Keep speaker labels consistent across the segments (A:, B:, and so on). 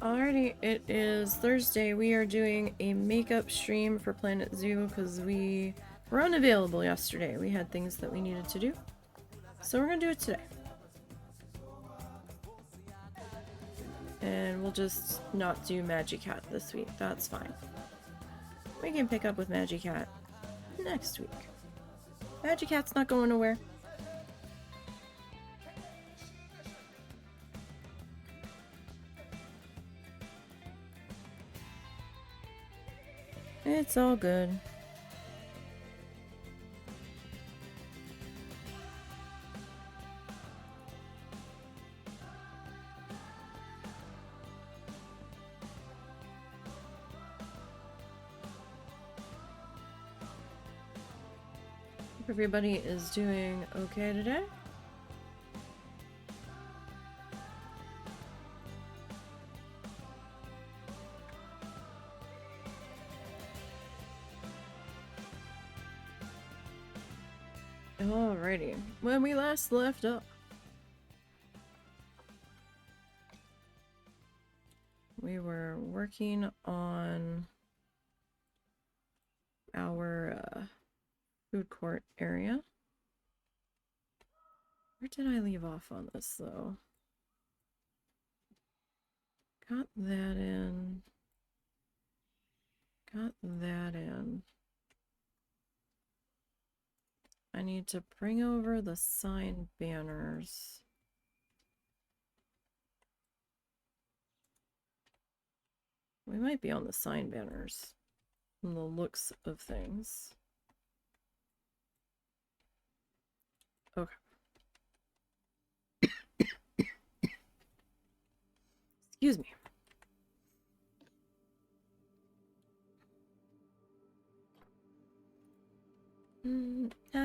A: Alrighty, it is Thursday. We are doing a makeup stream for Planet Zoo because we were unavailable yesterday. We had things that we needed to do. So we're gonna do it today. And we'll just not do Magic Hat this week. That's fine. We can pick up with Magic Hat next week. Magic Hat's not going nowhere. It's all good. Hope everybody is doing okay today. Alrighty, when we last left up, we were working on our food court area. Where did I leave off on this though? Got that in. Got that in. I need to bring over the sign banners. We might be on the sign banners from the looks of things. Okay. Excuse me.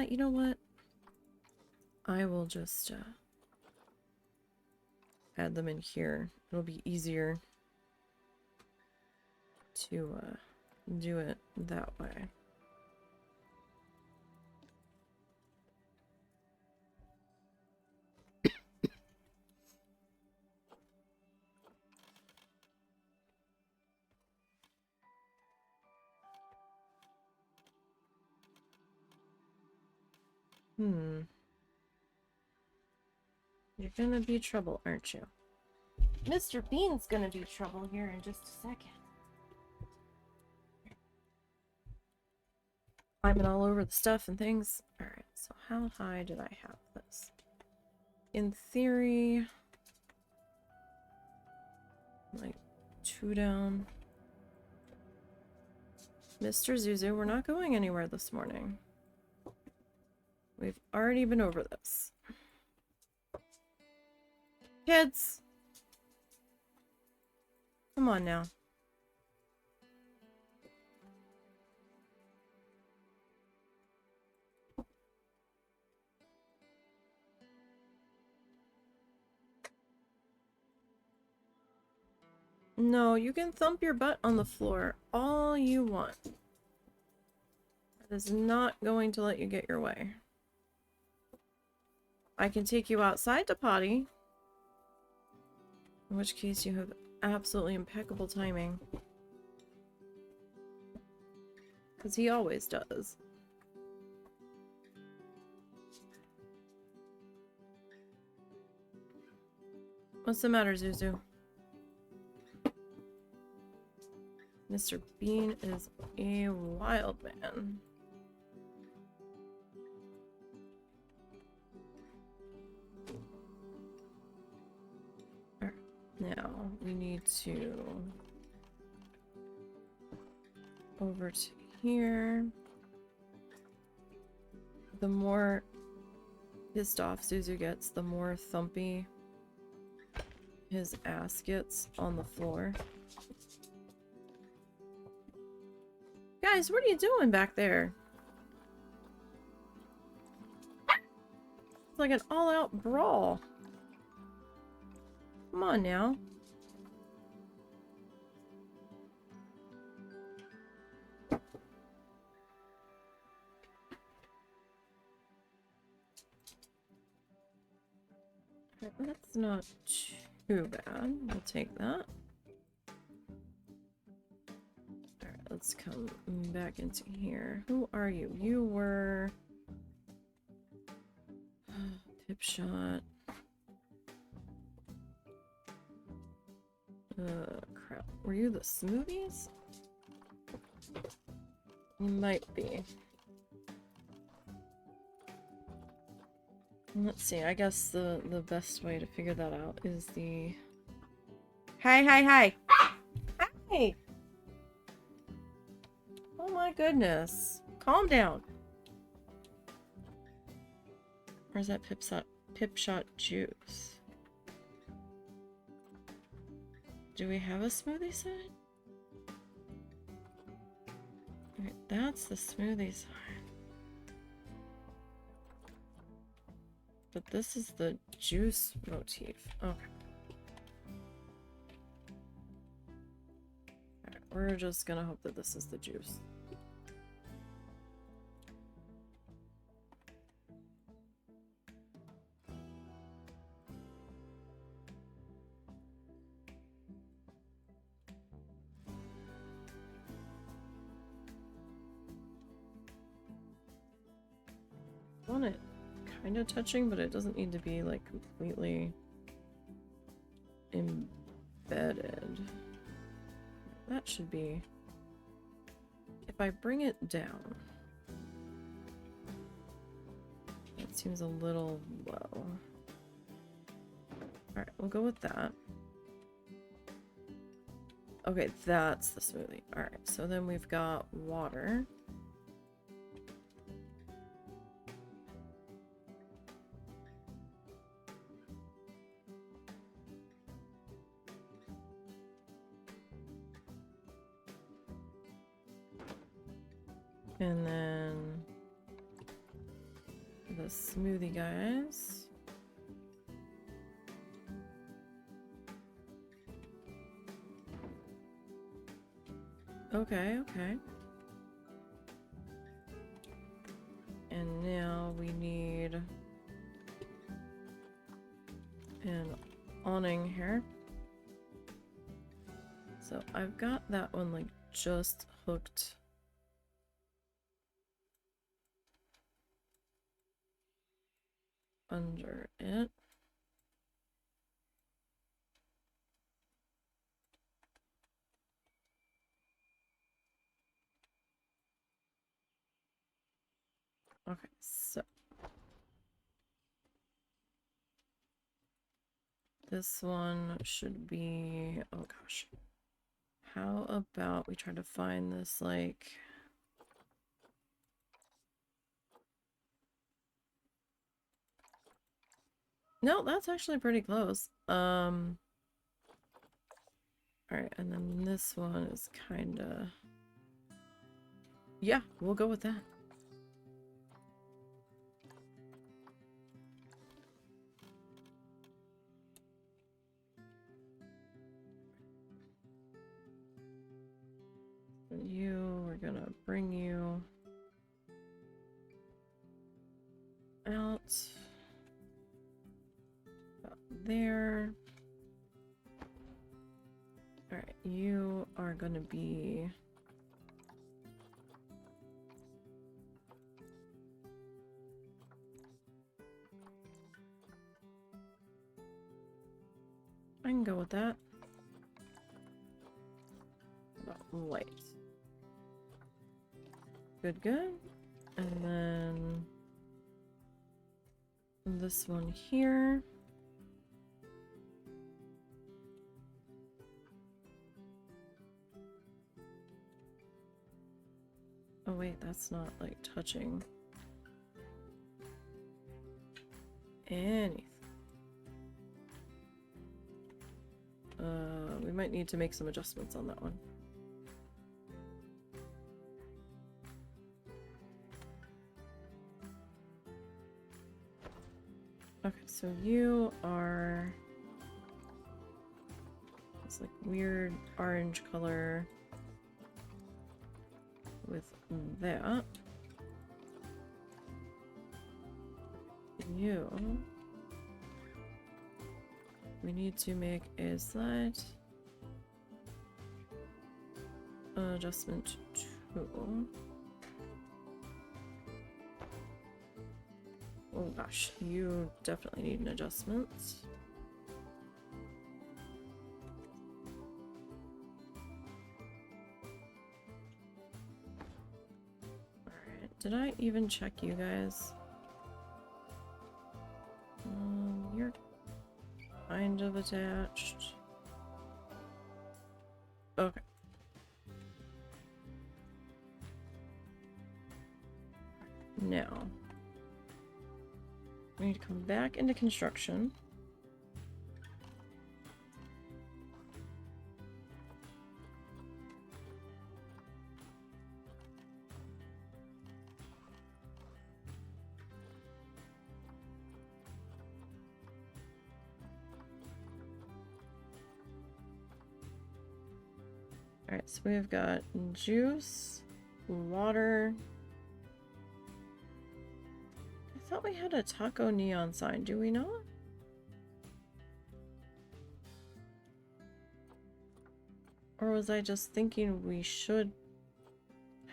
A: You know what? I will just add them in here. It'll be easier to do it that way. You're gonna be trouble, aren't you? Mr. Bean's gonna be trouble here in just a second. Climbing all over the stuff and things. Alright, so how high did I have this? In theory, like 2 down. Mr. Zuzu, we're not going anywhere this morning. We've already been over this. Kids! Come on now. No, you can thump your butt on the floor all you want. is not going to let you get your way. I can take you outside to potty, in which case you have absolutely impeccable timing. Because he always does. What's the matter, Zuzu? Mr. Bean is a wild man. Alright, now we need to over to here. The more pissed off Zuzu gets, the more thumpy his ass gets on the floor. Guys, what are you doing back there? It's like an all-out brawl. Come on now. That's not too bad. We'll take that. Alright, let's come back into here. Who are you? You were... Pip shot. Crap. Were you the smoothies? You might be. Let's see, I guess the best way to figure that out is the... Hi, hi, hi! Hi! Oh my goodness. Calm down. Where's that pip shot juice? Do we have a smoothie sign? Wait, that's the smoothie sign. But this is the juice motif. Okay. Alright, we're just gonna hope that this is the juice. I want it kind of touching, but it doesn't need to be like completely embedded. That should be... If I bring it down... That seems a little low. Alright, we'll go with that. Okay, that's the smoothie. Alright, so then we've got water. And then the smoothie guys. Okay, okay. And now we need an awning here. So I've got that one like just hooked under it. Okay, so this one should be, oh gosh. How about we try to find this like... No, that's actually pretty close. Alright, and then this one is kinda... Yeah, we'll go with that. You, we're gonna bring you Alright, you are gonna be... I can go with that. About light. Good, good. And then... this one here. Oh wait, that's not like touching anything. We might need to make some adjustments on that one. Okay, so you are... it's like weird orange color with that. You... we need to make a slight adjustment to... oh gosh, you definitely need an adjustment. Alright, did I even check you guys? You're kind of attached. Okay. Now, we need to come back into construction. Alright, so we've got juice, water. I thought we had a taco neon sign, do we not? Or was I just thinking we should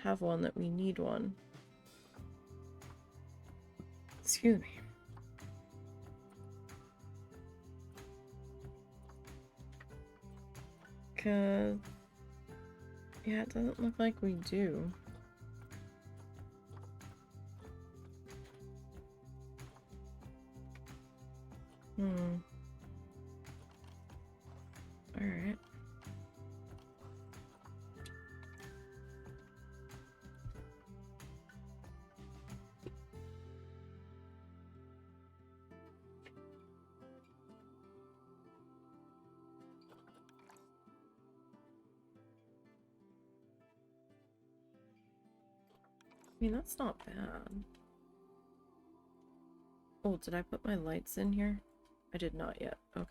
A: have one that we need one? Excuse me. Cause... yeah, it doesn't look like we do. Alright. I mean, that's not bad. Oh, did I put my lights in here? I did not yet. Okay.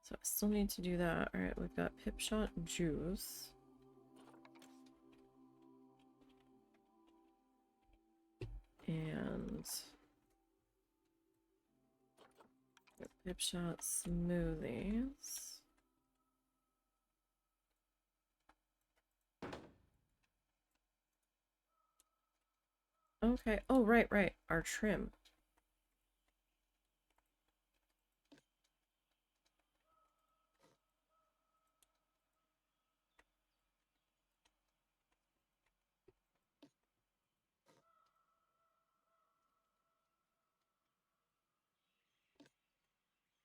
A: So I still need to do that. Alright, we've got Pip Shot Juice. And... Pip Shot Smoothies. Okay. Oh, right, right. Our trim.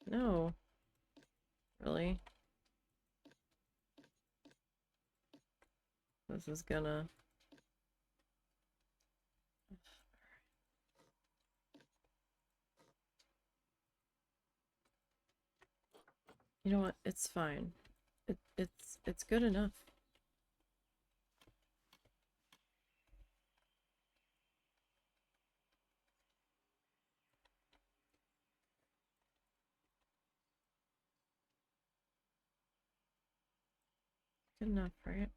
A: No. Really? This is gonna... you know what? It's fine. It's good enough. Good enough, right?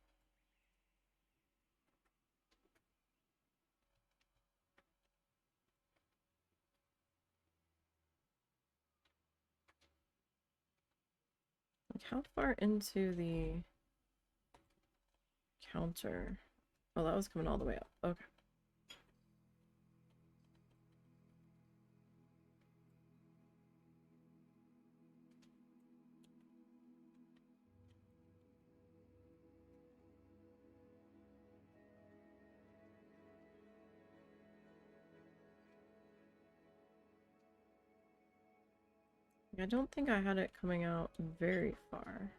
A: Like, how far into the counter? Oh, that was coming all the way up. Okay. I don't think I had it coming out very far.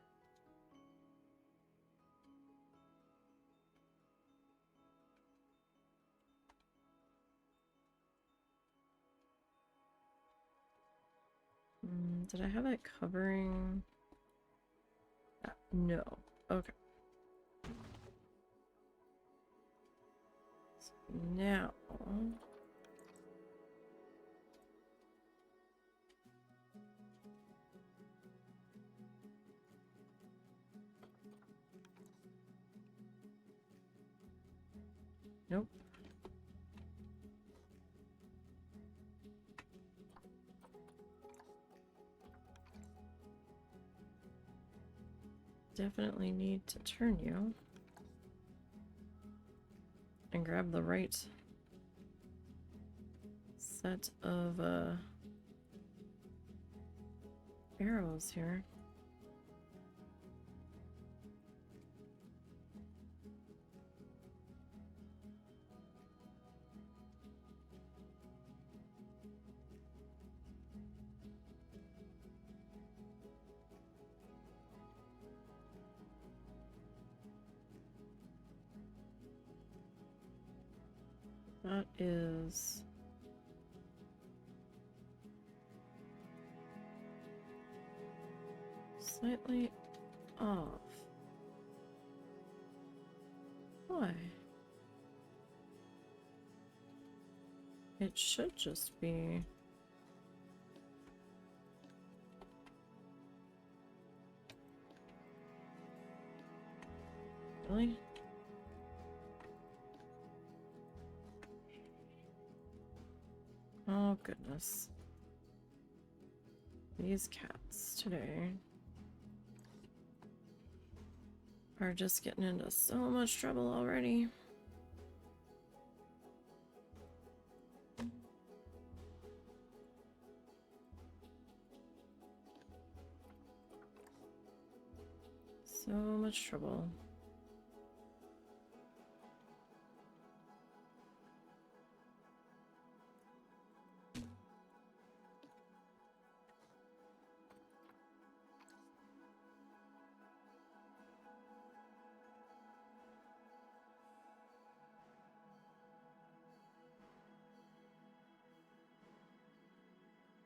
A: Did I have it covering? No. Okay. So now... Nope. Definitely need to turn you. And grab the right set of arrows here. That is... slightly off. Why? It should just be... Really? Oh, goodness. These cats today are just getting into so much trouble already. So much trouble.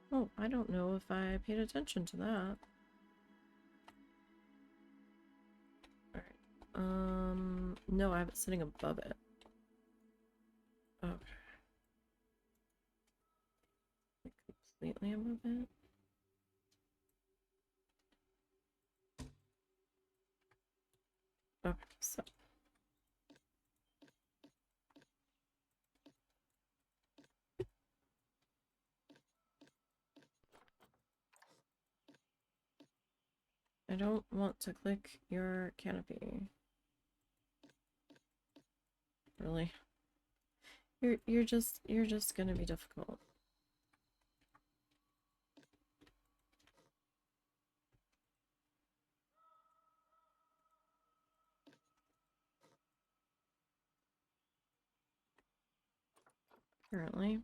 A: Oh, I don't know if I paid attention to that. Alright. No, I have it sitting above it. Okay. Completely above it. Okay, so. I don't want to click your canopy. Really? You're just gonna be difficult. Apparently.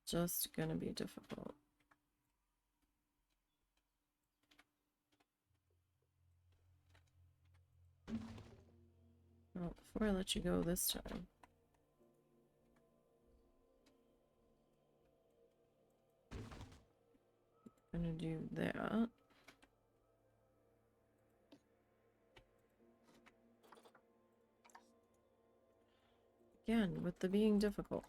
A: Just gonna be difficult. Well, before I let you go this time. I'm gonna do that. Again, with the being difficult.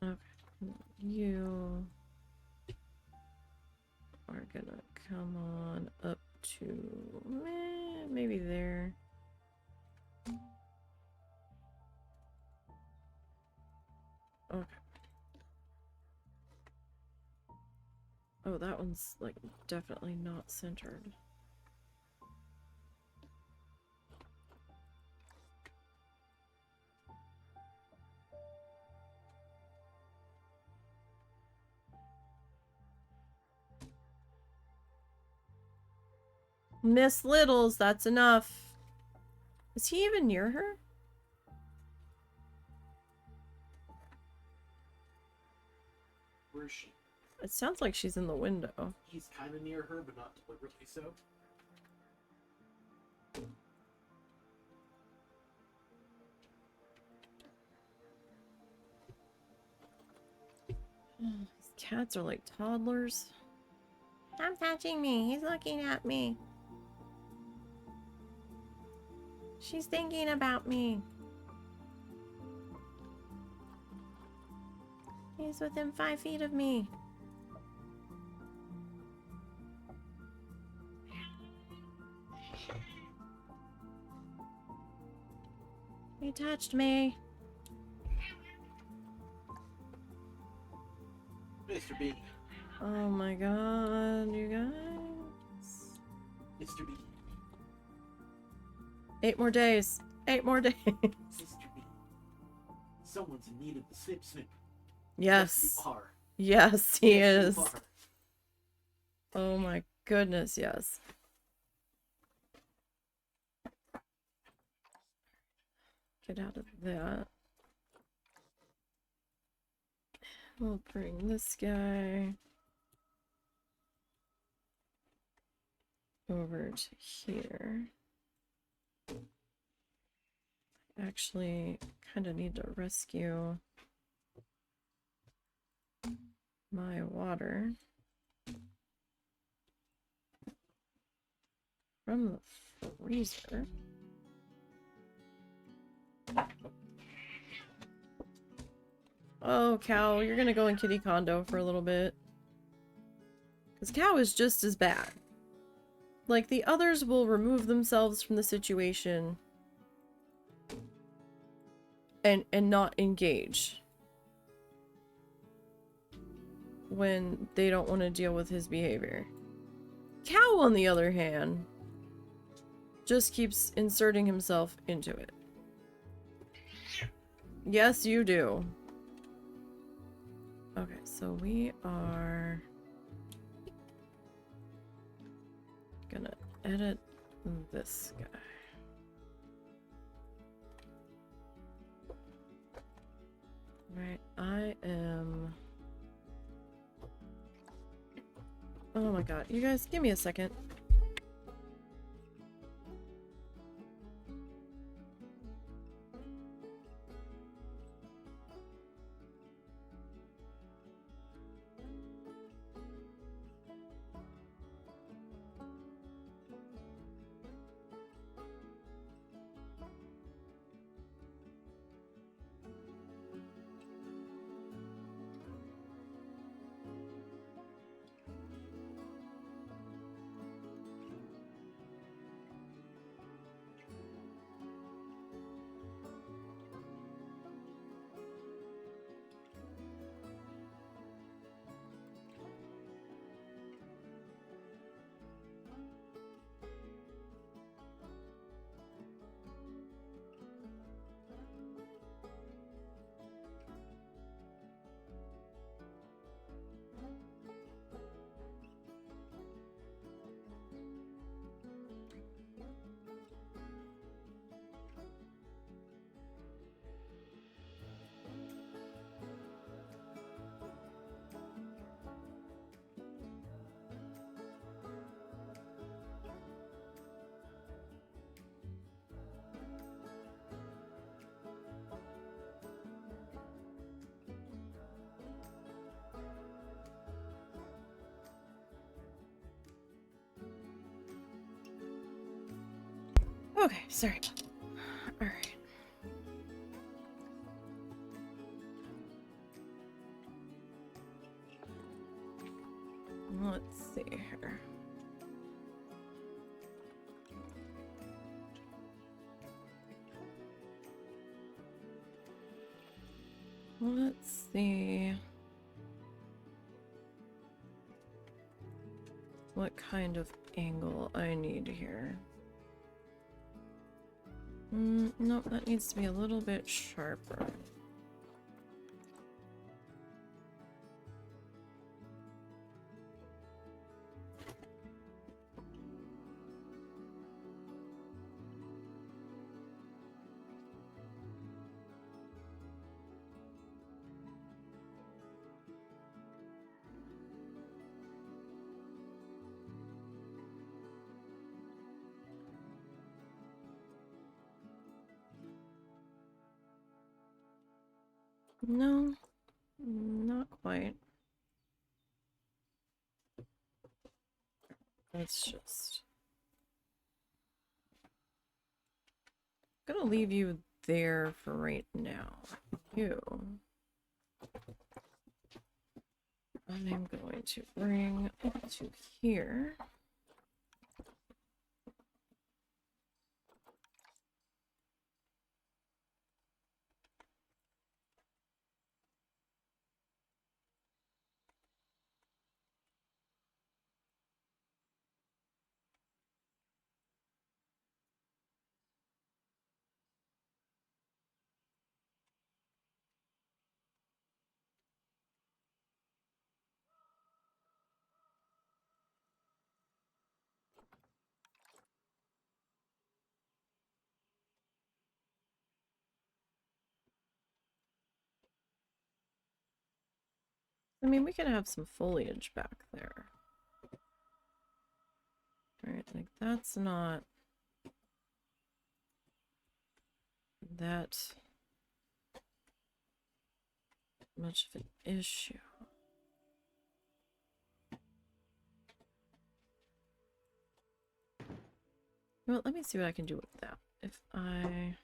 A: Okay. You are gonna come on up to maybe there. Okay. Oh, that one's like definitely not centered. Miss Littles, that's enough. Is he even near her?
B: Where is she?
A: It sounds like she's in the window.
B: He's kind of near her, but not deliberately so.
A: These cats are like toddlers. Stop touching me. He's looking at me. She's thinking about me. He's within 5 feet of me. He touched me.
B: Mr. B.
A: Oh my god, you guys.
B: Mr. B.
A: 8 more days. 8 more days.
B: Mr. B. Someone's in need of the snip snip.
A: Yes.
B: You are.
A: Yes, he
B: Yes,
A: is.
B: you are.
A: Oh my goodness, yes. Get out of that. We'll bring this guy over to here. Actually, kind of need to rescue my water from the freezer. Oh, Cow, you're gonna go in kitty condo for a little bit. Because Cow is just as bad. Like, the others will remove themselves from the situation and not engage when they don't want to deal with his behavior. Cow, on the other hand, just keeps inserting himself into it. Yes, you do. Okay, so we are gonna edit this guy. Right, I am... Oh my god, you guys, give me a second. Okay, sorry. Alright. Let's see what kind of angle I need here. Nope, that needs to be a little bit sharper. No, not quite. Let's just... I'm gonna leave you there for right now. You. I'm going to bring up to here. I mean, we could have some foliage back there. Right, like that's not that much of an issue. Well, let me see what I can do with that. If I...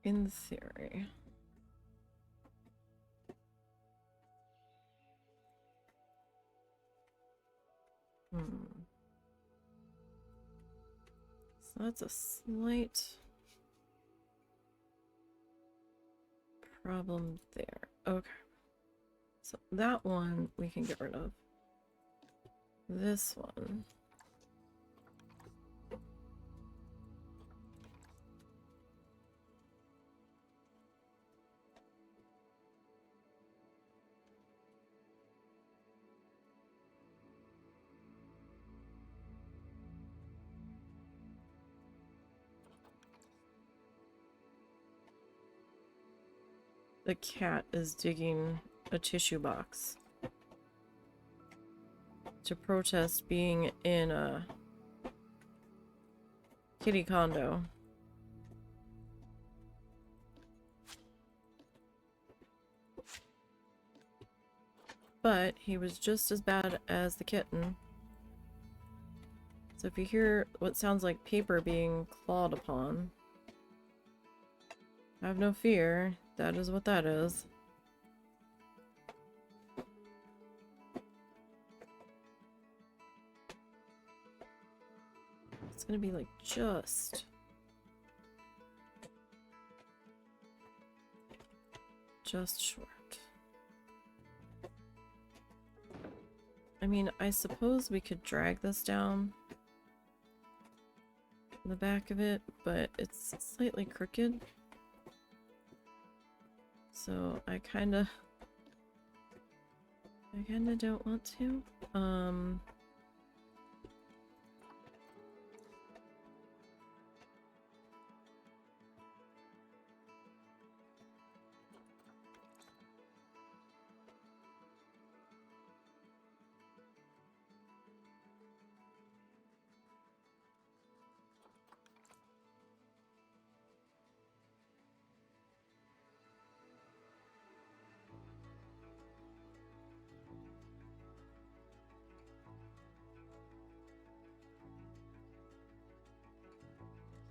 A: In theory... So that's a slight problem there. Okay. So that one we can get rid of. This one. The cat is digging a tissue box to protest being in a kitty condo. But he was just as bad as the kitten. So if you hear what sounds like paper being clawed upon, have no fear, that is what that is. It's gonna be like just short. I mean, I suppose we could drag this down the back of it, but it's slightly crooked. So I kinda don't want to.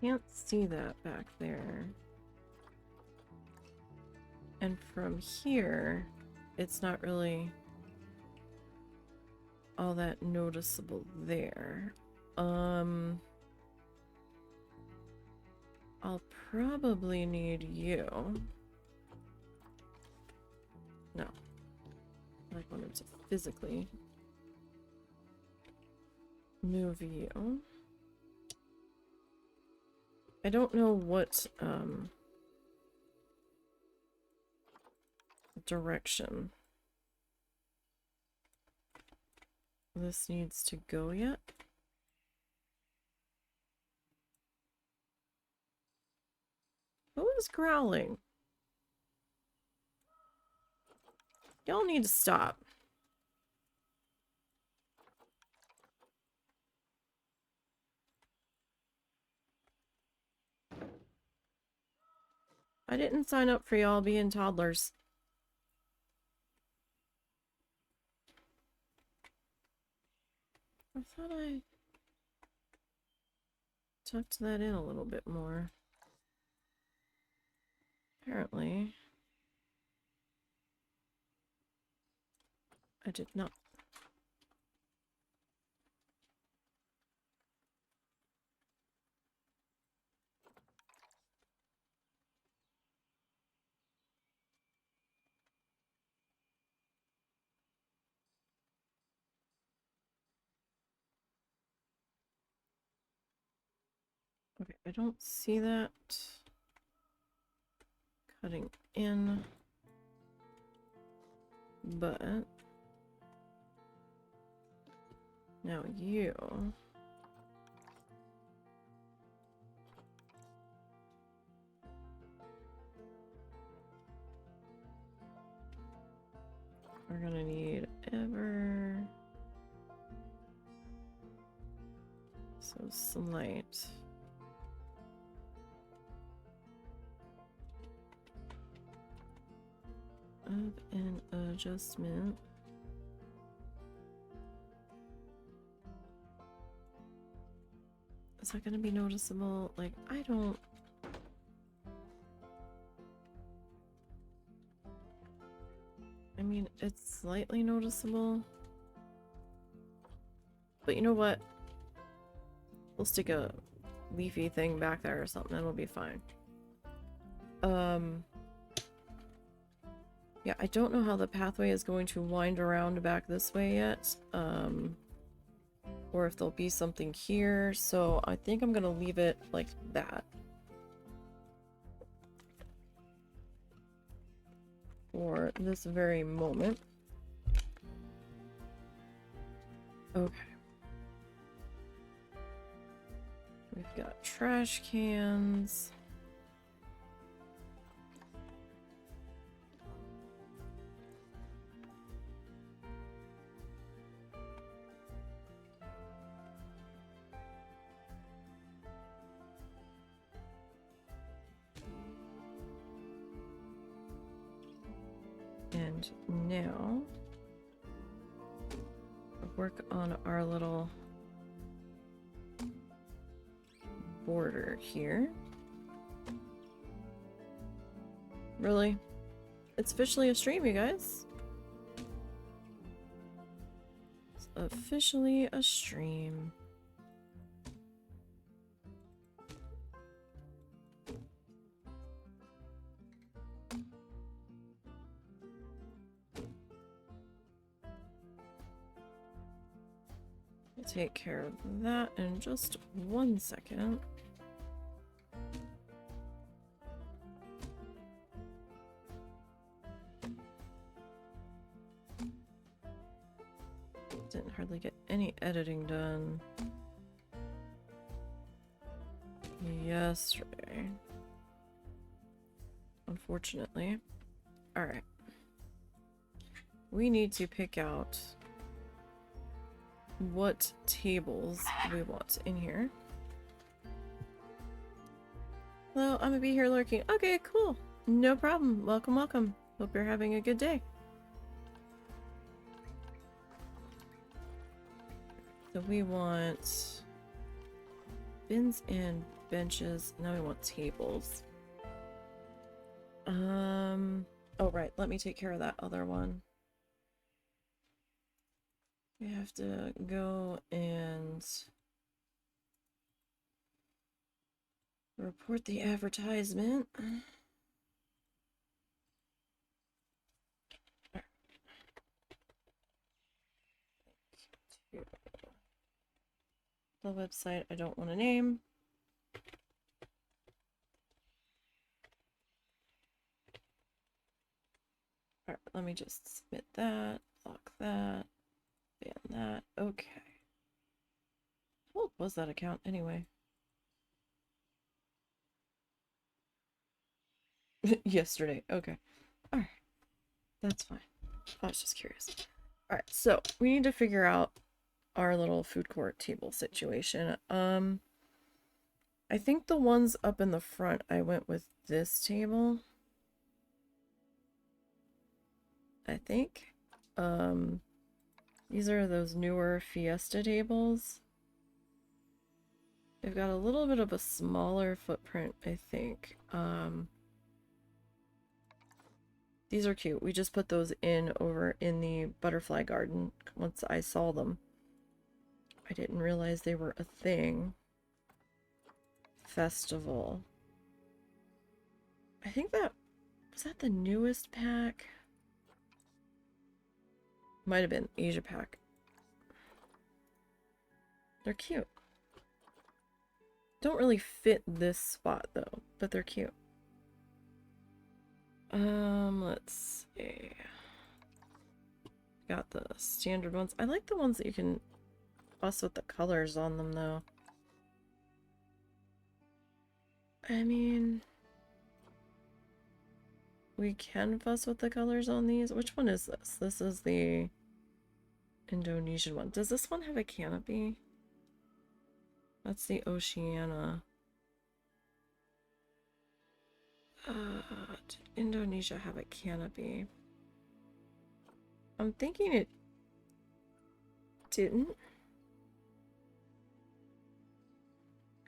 A: Can't see that back there. And from here, it's not really all that noticeable there. I'll probably need you. No. I wanted to physically move you. I don't know what direction this needs to go yet. Who is growling? Y'all need to stop. I didn't sign up for y'all being toddlers. I thought I tucked that in a little bit more. Apparently, I did not. Okay, I don't see that. Cutting in. But now you. We're gonna need ever so slight. Of an adjustment. Is that gonna be noticeable? Like, I don't. I mean, it's slightly noticeable. But you know what? We'll stick a leafy thing back there or something, it'll be fine. Yeah, I don't know how the pathway is going to wind around back this way yet. Or if there'll be something here, so I think I'm gonna leave it like that. For this very moment. Okay. We've got trash cans. And now work on our little border here. Really? It's officially a stream, you guys. It's officially a stream. Take care of that in just 1 second. Didn't hardly get any editing done yesterday, unfortunately. Alright. We need to pick out what tables we want in here. Hello, I'm gonna be here lurking. Okay, cool. No problem. Welcome, welcome. Hope you're having a good day. So we want bins and benches. Now we want tables. Oh right, let me take care of that other one. We have to go and Report the advertisement. The website I don't want to name. Alright, let me just submit that, lock that, ban that. Okay. How old was that account anyway? Yesterday. Okay. Alright. That's fine. I was just curious. Alright, so we need to figure out our little food court table situation. I think the ones up in the front, I went with this table. I think. These are those newer Fiesta tables. They've got a little bit of a smaller footprint, I think. These are cute. We just put those in over in the butterfly garden once I saw them. I didn't realize they were a thing. Festival. I think that... Was that the newest pack? Might have been Asia pack. They're cute. Don't really fit this spot though, but they're cute. Let's see. Got the standard ones. I like the ones that you can fuss with the colors on them though. I mean, we can fuss with the colors on these. Which one is this? This is the Indonesian one. Does this one have a canopy? That's the Oceania. Did Indonesia have a canopy? I'm thinking it didn't.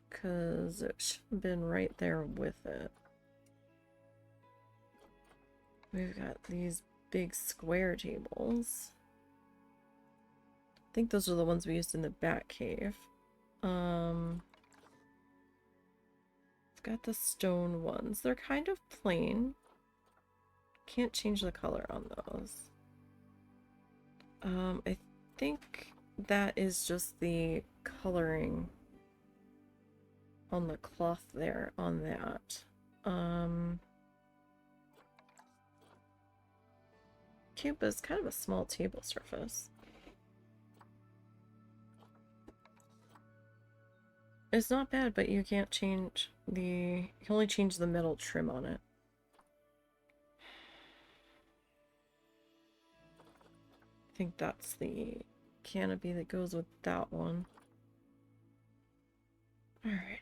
A: Because it should have been right there with it. We've got these big square tables. I think those are the ones we used in the Bat Cave. It's got the stone ones. They're kind of plain. Can't change the color on those. I think that is just the coloring on the cloth there on that. Cute, but it's kind of a small table surface. It's not bad, but you can't change the... You can only change the metal trim on it. I think that's the canopy that goes with that one. Alright,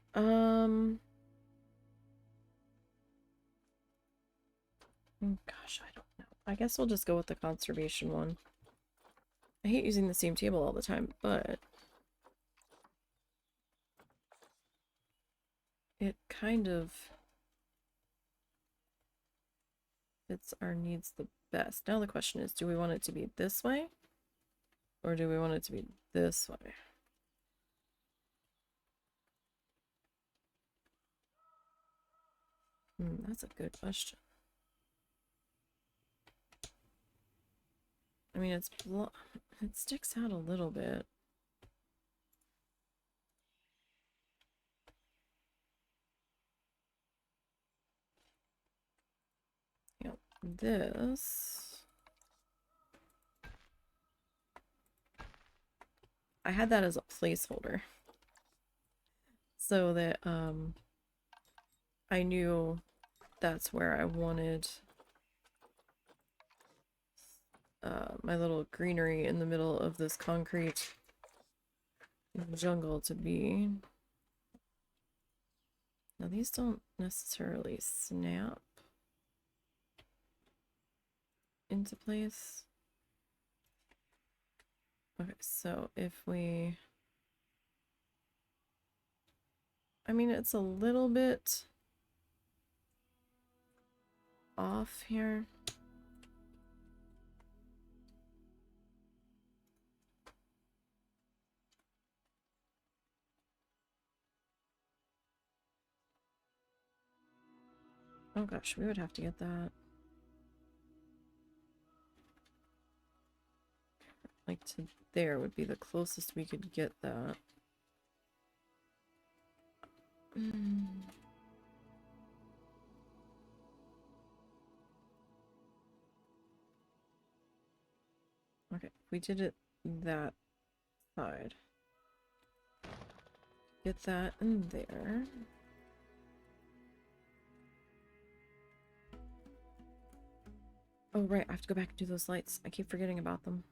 A: gosh, I don't know. I guess we'll just go with the conservation one. I hate using the same table all the time, but it kind of fits our needs the best. Now the question is, do we want it to be this way? Or do we want it to be this way? That's a good question. I mean, it sticks out a little bit. Yep, this... I had that as a placeholder. So that, I knew that's where I wanted my little greenery in the middle of this concrete jungle to be. Now these don't necessarily snap into place. Okay, so if we... I mean, it's a little bit off here. Oh gosh, we would have to get that. Like to there would be the closest we could get that. Okay, we did it that side. Get that in there. Oh right, I have to go back and do those lights. I keep forgetting about them.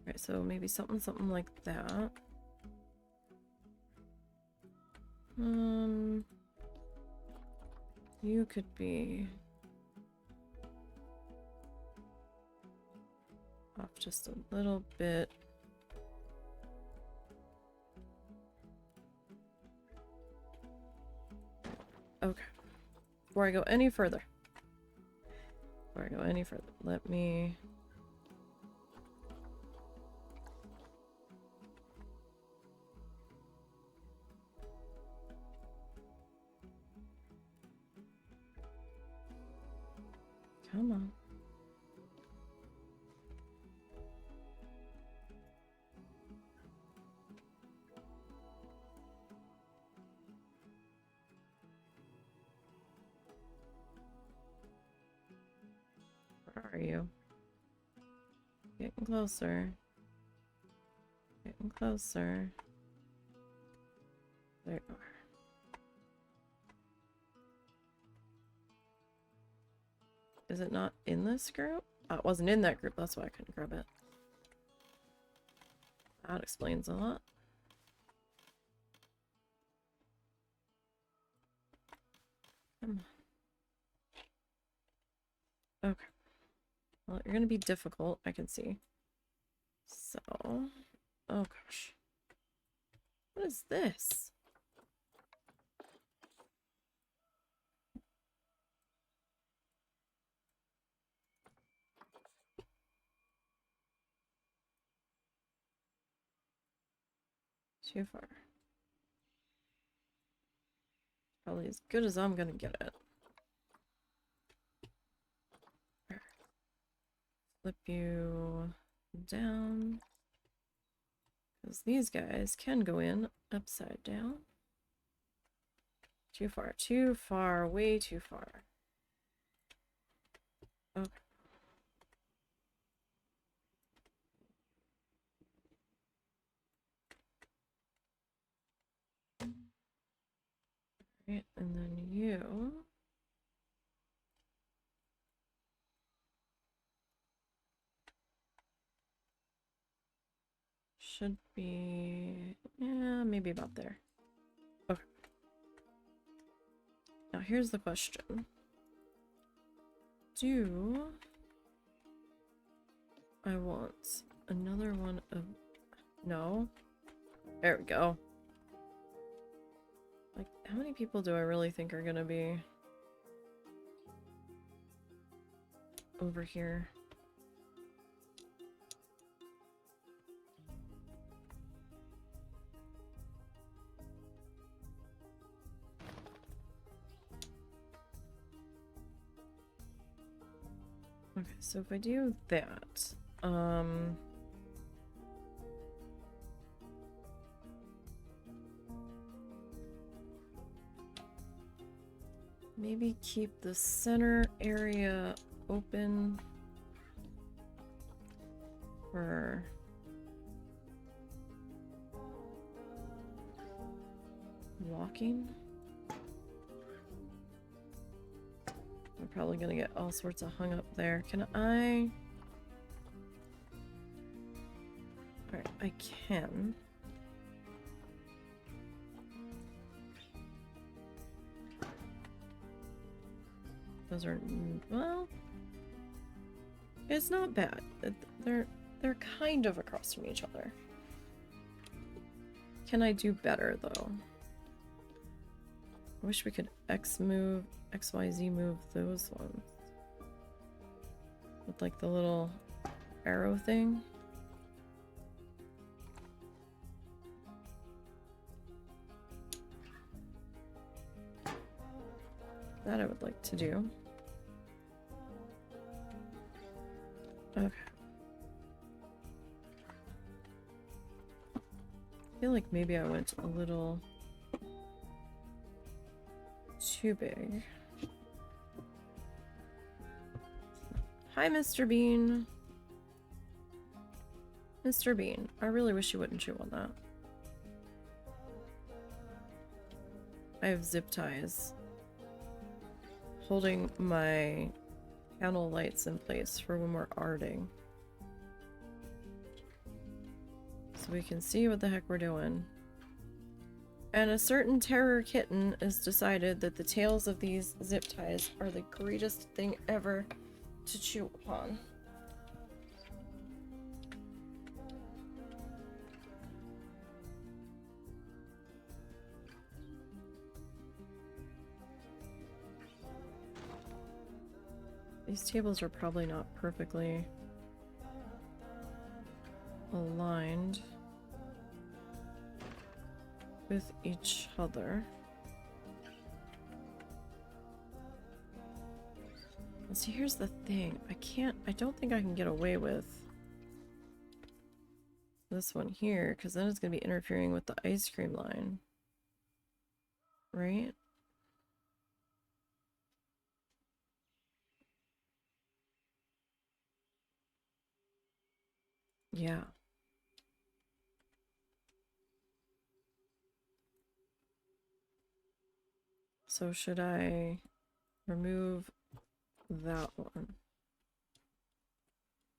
A: Right, so maybe something like that. You could be off just a little bit. Okay. Before I go any further. Let me... Come on. Where are you? Getting closer. Getting closer. There you are. Is it not in this group? Oh, it wasn't in that group, that's why I couldn't grab it. That explains a lot. Come on. Okay. Well, you're gonna be difficult, I can see. So... Oh gosh. What is this? Too far. Probably as good as I'm gonna get it. Flip you down. Because these guys can go in upside down. Too far, way too far. Okay. Right, and then you... should be... yeah, maybe about there. Okay. Now here's the question. Do I want another one of... no? There we go. Like, how many people do I really think are gonna be over here? Okay, so if I do that, maybe keep the center area open for walking. I'm probably gonna get all sorts of hung up there. Can I? Alright, I can. Those are, well, it's not bad. They're kind of across from each other. Can I do better though? I wish we could XYZ move those ones. With like the little arrow thing. That I would like to do. Okay. I feel like maybe I went a little too big. Hi, Mr. Bean. Mr. Bean, I really wish you wouldn't chew on that. I have zip ties holding my candle lights in place for when we're arting. So we can see what the heck we're doing. And a certain terror kitten has decided that the tails of these zip ties are the greatest thing ever to chew upon. These tables are probably not perfectly aligned with each other. And see, here's the thing. I don't think I can get away with this one here, because then it's going to be interfering with the ice cream line. Right? Yeah. So should I remove that one?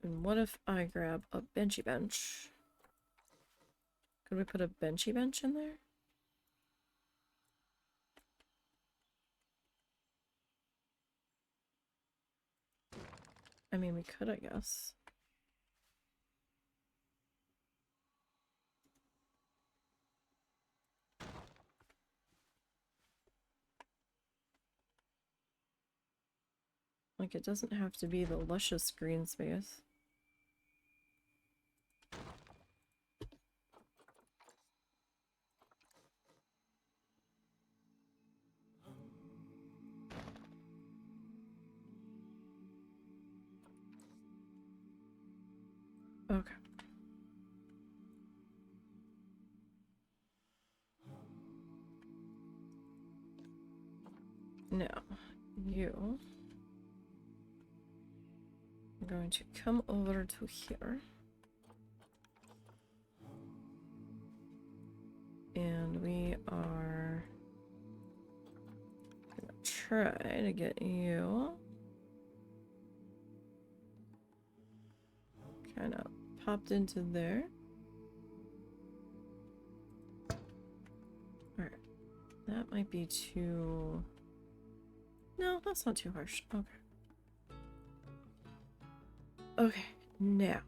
A: And what if I grab a benchy bench? Could we put a benchy bench in there? I mean, we could, I guess. Like, it doesn't have to be the luscious green space. Okay. Now, you are going to come over to here. And we are gonna try to get you kind of popped into there. Alright. That might be too... No, that's not too harsh. Okay. Okay, now.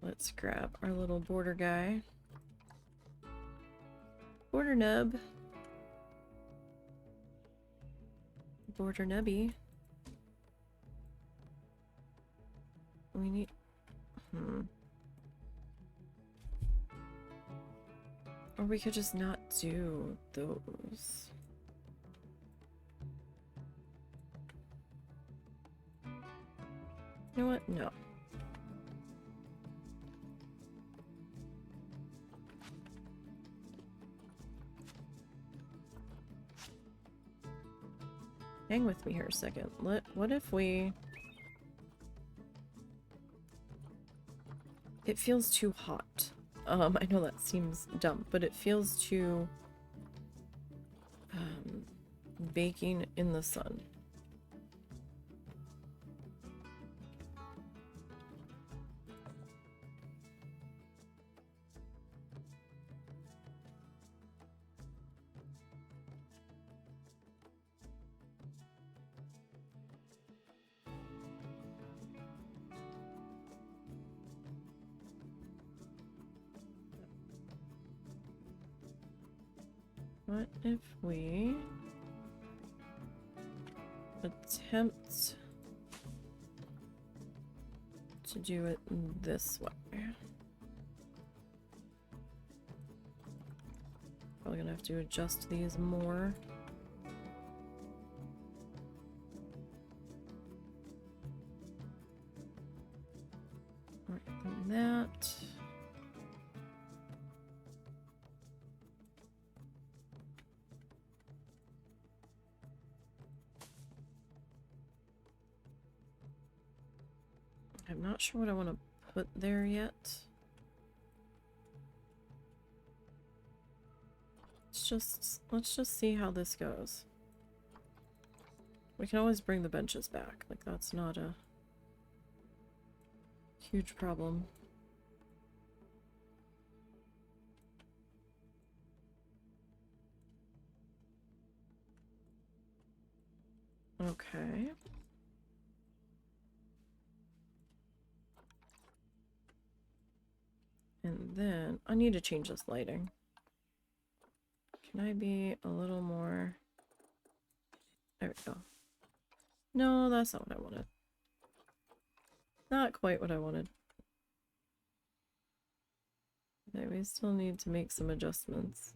A: Let's grab our little border guy. Border nub. Border nubby. We need... Or we could just not do those. You know what? No. Hang with me here a second. What if we... It feels too hot. I know that seems dumb, but it feels too... baking in the sun. What if we attempt to do it this way? Probably gonna have to adjust these more. Alright, and that. I'm not sure what I want to put there yet. Let's just see how this goes. We can always bring the benches back. Like, that's not a huge problem. Okay. And then I need to change this lighting. Can I be a little more... There we go. No, that's not what I wanted. Not quite what I wanted. Okay, we still need to make some adjustments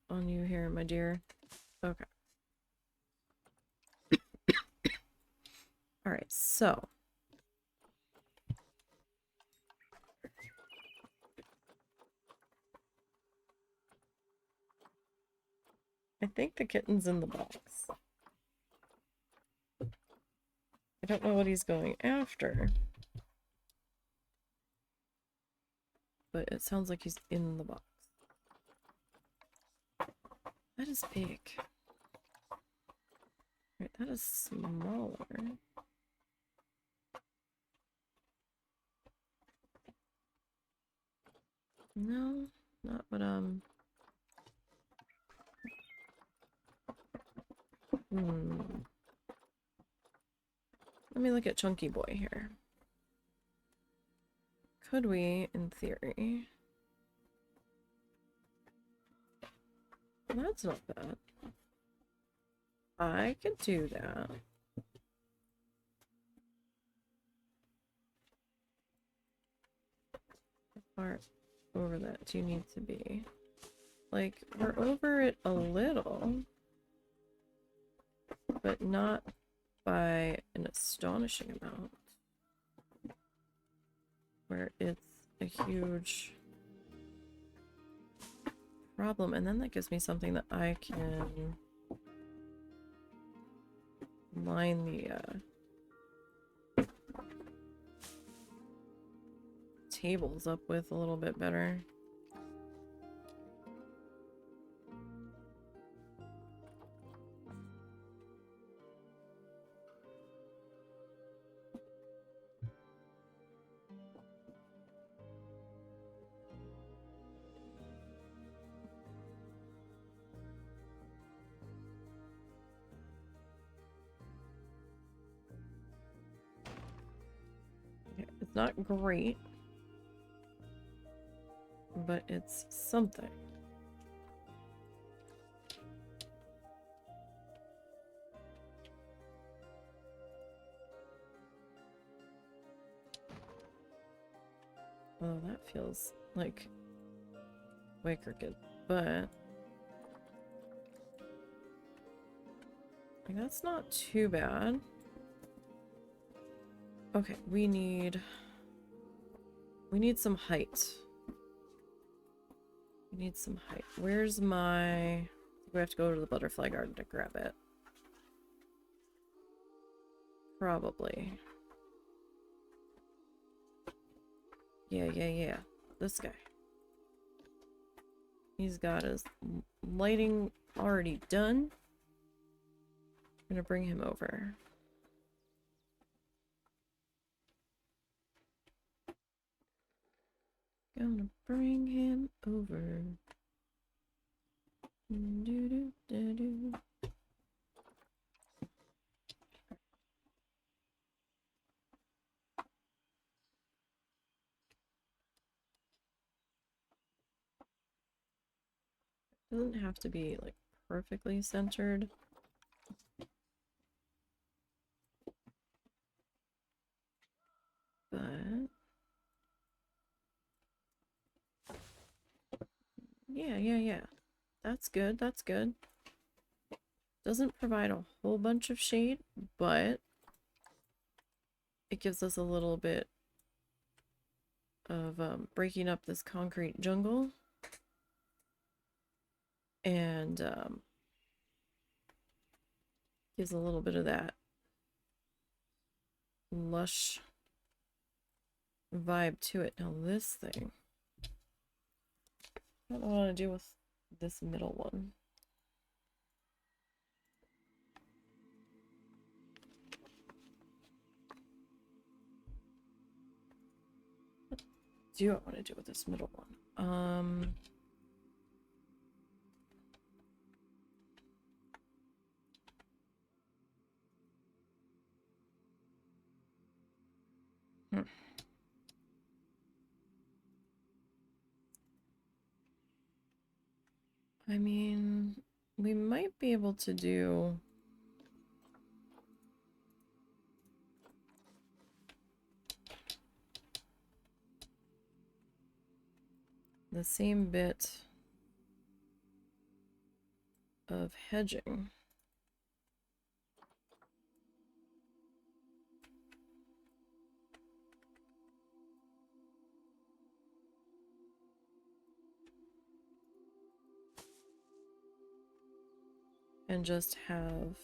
A: on you here, my dear. Okay. Alright, so... I think the kitten's in the box. I don't know what he's going after. But it sounds like he's in the box. That is big. Right, that is smaller. No, not what, Let me look at Chunky Boy here. Could we, in theory... That's not bad. I could do that. How far over that do you need to be? Like, we're over it a little, but not by an astonishing amount. Where it's a huge problem. And then that gives me something that I can line the tables up with a little bit better. It's not great, but it's something. Oh, that feels like way crooked, but like, that's not too bad. Okay, we need some height. We need some height. Where's my... We have to go to the butterfly garden to grab it. Probably. Yeah. This guy. He's got his lighting already done. I'm gonna bring him over. Gonna bring him over. Do. Doesn't have to be like perfectly centered. But Yeah. That's good, that's good. Doesn't provide a whole bunch of shade, but it gives us a little bit of breaking up this concrete jungle. And gives a little bit of that lush vibe to it. Now this thing, I don't know what to do with this middle one. What do I want to do with this middle one? I mean, we might be able to do the same bit of hedging. And just have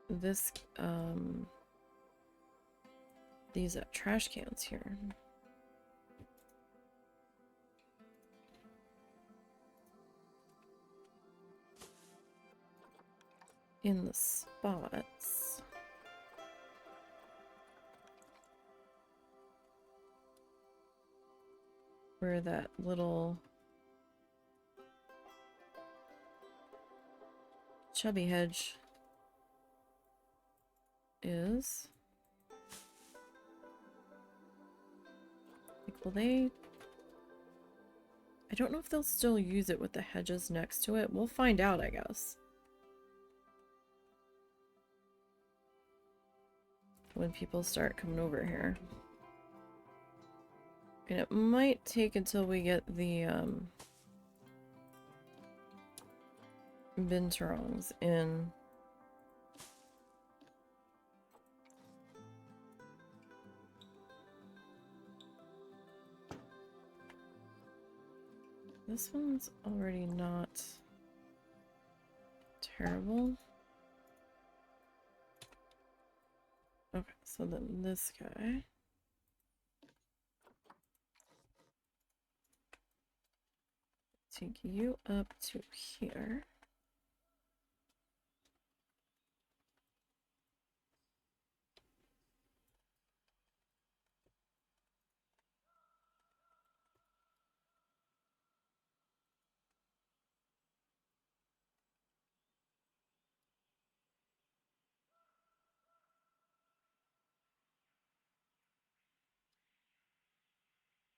A: this, these trash cans here. In the spots where that little chubby hedge is. Like, will they... I don't know if they'll still use it with the hedges next to it. We'll find out, I guess. When people start coming over here. And it might take until we get the binturongs in. This one's already not terrible. Okay, so then this guy. Take you up to here.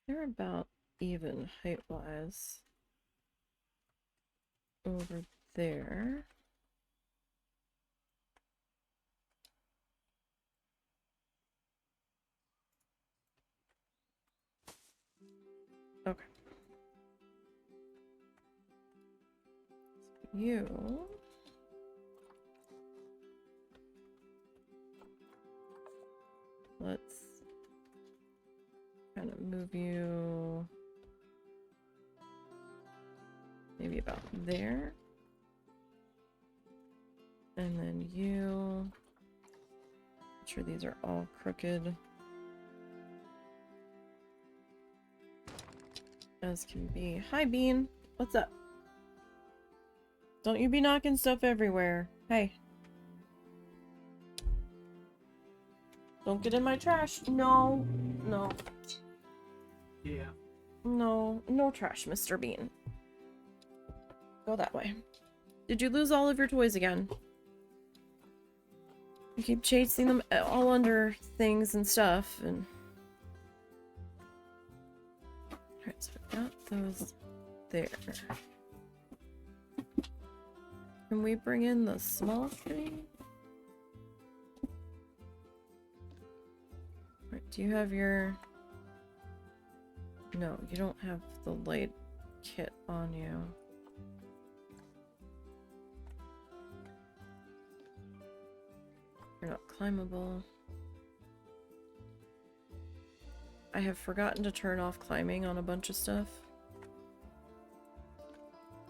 A: They're about even height-wise over there. Okay. So you... Let's kind of move you maybe about there. And then you... I'm sure these are all crooked as can be. Hi, Bean. What's up? Don't you be knocking stuff everywhere. Hey. Don't get in my trash. No. No.
B: Yeah.
A: No. No trash, Mr. Bean. Go that way. Did you lose all of your toys again? You keep chasing them all under things and stuff, and... Alright, so I've got those there. Can we bring in the small screen? Do you have your... No, you don't have the light kit on you. You're not climbable. I have forgotten to turn off climbing on a bunch of stuff.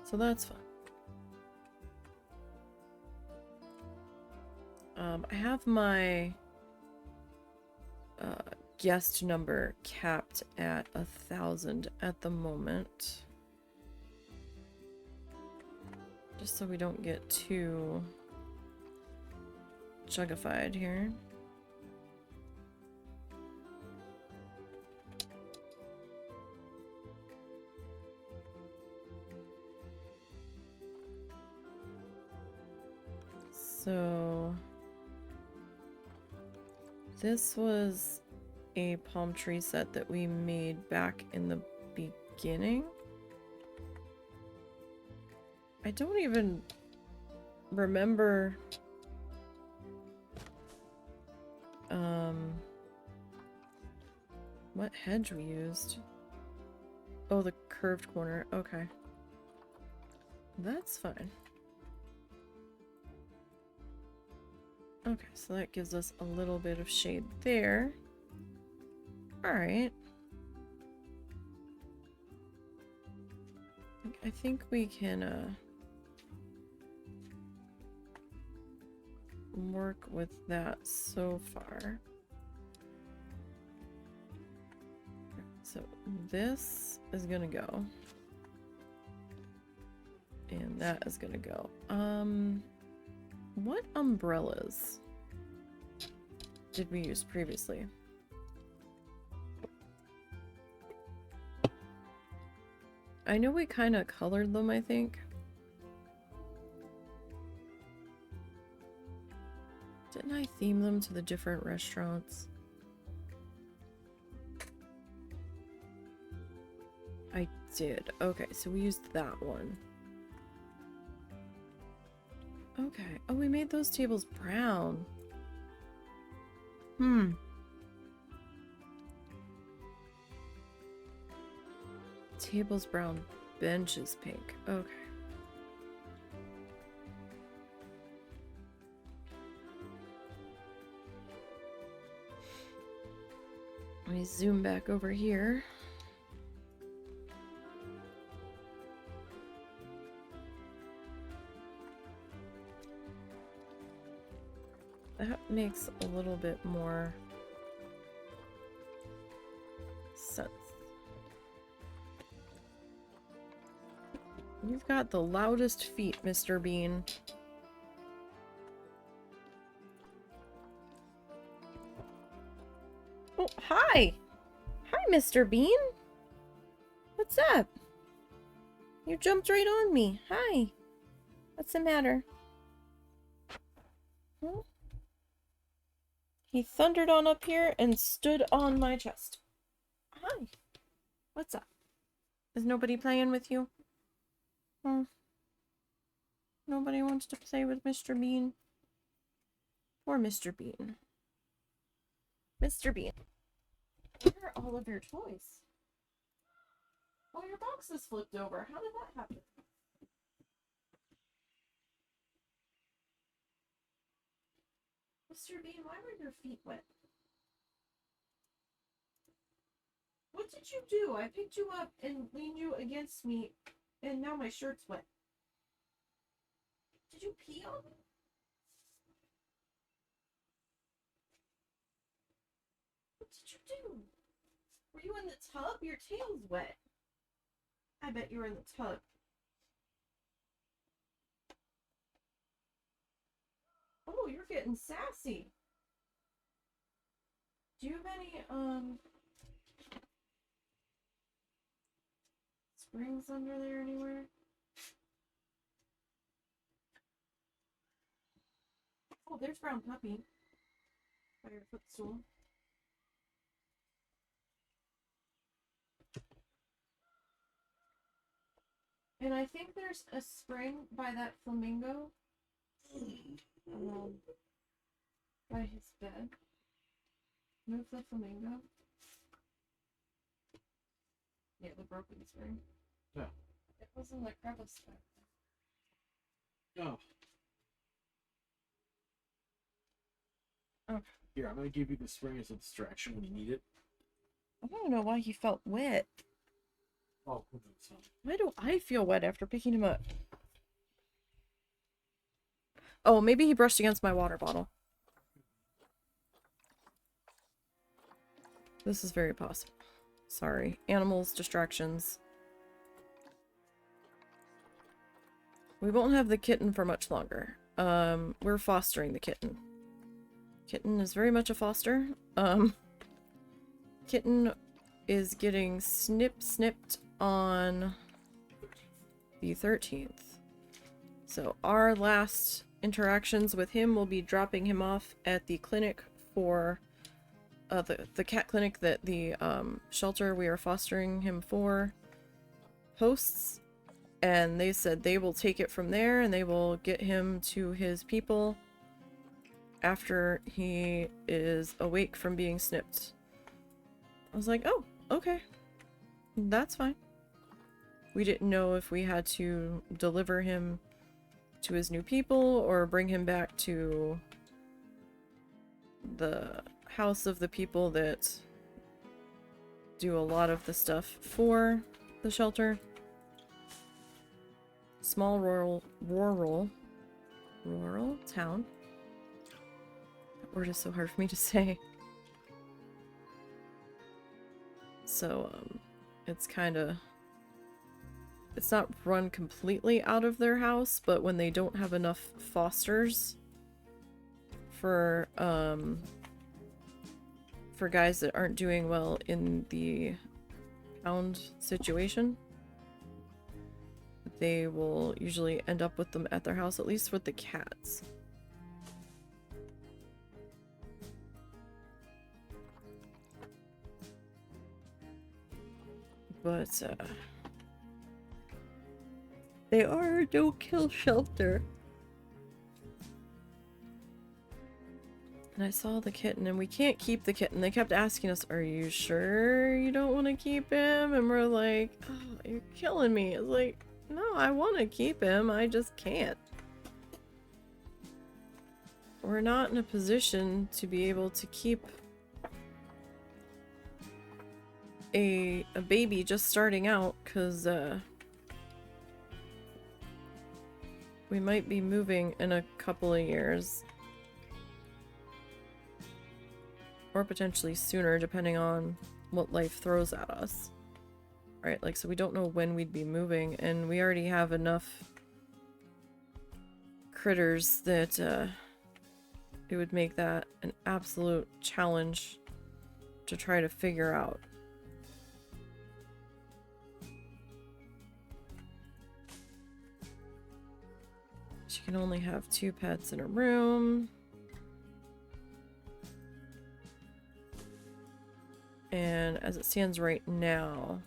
A: So that's fine. I have my guest number capped at 1,000 at the moment. Just so we don't get too chugified here. So this was a palm tree set that we made back in the beginning. I don't even remember what hedge we used. Oh, the curved corner. Okay. That's fine. Okay, so that gives us a little bit of shade there. Alright. I think we can work with that so far. So this is gonna go. And that is gonna go. What umbrellas did we use previously? I know we kind of colored them, I think. Didn't I theme them to the different restaurants? I did. Okay, so we used that one. Okay. Oh, we made those tables brown. Tables brown, benches pink. Okay. Let me zoom back over here. That makes a little bit more sense. You've got the loudest feet, Mr. Bean. Oh, hi! Hi, Mr. Bean! What's up? You jumped right on me. Hi. What's the matter? Huh? He thundered on up here and stood on my chest. Hi. What's up? Is nobody playing with you? Hmm. Nobody wants to play with Mr. Bean? Poor Mr. Bean. Mr. Bean. Where are all of your toys? Oh, your box is flipped over. How did that happen? Mr. Bean, why were your feet wet? What did you do? I picked you up and leaned you against me, and now my shirt's wet. Did you pee on me? What did you do? Were you in the tub? Your tail's wet. I bet you were in the tub. Oh, you're getting sassy. Do you have any, springs under there anywhere? Oh, there's brown puppy. By your footstool. And I think there's a spring by that flamingo. By his bed. Move the flamingo. Yeah, the broken spring.
B: Yeah.
A: It was in the crevice back
B: Oh.
A: there. Oh.
B: Here, I'm gonna give you the spring as a distraction when you need it.
A: I don't know why he felt wet.
B: Oh, who knows?
A: Why do I feel wet after picking him up? Oh, maybe he brushed against my water bottle. This is very possible. Sorry. Animals, distractions. We won't have the kitten for much longer. We're fostering the kitten. Kitten is very much a foster. Kitten is getting snipped on the 13th. So our last interactions with him will be dropping him off at the clinic for the cat clinic that the shelter we are fostering him for hosts, and they said they will take it from there and they will get him to his people after he is awake from being snipped. I was like, oh, okay, that's fine. We didn't know if we had to deliver him to his new people or bring him back to the house of the people that do a lot of the stuff for the shelter. Small rural town. That word is so hard for me to say. So, it's not run completely out of their house, but when they don't have enough fosters for guys that aren't doing well in the pound situation, they will usually end up with them at their house, at least with the cats. But, they are a no-kill shelter. And I saw the kitten, and we can't keep the kitten. They kept asking us, are you sure you don't want to keep him? And we're like, oh, you're killing me. It's like, no, I want to keep him. I just can't. We're not in a position to be able to keep a baby just starting out, because we might be moving in a couple of years. Or potentially sooner, depending on what life throws at us. Right, like, so we don't know when we'd be moving, and we already have enough critters that it would make that an absolute challenge to try to figure out. She can only have 2 pets in a room. And as it stands right now,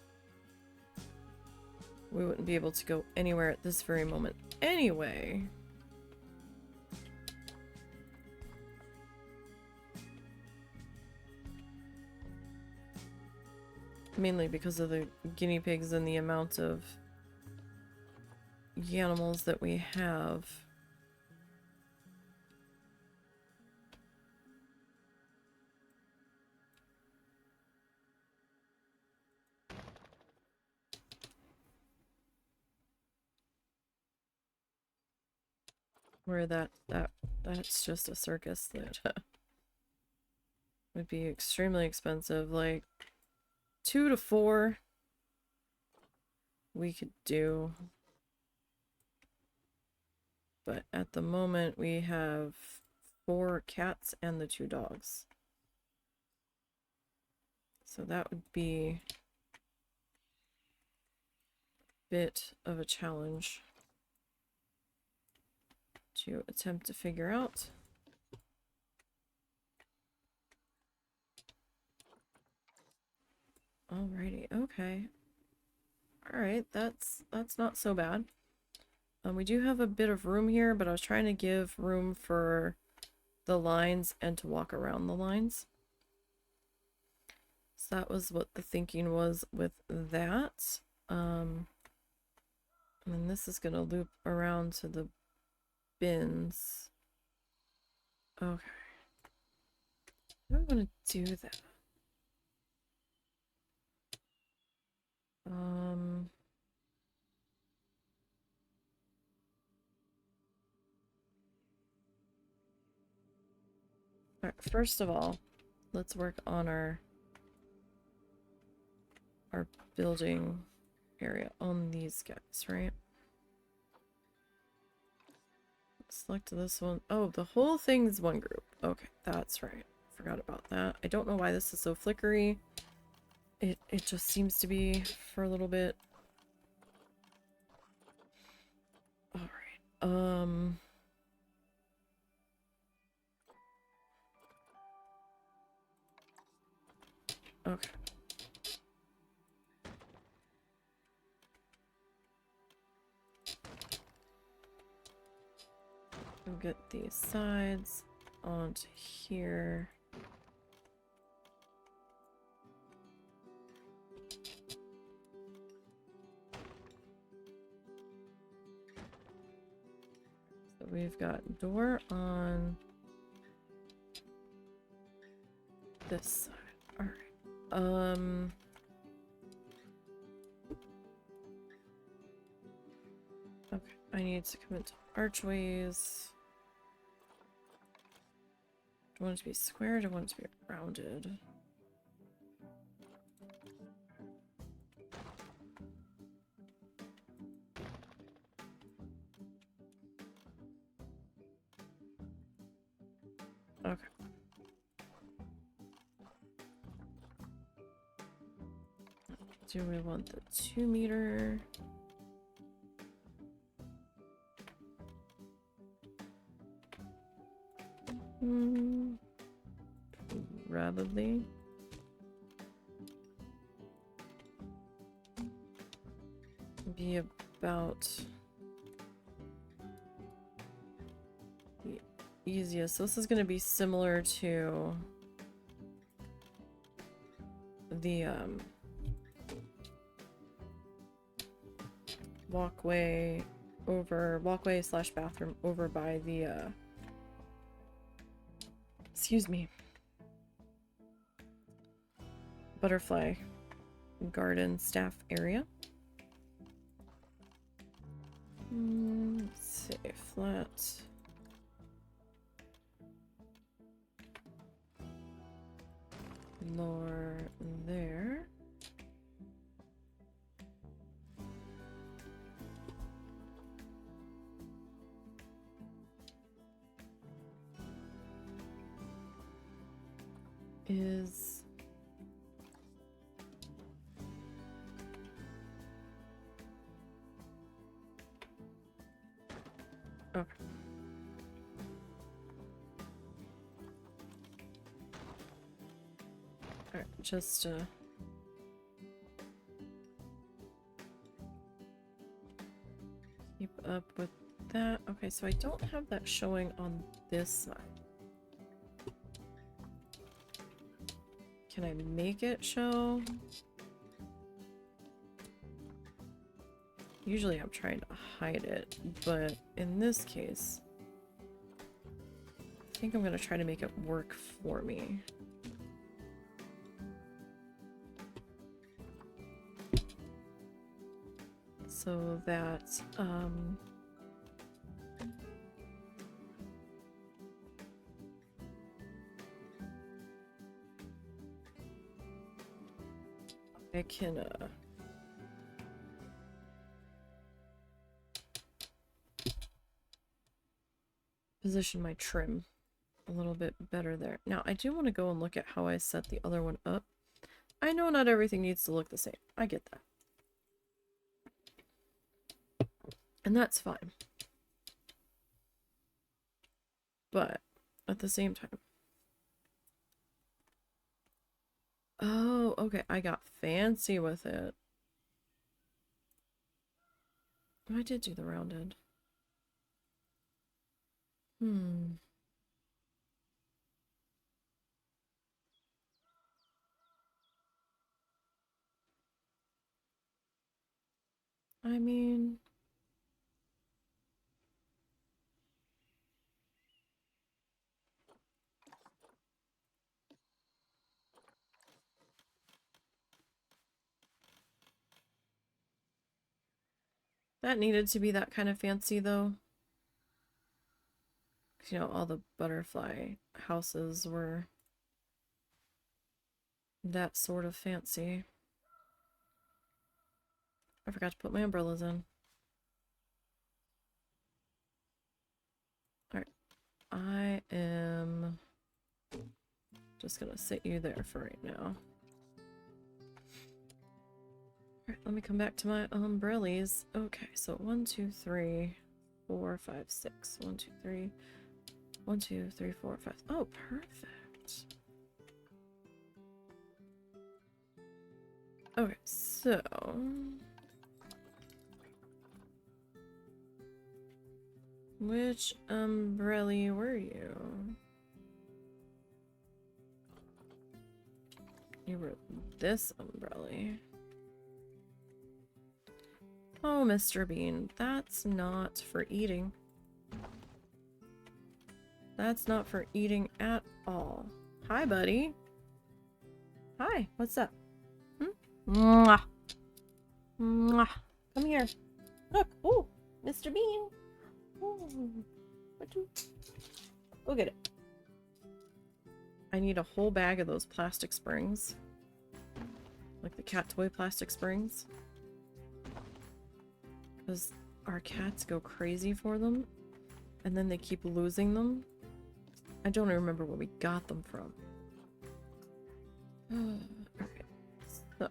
A: we wouldn't be able to go anywhere at this very moment anyway. Mainly because of the guinea pigs and the amount of animals that we have. Where that's just a circus that would be extremely expensive. Like 2 to 4 we could do, but at the moment we have 4 cats and the 2 dogs, so that would be a bit of a challenge to attempt to figure out. Alrighty, okay. Alright, that's not so bad. We do have a bit of room here, but I was trying to give room for the lines and to walk around the lines. So that was what the thinking was with that. And then this is gonna loop around to the bins. Okay. I don't want to do that. Alright, first of all, let's work on our building area on these guys, right? Select this one. Oh, the whole thing's one group. Okay, that's right. Forgot about that. I don't know why this is so flickery. It just seems to be for a little bit. Alright. Okay. We'll get these sides onto here. So we've got door on this side. Alright. Okay, I need to come into archways. Do I want it to be square? Do I want it to be rounded? Okay. Do we want the 2 meter? Probably. Be about the easiest. So this is going to be similar to the walkway slash bathroom over by the excuse me, butterfly garden staff area. Let's see, flat. Lower there. Is okay. Alright, just keep up with that. Okay, so I don't have that showing on this side. Can I make it show? Usually I'm trying to hide it, but in this case, I think I'm gonna try to make it work for me. So that, I can, position my trim a little bit better there. Now, I do want to go and look at how I set the other one up. I know not everything needs to look the same. I get that. And that's fine. But at the same time. Oh, okay. I got fancy with it. Oh, I did do the rounded. I mean... That needed to be that kind of fancy, though. You know, all the butterfly houses were that sort of fancy. I forgot to put my umbrellas in. Alright. I am just gonna sit you there for right now. Alright, let me come back to my umbrellas. Okay, so 1, 2, 3, 4, 5, 6. 1, 2, 3. 1, 2, 3, 4, 5. Oh, perfect. Okay, so... Which umbrella were you? You were this umbrella. Oh, Mr. Bean, that's not for eating. That's not for eating at all. Hi, buddy. Hi, what's up? Mwah. Mwah. Come here. Look. Oh, Mr. Bean. Ooh. Go get it. I need a whole bag of those plastic springs. Like the cat toy plastic springs. Because our cats go crazy for them. And then they keep losing them. I don't remember where we got them from. Okay, so...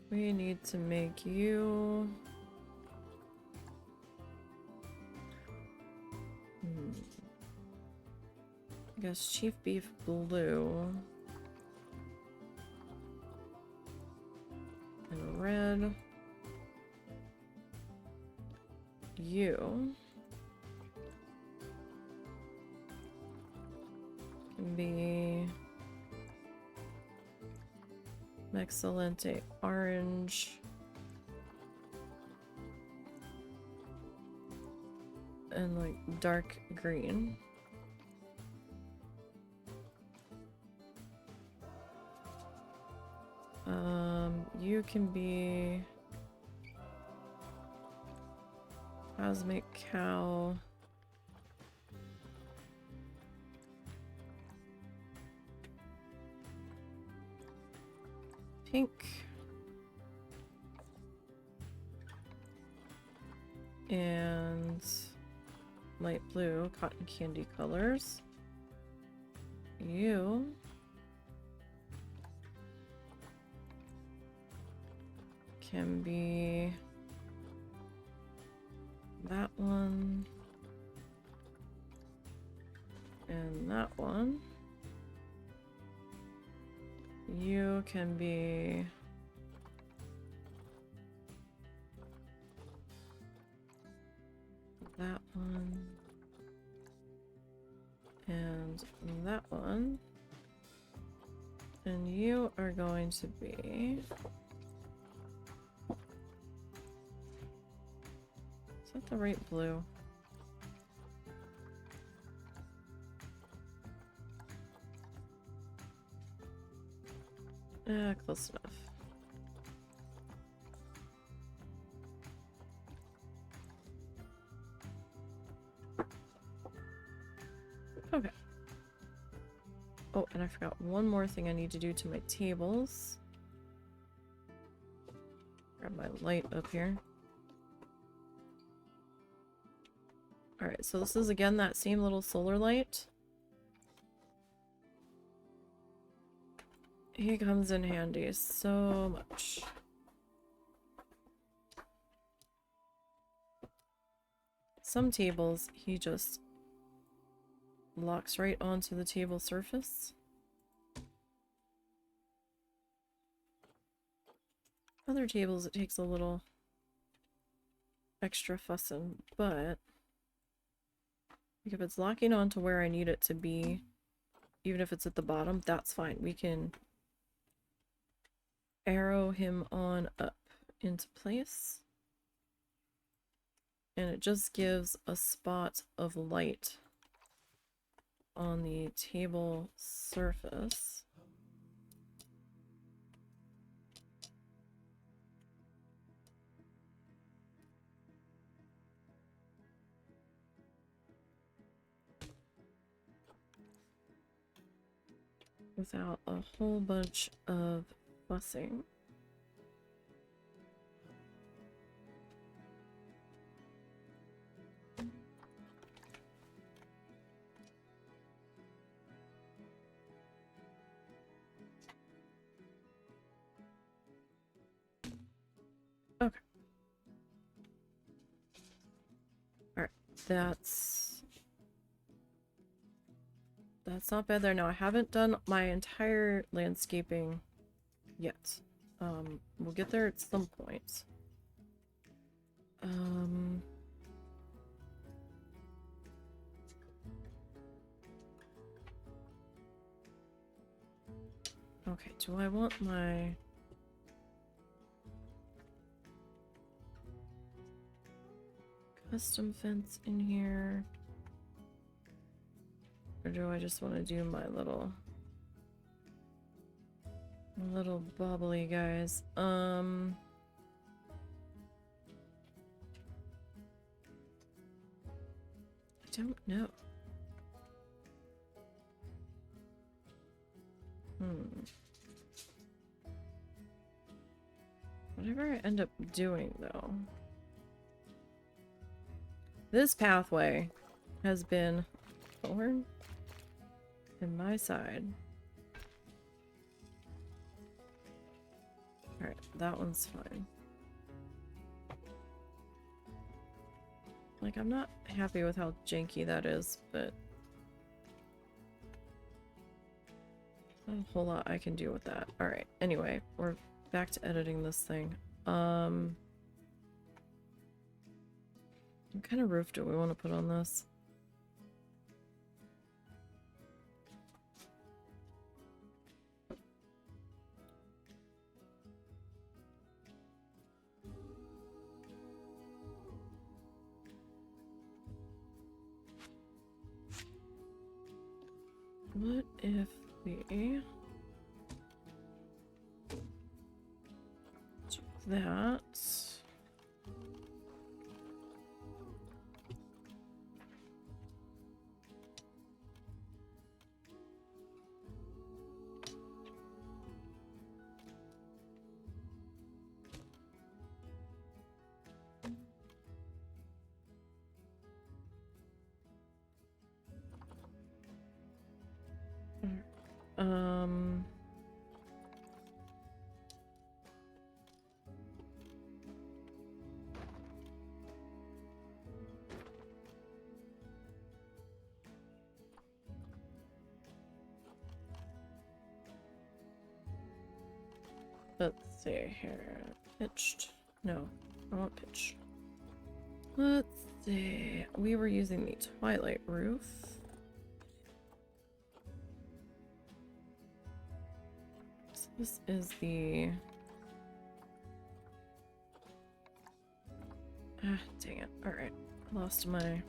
A: we need to make you... I guess Chief Beef Blue. And red. You can be Excelente orange and like dark green. You can be Cosmic Cow. Pink. And light blue, cotton candy colors. You can be that one and that one. You can be that one and that one. And you are going to be... is that the right blue? Close enough. Okay. Oh, and I forgot one more thing I need to do to my tables. Grab my light up here. Alright, so this is again that same little solar light. He comes in handy so much. Some tables, he just locks right onto the table surface. Other tables, it takes a little extra fussing, but if it's locking onto where I need it to be, even if it's at the bottom, that's fine. We can arrow throw him on up into place. And it just gives a spot of light on the table surface. Without a whole bunch of fussing. Okay. Alright, that's not bad there. Now, I haven't done my entire landscaping yet. We'll get there at some point. Okay, do I want my... custom fence in here? Or do I just want to do my little bubbly guys? I don't know. Whatever I end up doing, though. This pathway has been a thorn in my side. Alright, that one's fine. Like, I'm not happy with how janky that is, but not a whole lot I can do with that. Alright, anyway, we're back to editing this thing. What kind of roof do we want to put on this? What if we do that? Um, let's see here. Pitched. No, I want pitch. Let's see. We were using the Twilight roof. So this is the... Ah, dang it. Alright. I lost my...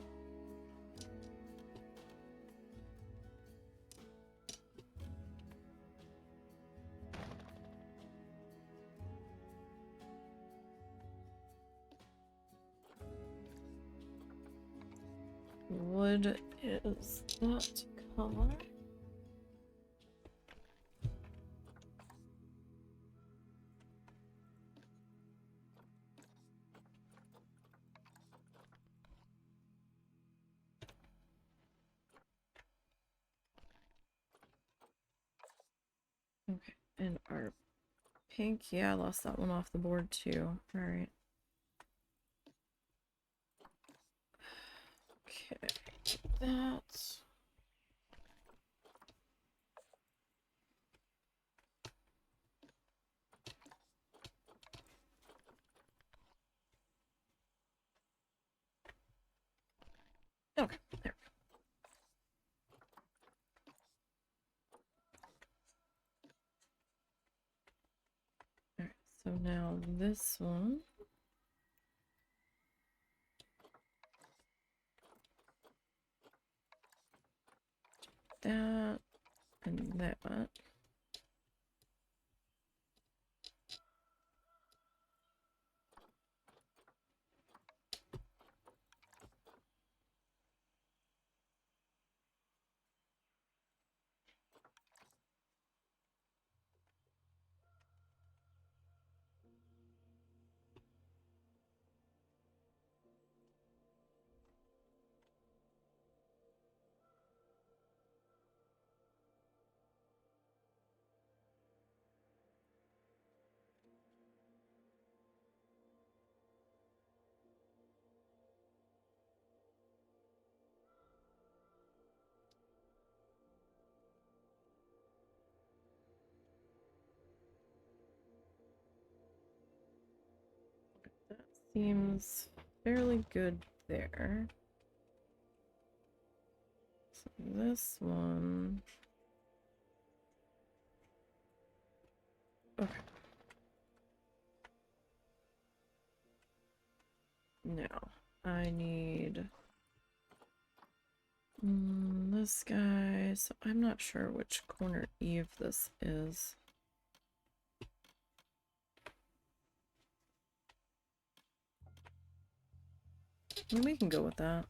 A: Wood is that color? Okay, and our pink, yeah, I lost that one off the board too. Alright. Okay, that. Okay, there. Alright, So now this one. That and that. That seems fairly good there. So this one. Okay. Now I need this guy. So I'm not sure which corner Eve this is. We can go with that.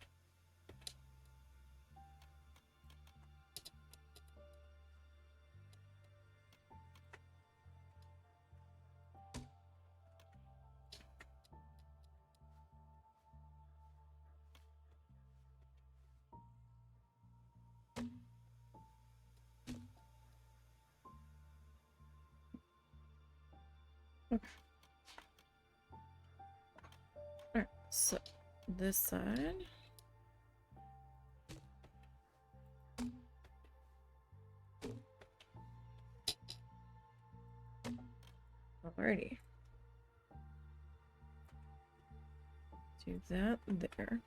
A: Okay. Alright, so this side. Alrighty. Do that there.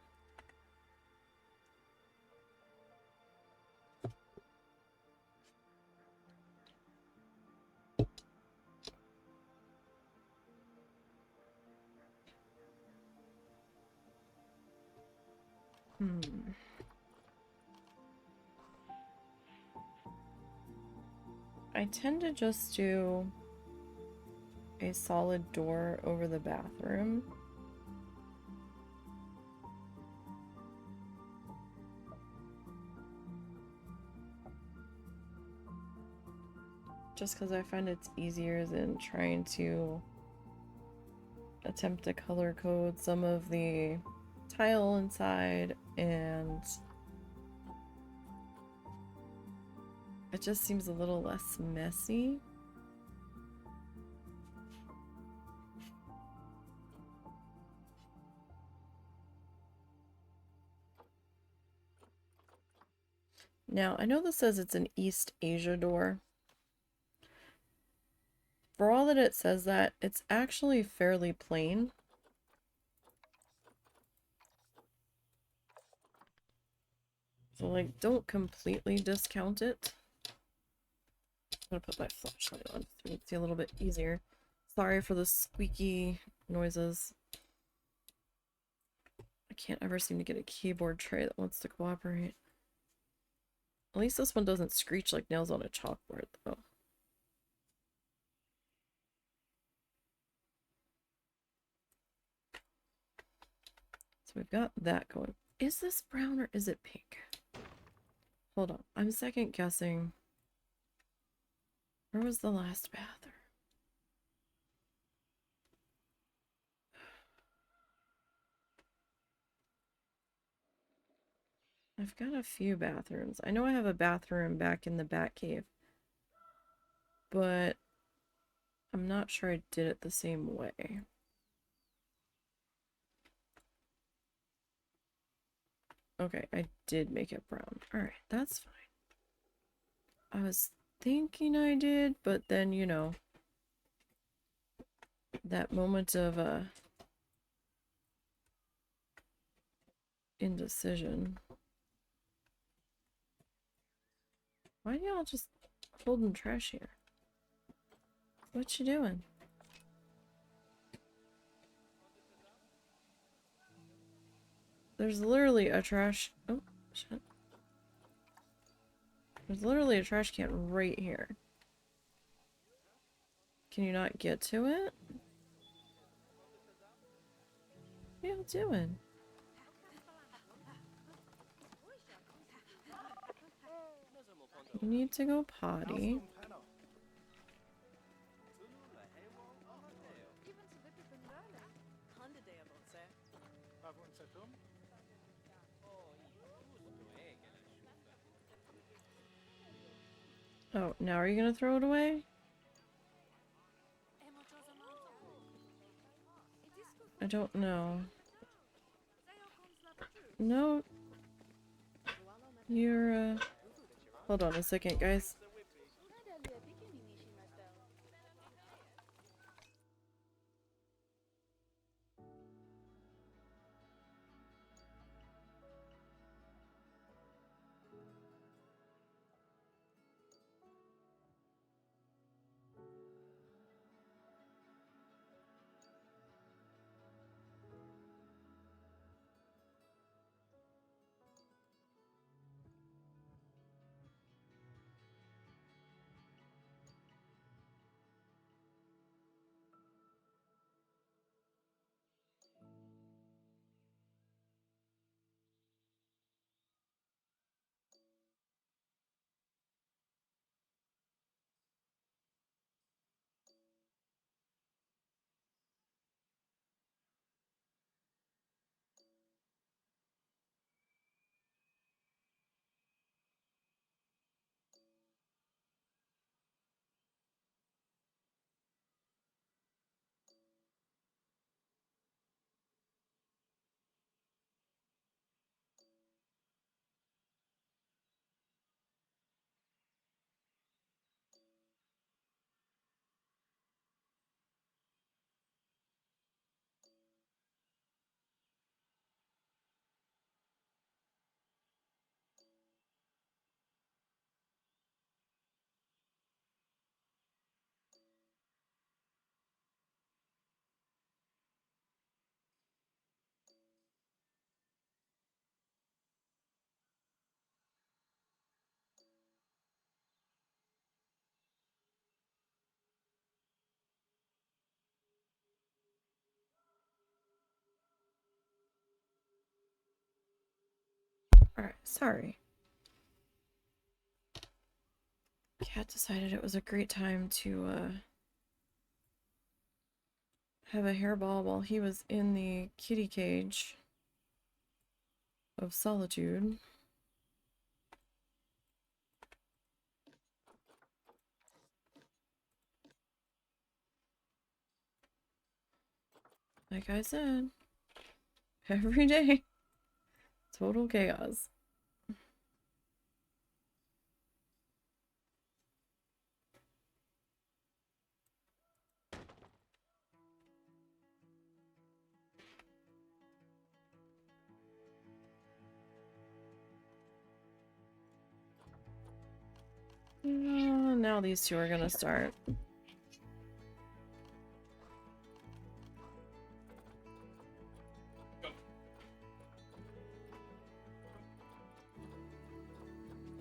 A: I tend to just do a solid door over the bathroom. Just because I find it's easier than trying to attempt to color code some of the tile inside, and it just seems a little less messy. Now, I know this says it's an East Asia door. For all that it says that, it's actually fairly plain. So, like, don't completely discount it. I'm gonna put my flashlight on so it's a little bit easier. Sorry for the squeaky noises. I can't ever seem to get a keyboard tray that wants to cooperate. At least this one doesn't screech like nails on a chalkboard, though. So we've got that going. Is this brown or is it pink? Hold on. I'm second guessing. Where was the last bathroom? I've got a few bathrooms. I know I have a bathroom back in the Bat Cave, but I'm not sure I did it the same way. Okay, I did make it brown. Alright, that's fine. I was thinking I did, but then, you know, that moment of indecision. Why do y'all just holding trash here? What you doing? There's literally a trash... Oh, shit. There's literally a trash can right here. Can you not get to it? What are you doing? You need to go potty. Oh, now are you gonna throw it away? I don't know. No. You're, hold on a second, guys. Alright, sorry. Cat decided it was a great time to, have a hairball while he was in the kitty cage of solitude. Like I said, every day, total chaos. Now these two are gonna start. I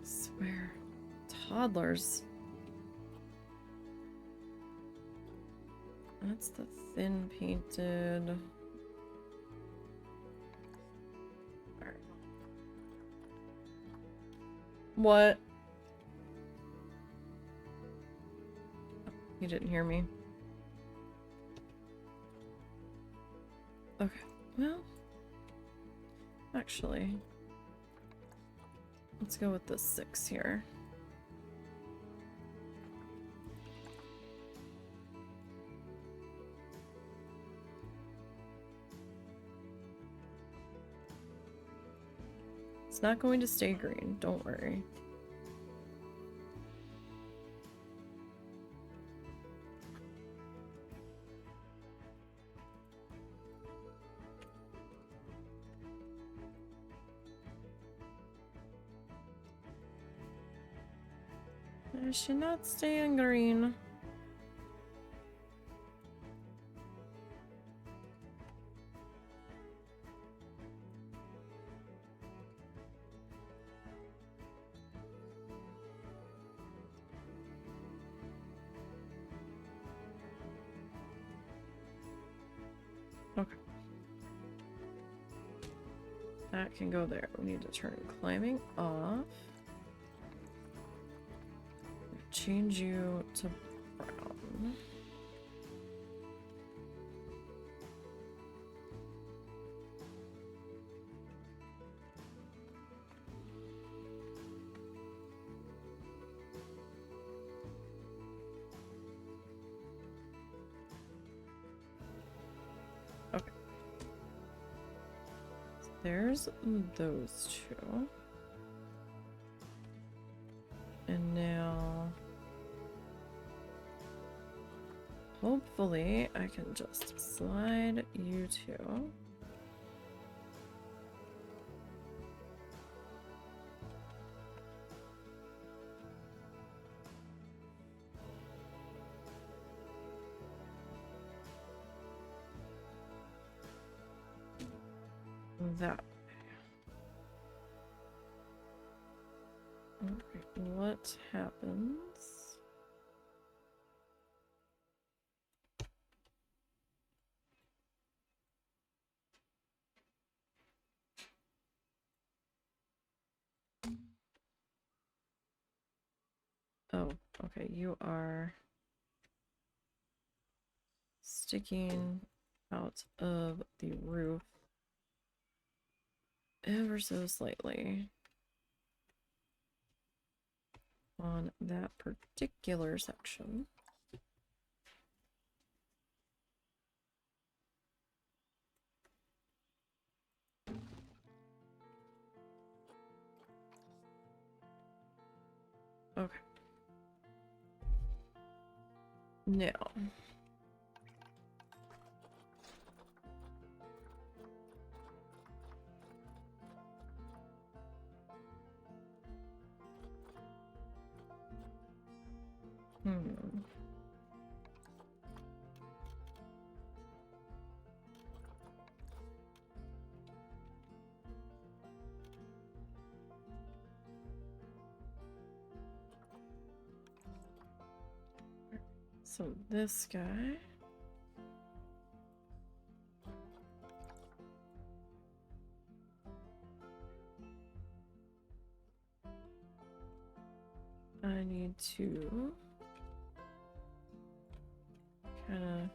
A: swear. Toddlers. That's the thin painted. Alright. What? You didn't hear me. Okay, well, actually, let's go with the 6 here. It's not going to stay green, don't worry. It should not stay in green. Okay. That can go there. We need to turn climbing off. Change you to brown. Okay. There's those two. And now, hopefully, I can just slide you two. That. Okay, what happens? Oh, okay, you are sticking out of the roof ever so slightly on that particular section. Okay. Now. So this guy. I need to kind of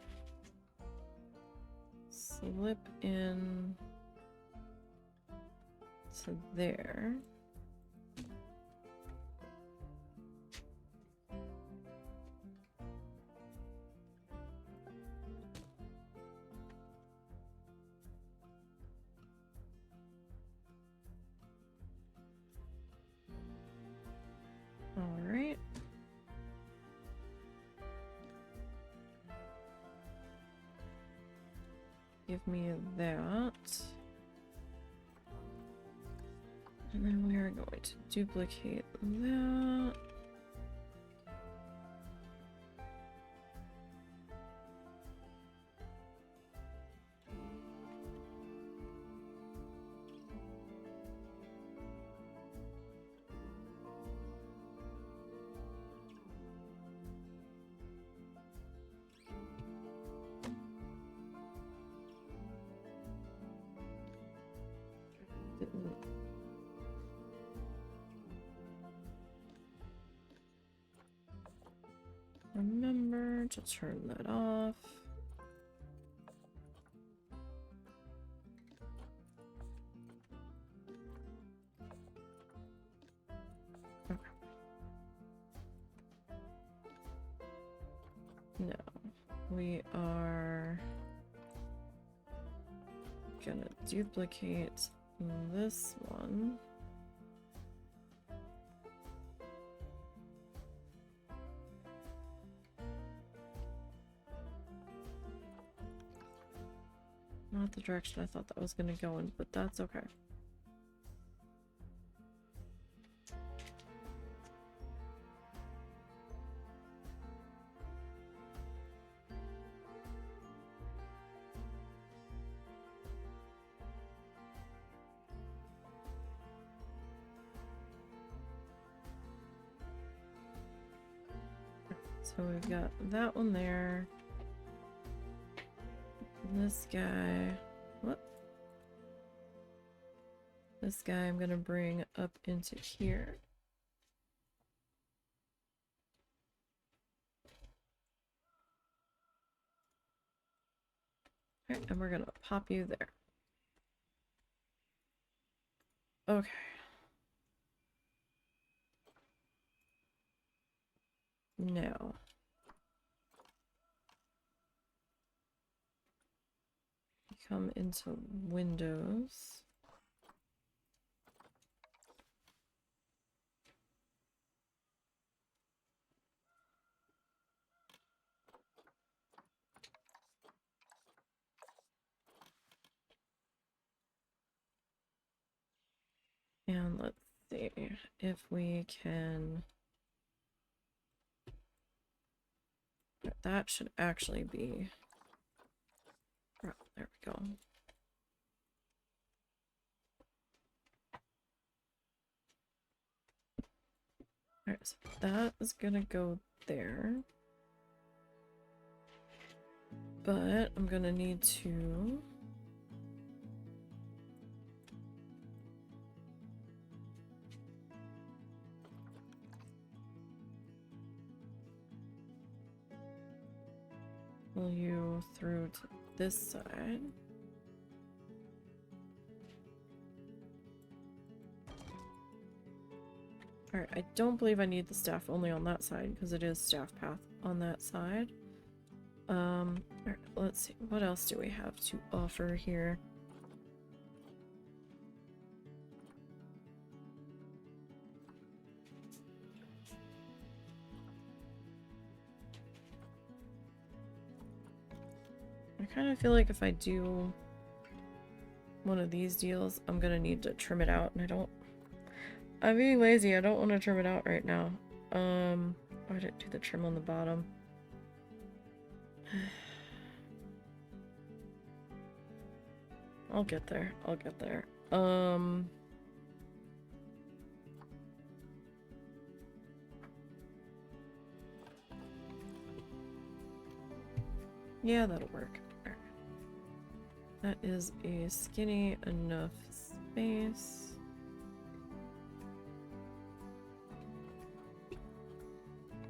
A: slip in to there. All right. Give me that. And then we are going to duplicate that. Didn't. Remember to turn that off. Okay. No, we are gonna duplicate this one. Not the direction I thought that was gonna go in, but that's okay. So we've got that one there. This guy... What? This guy I'm gonna bring up into here. Alright, and we're gonna pop you there. Okay. Now. Come into Windows. And let's see if we can... That should actually be... Oh, there we go. Alright, so that is gonna go there. But I'm gonna need to... pull you through to this side. Alright, I don't believe I need the staff only on that side because it is staff path on that side. Alright, let's see. What else do we have to offer here? I kind of feel like if I do one of these deals, I'm gonna need to trim it out, and I don't... I'm being lazy, I don't want to trim it out right now. I didn't do the trim on the bottom. I'll get there, I'll get there. Yeah, that'll work. Alright. That is a skinny enough space.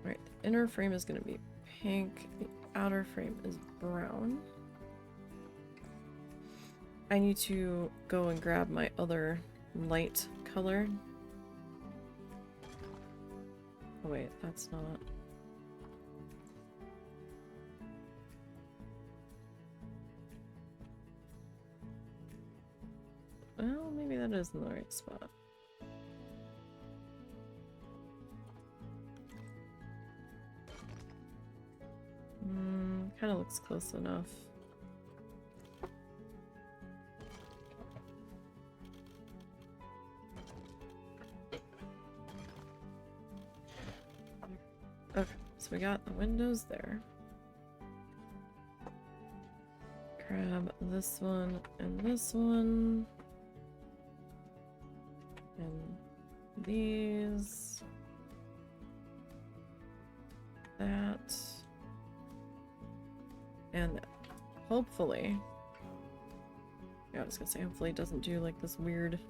A: Alright, the inner frame is going to be pink, the outer frame is brown. I need to go and grab my other light color. Oh wait, that's not... Well, maybe that is in the right spot. Kind of looks close enough. Okay, so we got the windows there. Grab this one and this one. And these. That. And hopefully, yeah, I was gonna say hopefully it doesn't do like this weird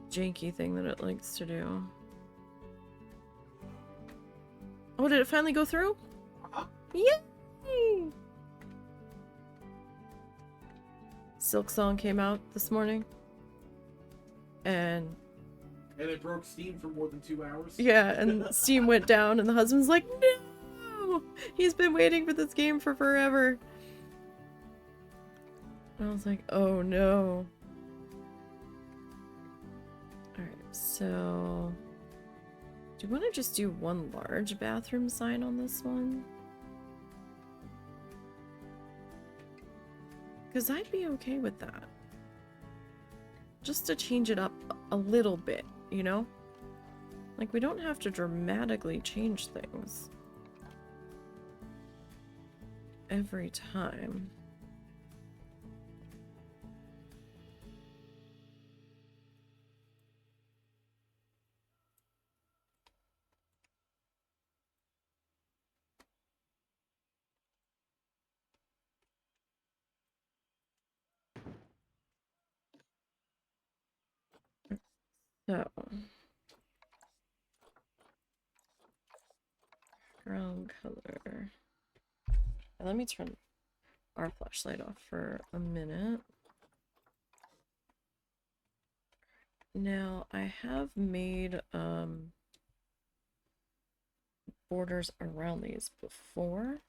A: janky thing that it likes to do. Oh, did it finally go through? Yay! Silk Song came out this morning. And
B: it broke Steam for more than 2 hours?
A: Yeah, and Steam went down and the husband's like, no! He's been waiting for this game for forever. I was like, oh no. Alright, so... do you want to just do one large bathroom sign on this one? Because I'd be okay with that. Just to change it up a little bit, you know? Like, we don't have to dramatically change things every time. So, ground color. And let me turn our flashlight off for a minute. Now, I have made borders around these before.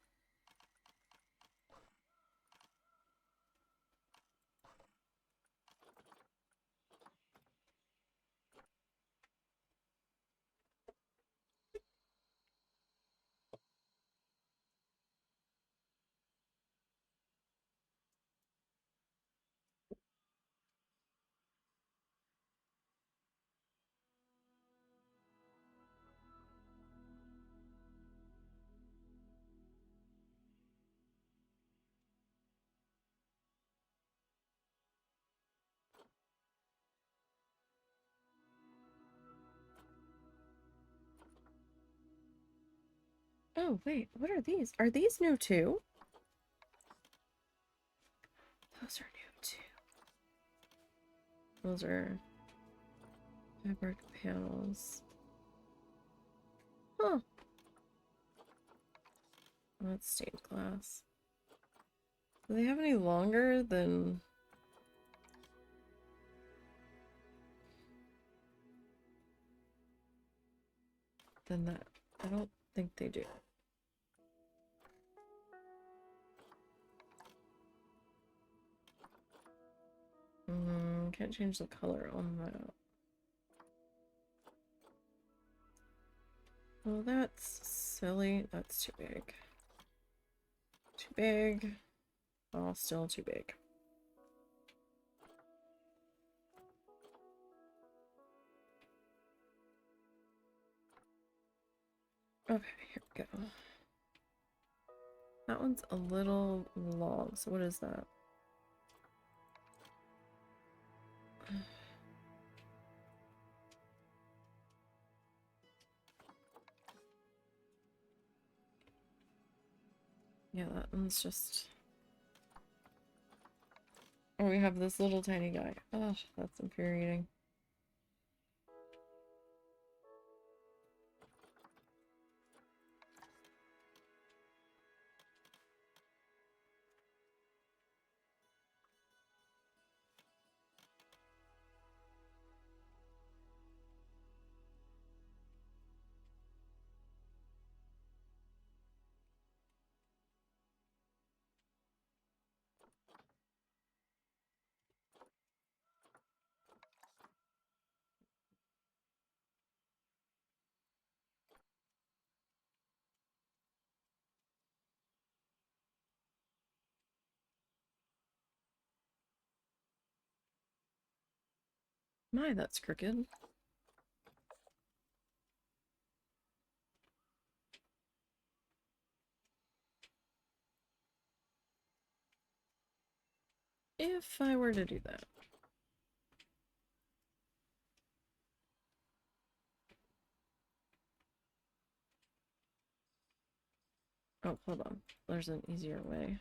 A: Oh, wait, what are these? Are these new too? Those are new too. Those are fabric panels. Huh. Oh, that's stained glass. Do they have any longer than that? I don't think they do. Can't change the color on that. Well, that's silly. That's too big. Too big. Oh, still too big. Okay, here we go. That one's a little long. So what is that? Yeah, that one's just... Oh, we have this little tiny guy. Oh, that's infuriating. My, that's crooked. If I were to do that. Oh, hold on. There's an easier way.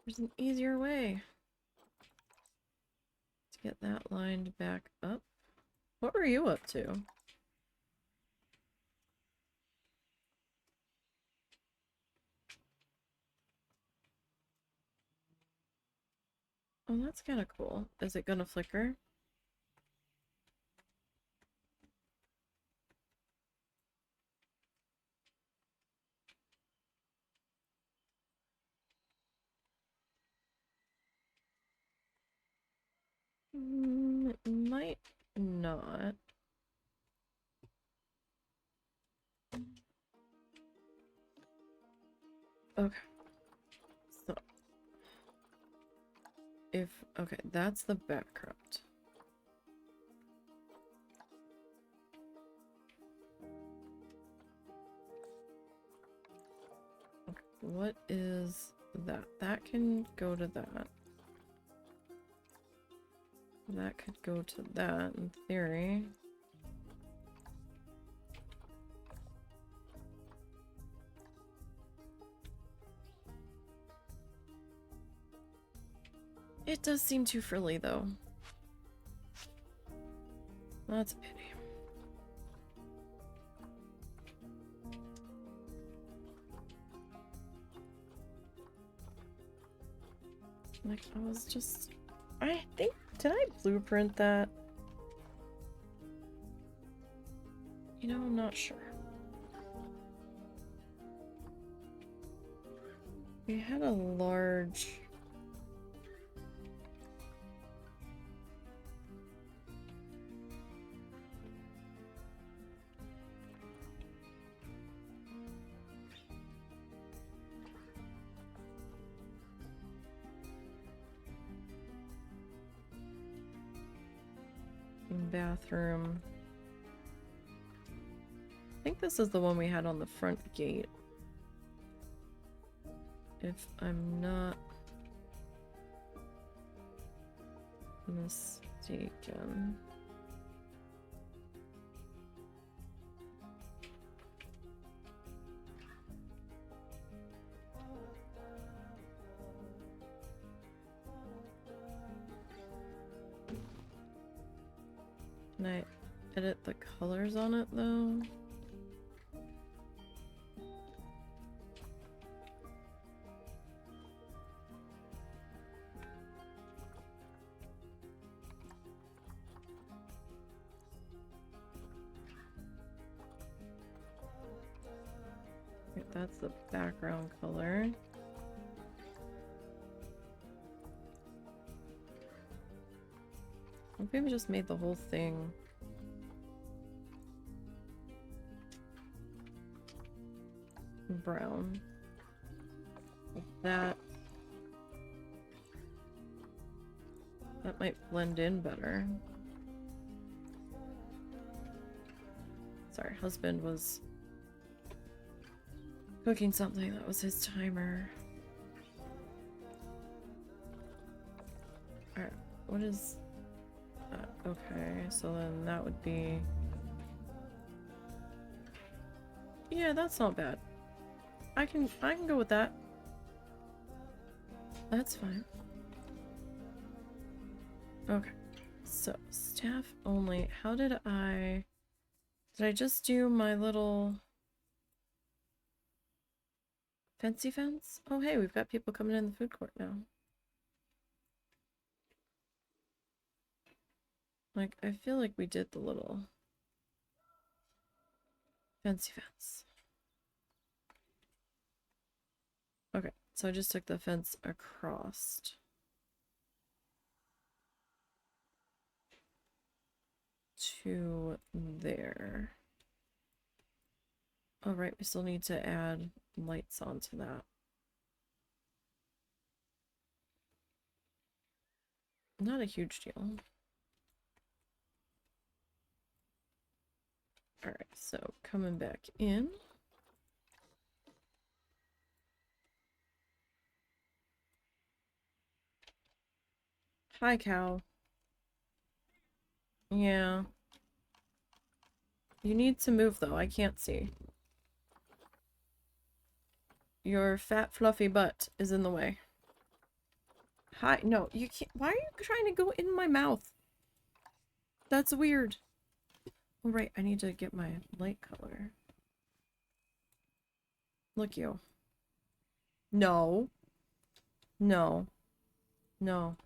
A: There's an easier way to get that lined back up. What were you up to? Oh, that's kind of cool. Is it gonna flicker? It might not. Okay. So, okay, that's the background. Okay, what is that? That can go to that. That could go to that in theory. It does seem too frilly though. That's a pity. Like, I think, did I blueprint that? You know, I'm not sure. We had a large... bathroom. I think this is the one we had on the front gate. If I'm not mistaken. Can I edit the colors on it though? Okay, that's the background color. Maybe we just made the whole thing brown. Like that. That might blend in better. Sorry, husband was cooking something. That was his timer. Alright, what is that? Okay, so then that would be... Yeah, that's not bad. I can go with that. That's fine. Okay. So, staff only. How did I just do my little fancy fence? Oh, hey, we've got people coming in the food court now. Like, I feel like we did the little fancy fence. Okay, so I just took the fence across. To there. All right, we still need to add lights onto that. Not a huge deal. All right, so coming back in. Hi, cow. Yeah. You need to move, though. I can't see. Your fat, fluffy butt is in the way. Hi. No, you can't. Why are you trying to go in my mouth? That's weird. Oh, right. I need to get my light color. Look, you. No. No. No.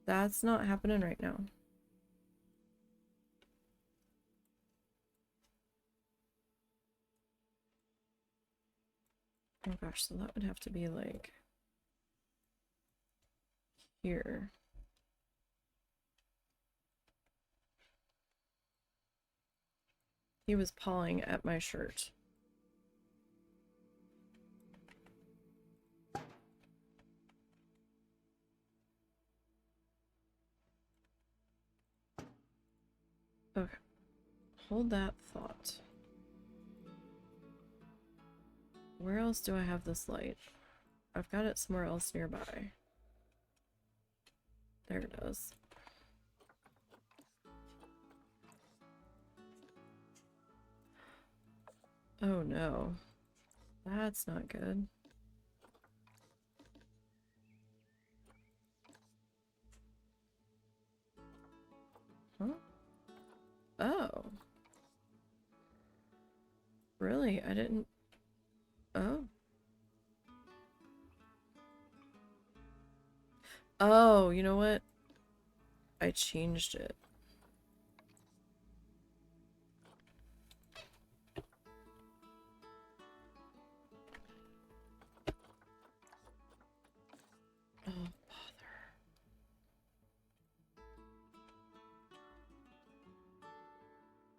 A: That's not happening right now. Oh gosh, so that would have to be like here. He was pawing at my shirt. Okay. Hold that thought. Where else do I have this light? I've got it somewhere else nearby. There it is. Oh no. That's not good. Huh? Really? I didn't... Oh. Oh, you know what? I changed it. Oh, bother.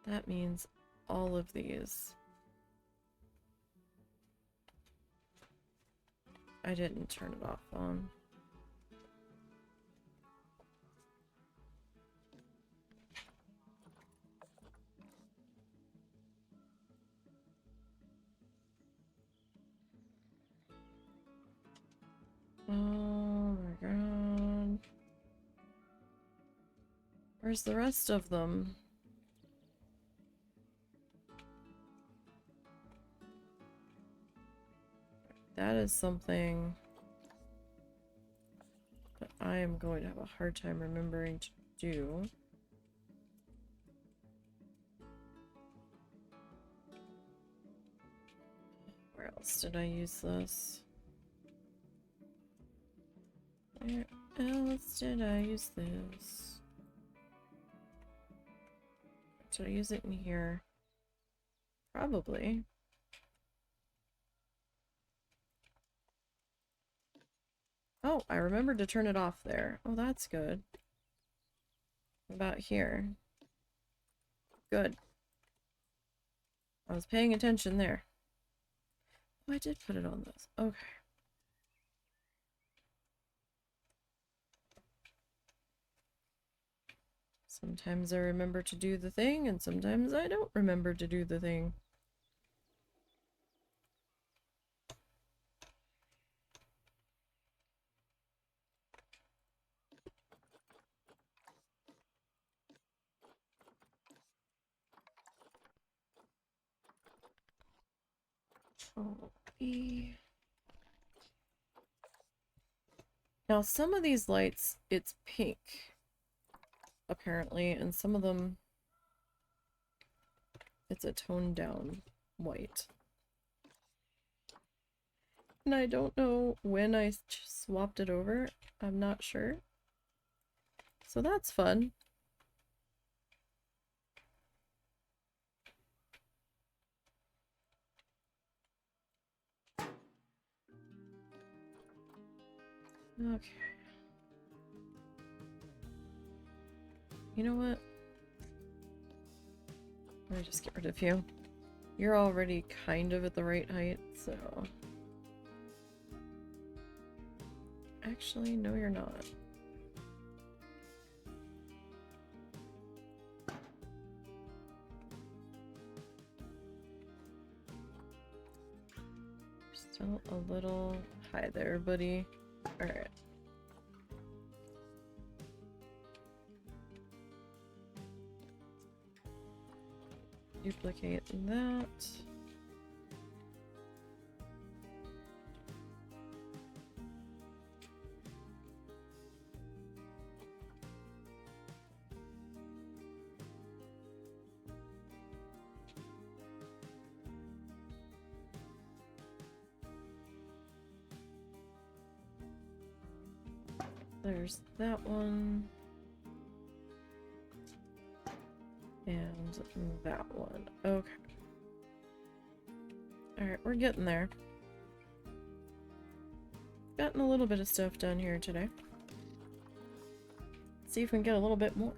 A: That means all of these. I didn't turn it off on. Oh my god. Where's the rest of them? That is something that I am going to have a hard time remembering to do. Where else did I use this? Where else did I use this? Did I use it in here? Probably. Oh, I remembered to turn it off there. Oh, that's good. What about here? Good. I was paying attention there. Oh, I did put it on this. Okay. Sometimes I remember to do the thing, and sometimes I don't remember to do the thing. Now, some of these lights, it's pink, apparently, and some of them, it's a toned down white. And I don't know when I swapped it over. I'm not sure. So that's fun. Okay. You know what? Let me just get rid of you. You're already kind of at the right height, so... Actually, no you're not. Still a little high there, buddy. Alright. Duplicate that. There's that one. And that one. Okay. Alright, we're getting there. Gotten a little bit of stuff done here today. Let's see if we can get a little bit more.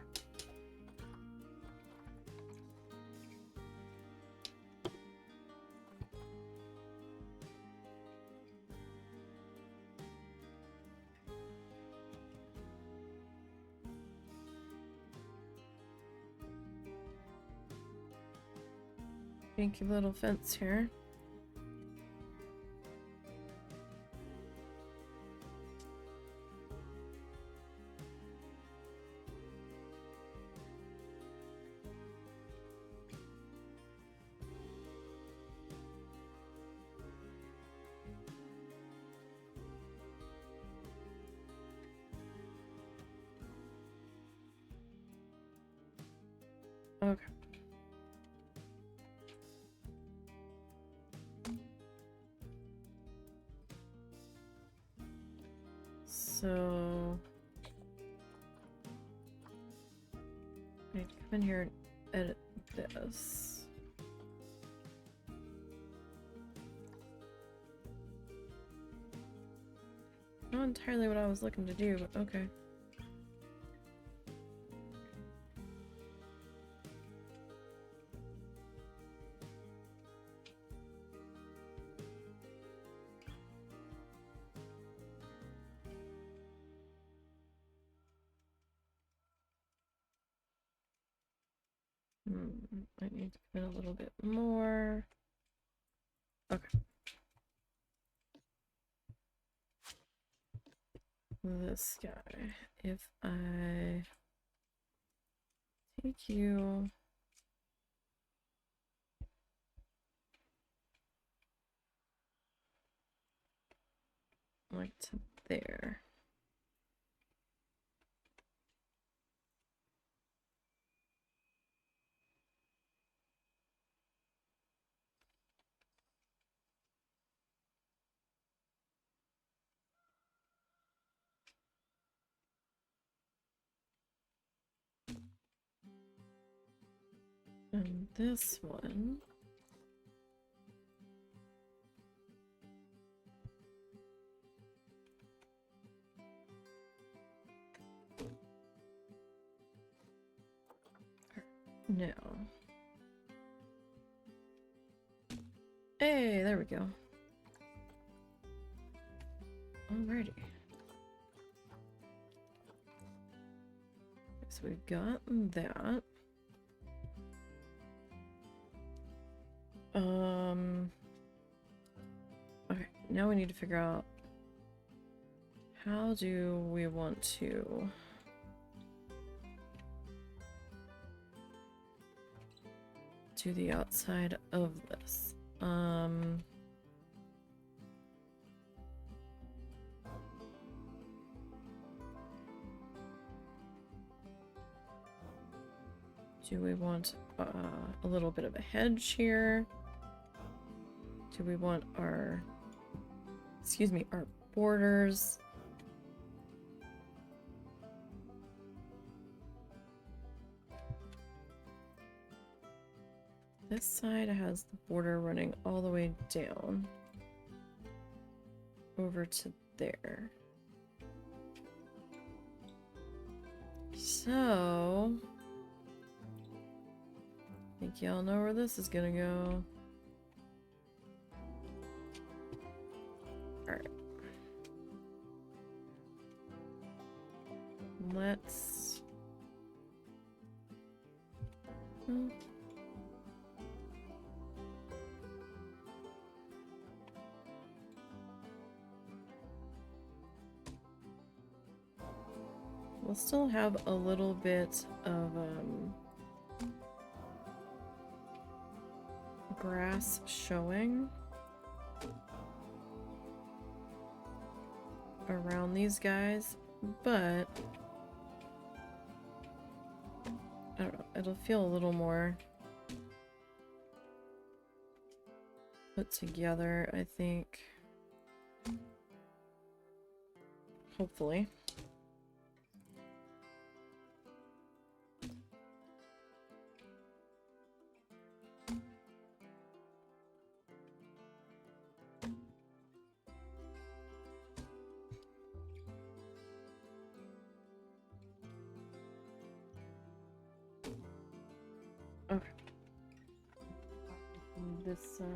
A: Pinky little fence here. Okay. So I need to come in here and edit this. Not entirely what I was looking to do, but okay. I need to put a little bit more. Okay. This guy. If I take you like to there. And this one. No. Hey, there we go. Alrighty. So we've got that. Okay, now we need to figure out how do we want to do the outside of this. Do we want a little bit of a hedge here? Do we want our, excuse me, our borders? This side has the border running all the way down over to there. So I think y'all know where this is gonna go. Alright. Let's... We'll still have a little bit of grass showing around these guys, but I don't know, it'll feel a little more put together, I think. Hopefully. Okay. This side.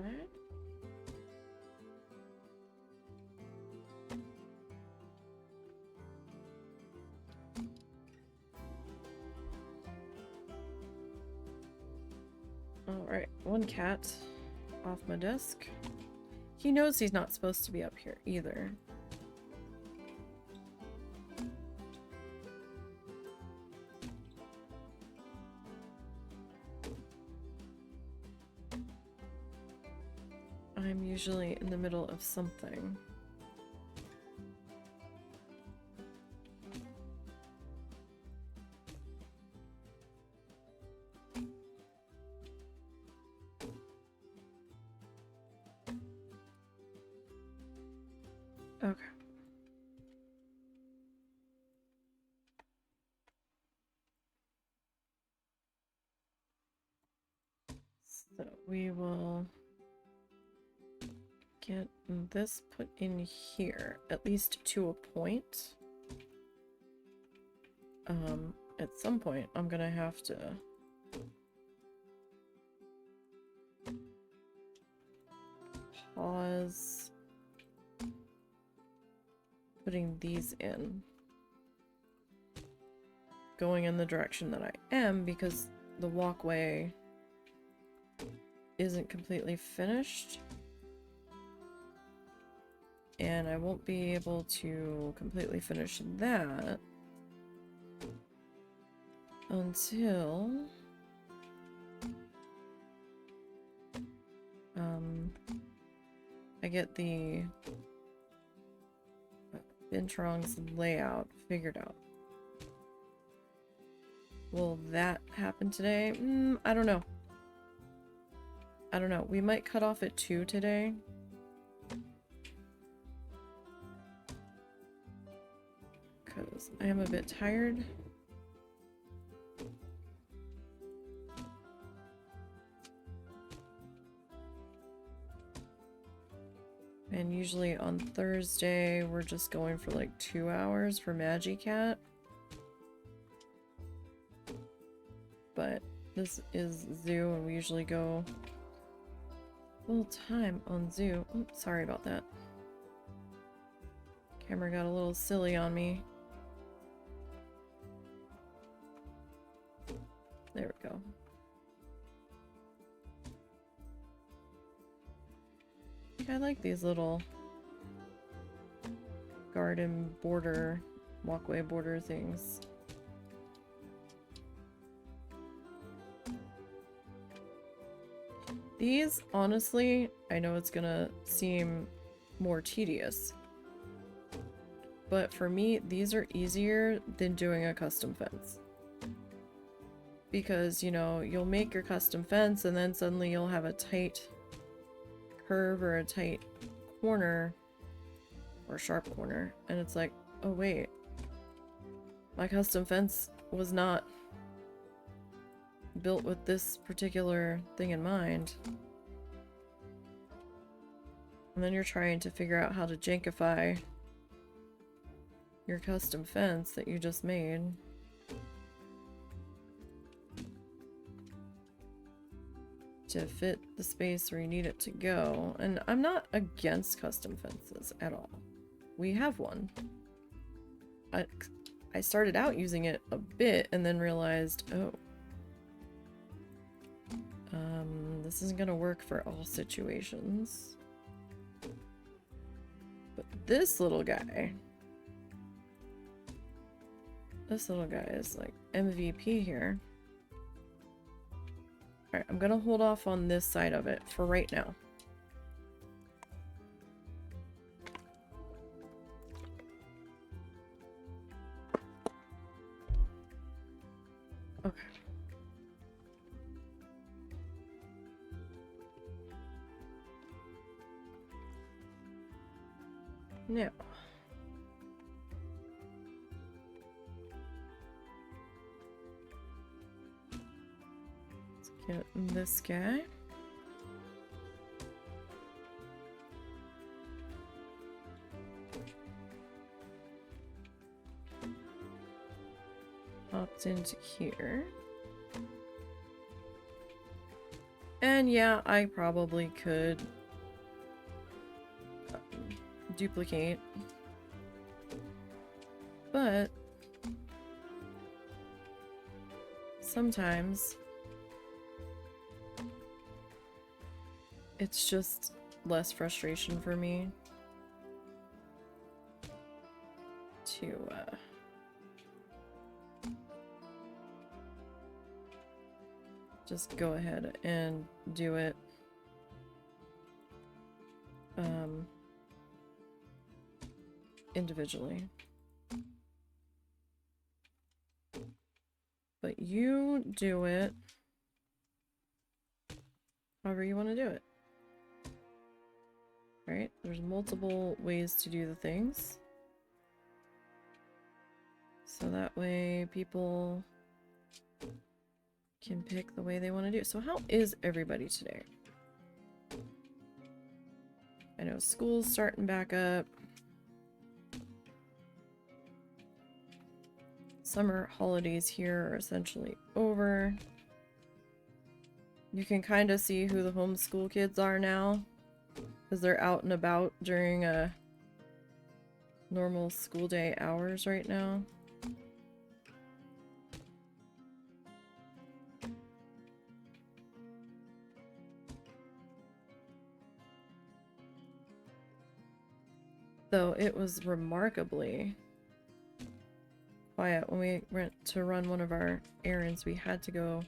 A: Alright, one cat off my desk. He knows he's not supposed to be up here either. I'm usually in the middle of something. Okay. So we will get this put in here, at least to a point. At some point, I'm gonna have to pause putting these in, going in the direction that I am, because the walkway isn't completely finished. And I won't be able to completely finish that until I get the Bintrong's layout figured out. Will that happen today? I don't know. I don't know. We might cut off at 2 today. Because I am a bit tired. And usually on Thursday, we're just going for like 2 hours for Magicat. But this is Zoo, and we usually go full time on Zoo. Oops, sorry about that. Camera got a little silly on me. There we go. I like these little garden border, walkway border things. These, honestly, I know it's gonna seem more tedious, but for me, these are easier than doing a custom fence. Because, you know, you'll make your custom fence and then suddenly you'll have a tight curve or a tight corner or sharp corner, and it's like, oh wait, my custom fence was not built with this particular thing in mind. And then you're trying to figure out how to jankify your custom fence that you just made. To fit the space where you need it to go. And I'm not against custom fences at all. We have one. I started out using it a bit and then realized, oh, this isn't gonna work for all situations. But this little guy is like MVP here. Alright, I'm gonna hold off on this side of it for right now. Okay. Now. Let's get this guy. Popped into here. And yeah, I probably could duplicate, but sometimes it's just less frustration for me to just go ahead and do it individually. But you do it however you want to do it. Right? There's multiple ways to do the things. So that way people can pick the way they want to do it. So how is everybody today? I know school's starting back up. Summer holidays here are essentially over. You can kind of see who the homeschool kids are now, because they're out and about during normal school day hours right now. Though it was remarkably quiet when we went to run one of our errands. We had to go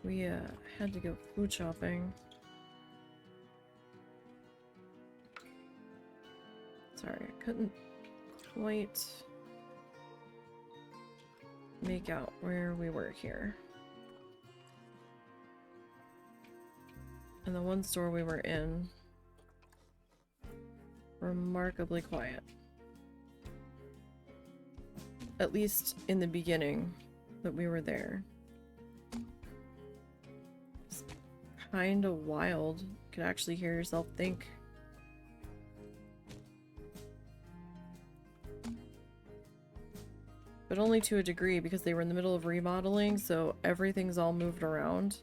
A: we had to go food shopping. Sorry, I couldn't quite make out where we were here. And the one store we were in, remarkably quiet. At least in the beginning that we were there. It's kind of wild. You could actually hear yourself think. But only to a degree, because they were in the middle of remodeling, so everything's all moved around.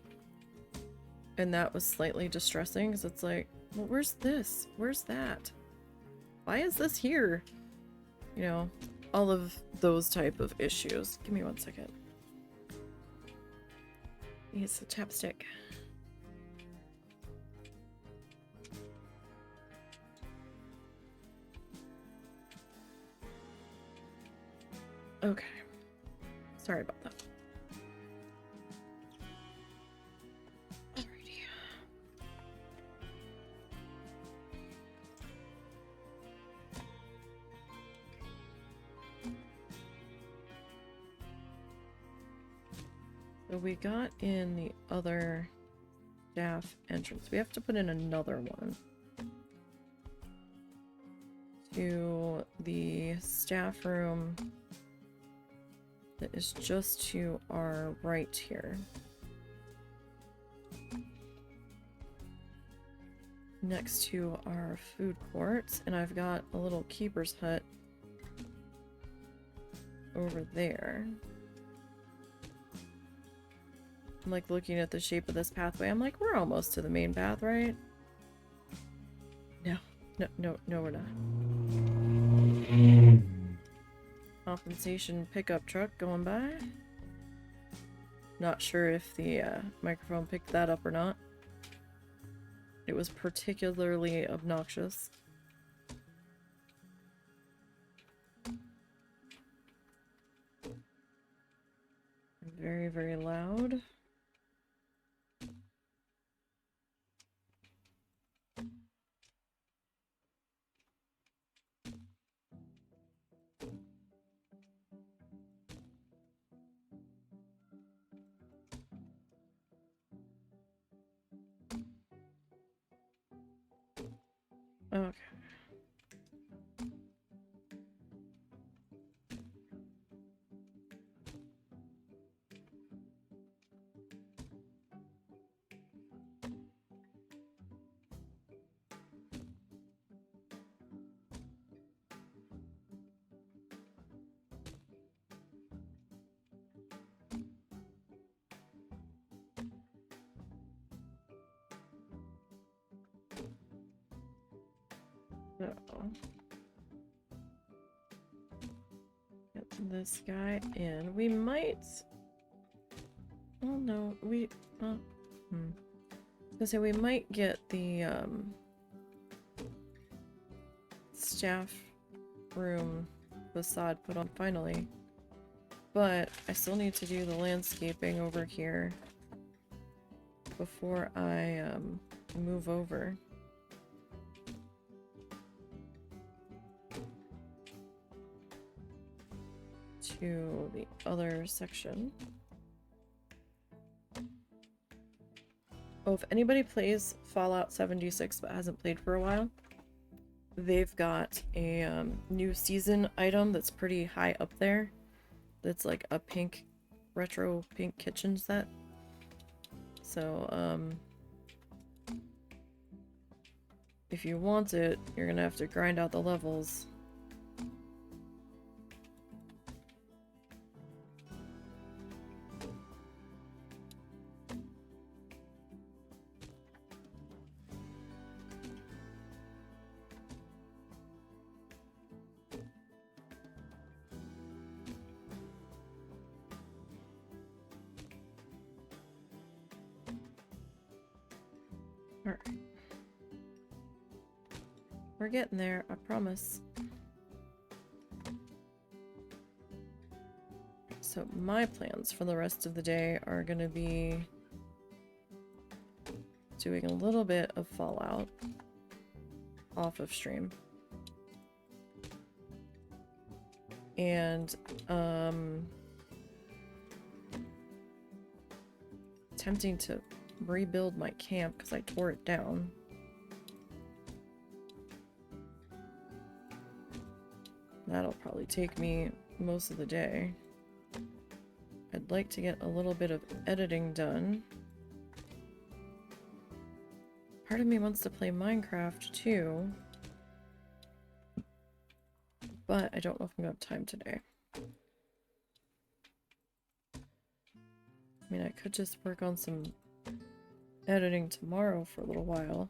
A: And that was slightly distressing, because it's like, well, where's this? Where's that? Why is this here? You know, all of those type of issues. Give me 1 second. It's a chapstick. Okay. Sorry about that. Alrighty. So we got in the other staff entrance. We have to put in another one to the staff room that is just to our right here. Next to our food court, and I've got a little keeper's hut over there. I'm like looking at the shape of this pathway. I'm like, we're almost to the main path, right? No, we're not. Compensation pickup truck going by. Not sure if the microphone picked that up or not. It was particularly obnoxious. Very, very loud. Okay. So, get this guy in. We might. Oh no, we. I was gonna say we might get the staff room facade put on finally, but I still need to do the landscaping over here before I move over. To the other section. Oh, if anybody plays Fallout 76 but hasn't played for a while, they've got a new season item that's pretty high up there. That's like a pink, retro pink kitchen set. So, if you want it, you're gonna have to grind out the levels. Alright. We're getting there, I promise. So my plans for the rest of the day are gonna be doing a little bit of Fallout off of stream. And, attempting to rebuild my camp because I tore it down. That'll probably take me most of the day. I'd like to get a little bit of editing done. Part of me wants to play Minecraft too, but I don't know if I'm gonna have time today. I mean, I could just work on some editing tomorrow for a little while.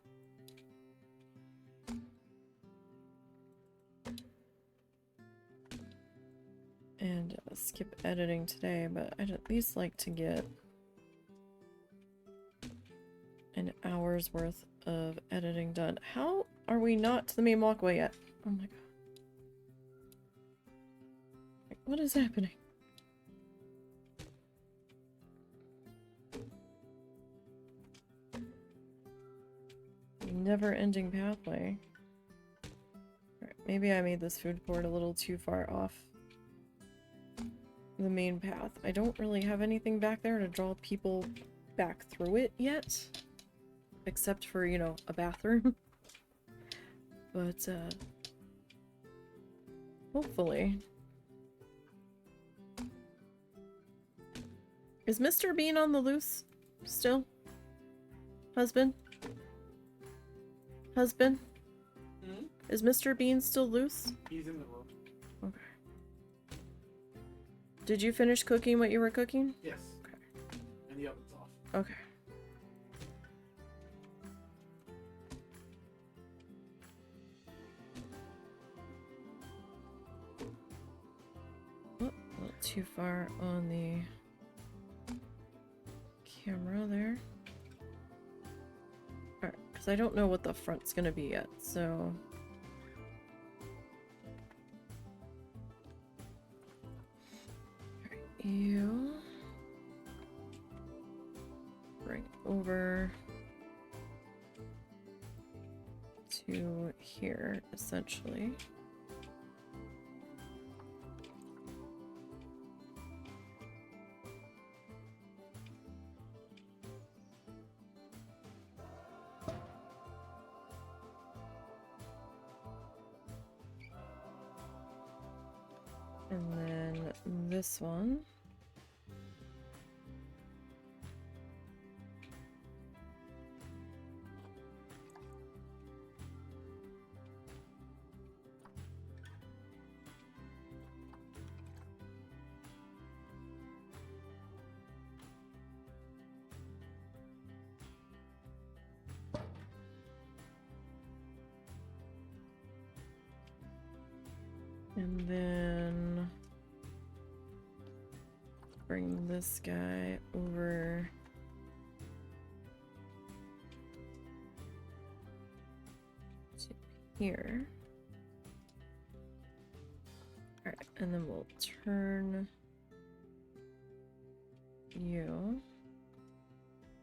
A: And skip editing today, but I'd at least like to get an hour's worth of editing done. How are we not to the main walkway yet? Oh my god. What is happening? Never-ending pathway. Alright, maybe I made this food court a little too far off the main path. I don't really have anything back there to draw people back through it yet. Except for, you know, a bathroom. But, hopefully. Is Mr. Bean on the loose still? Husband? Husband?
B: Hmm?
A: Is Mr. Bean still loose?
B: He's in the room.
A: Okay. Did you finish cooking what you were cooking?
B: Yes.
A: Okay.
B: And the oven's off.
A: Okay. Oh, a little too far on the camera there. Alright, because I don't know what the front's gonna be yet, so... Alright, you... bring over to here, essentially. And then this one. And then bring this guy over to here. Alright, and then we'll turn you.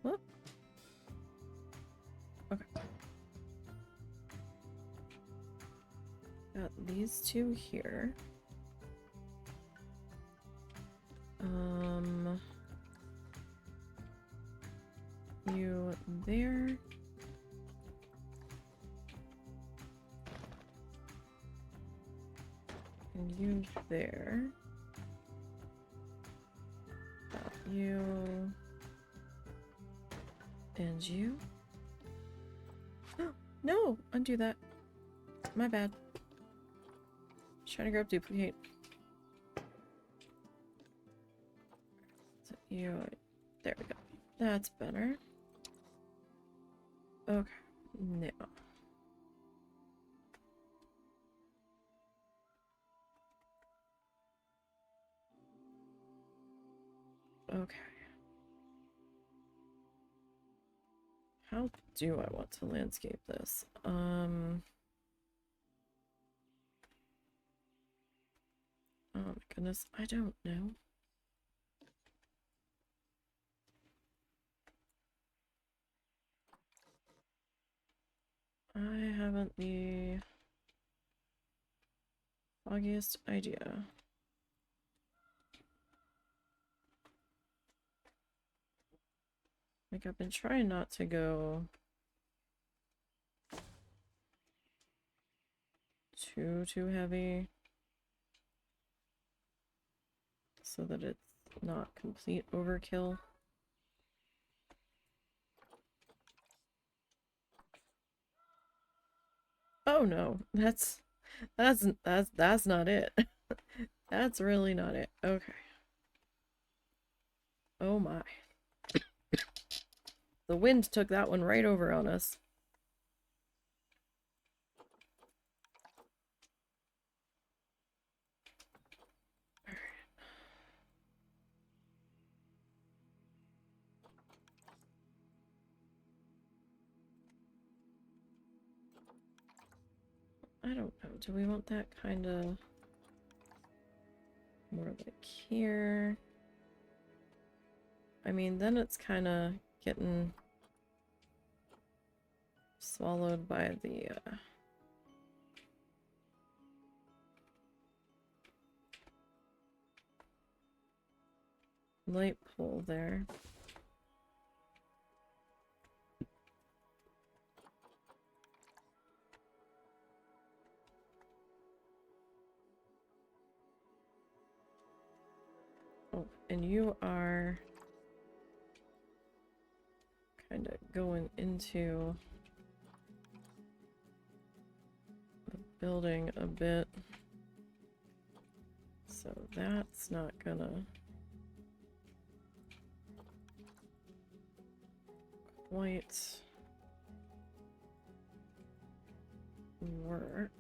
A: Whoop. Okay. Got these two here. You there. And you there. You. And you. No! Undo that. My bad. Trying to grab duplicate. So you. There we go. That's better. Okay. No. Okay. How do I want to landscape this? Oh my goodness, I don't know. I haven't the foggiest idea. Like, I've been trying not to go too heavy so that it's not complete overkill. Oh no, that's not it. That's really not it. Okay. Oh my. The wind took that one right over on us. I don't know. Do we want that kind of more like here? I mean, then it's kind of getting swallowed by the light pole there. Oh, and you are kind of going into the building a bit. So that's not gonna quite work.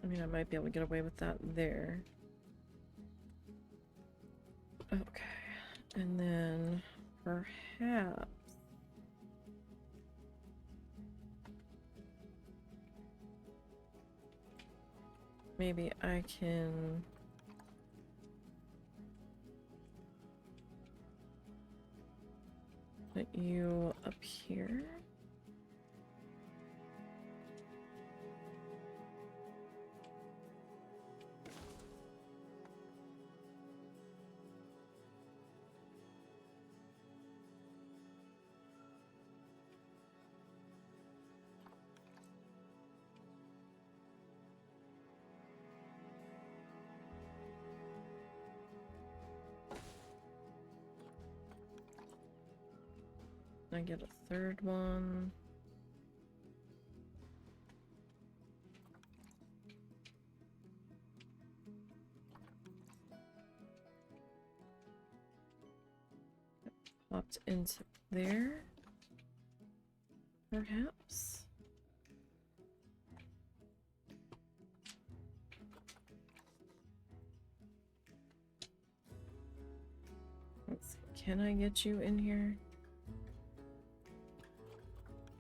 A: I mean, I might be able to get away with that there. Okay. And then perhaps maybe I can put you up here. I get a third one. Popped into there. Perhaps. Let's see. Can I get you in here?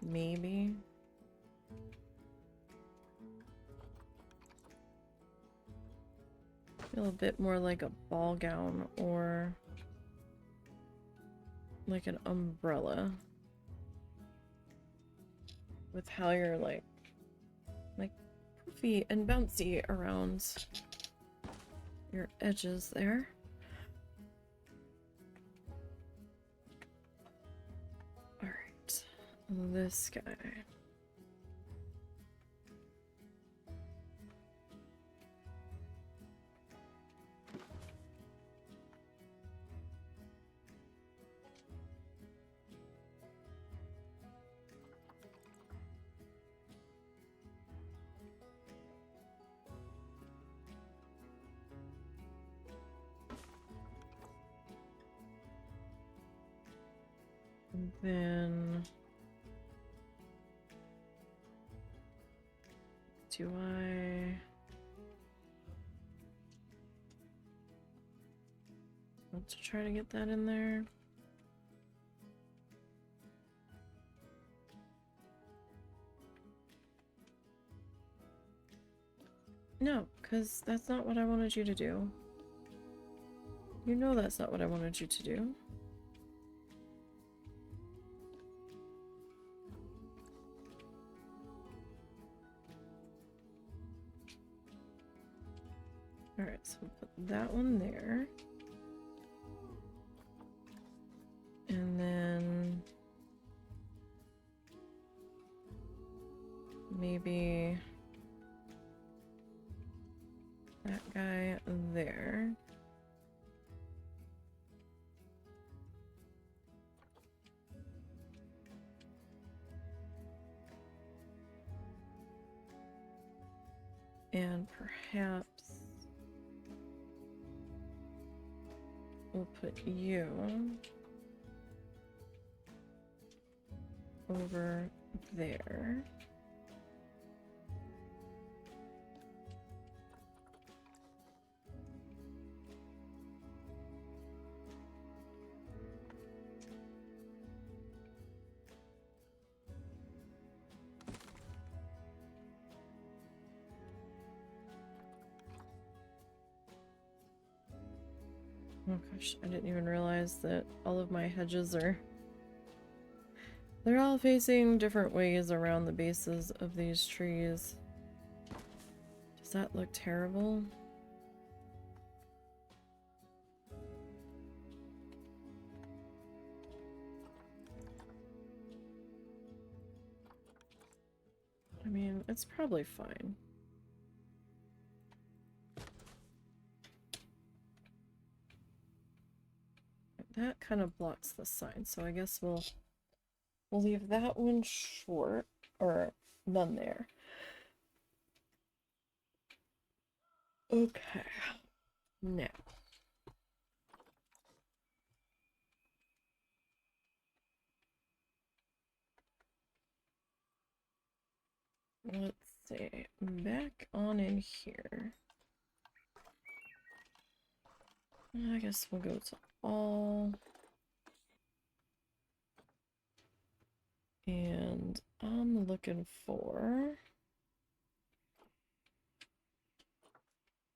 A: Maybe. Feel a bit more like a ball gown or like an umbrella with how you're like poofy and bouncy around your edges there. this guy. And then do I want to try to get that in there? No, because that's not what I wanted you to do. You know that's not what I wanted you to do. Alright, so we'll put that one there. And then maybe that guy there. And perhaps we'll put you over there. Oh gosh, I didn't even realize that all of my hedges are... They're all facing different ways around the bases of these trees. Does that look terrible? I mean, it's probably fine. That kind of blocks the sign, so I guess we'll leave that one short, or none there. Okay, now let's see, back on in here. I guess we'll go to all. And I'm looking for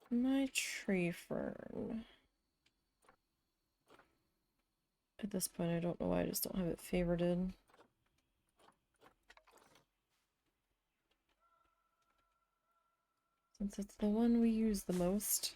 A: my tree fern. At this point, I don't know why I just don't have it favorited. Since it's the one we use the most.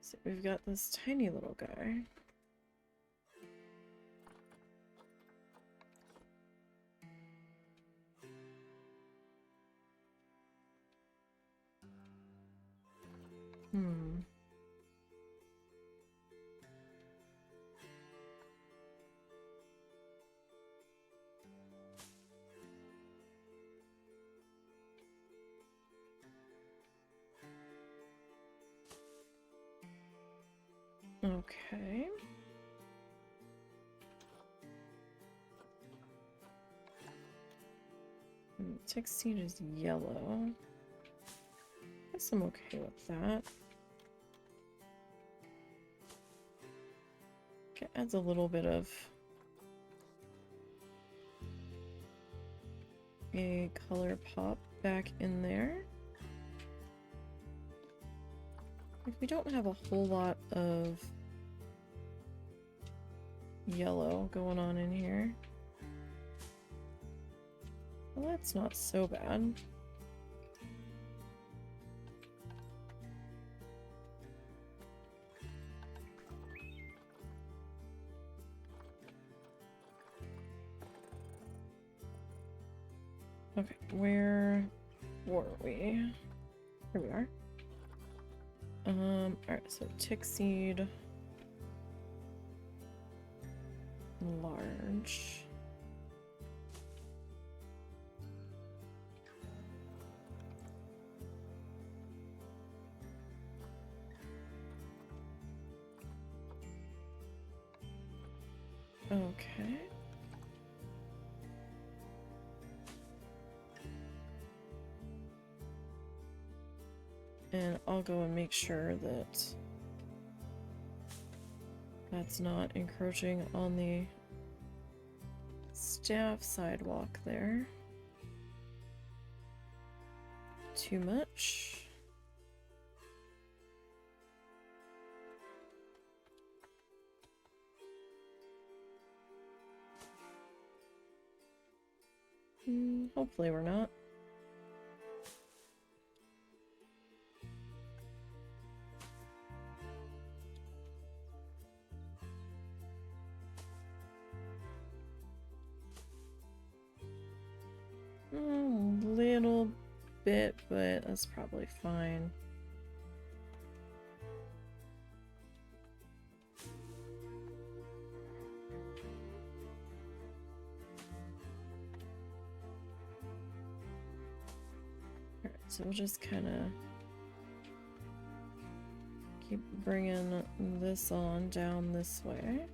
A: So we've got this tiny little guy. Okay. Tick seed is yellow. Guess I'm okay with that. Okay, adds a little bit of a color pop back in there. Like, we don't have a whole lot of yellow going on in here. Well, that's not so bad. Okay, where were we? Here we are. Alright, so tick seed. Large. Okay. And I'll go and make sure that that's not encroaching on the staff sidewalk there too much. Hopefully we're not. Little bit, but that's probably fine. Alright, so we'll just kind of keep bringing this on down this way.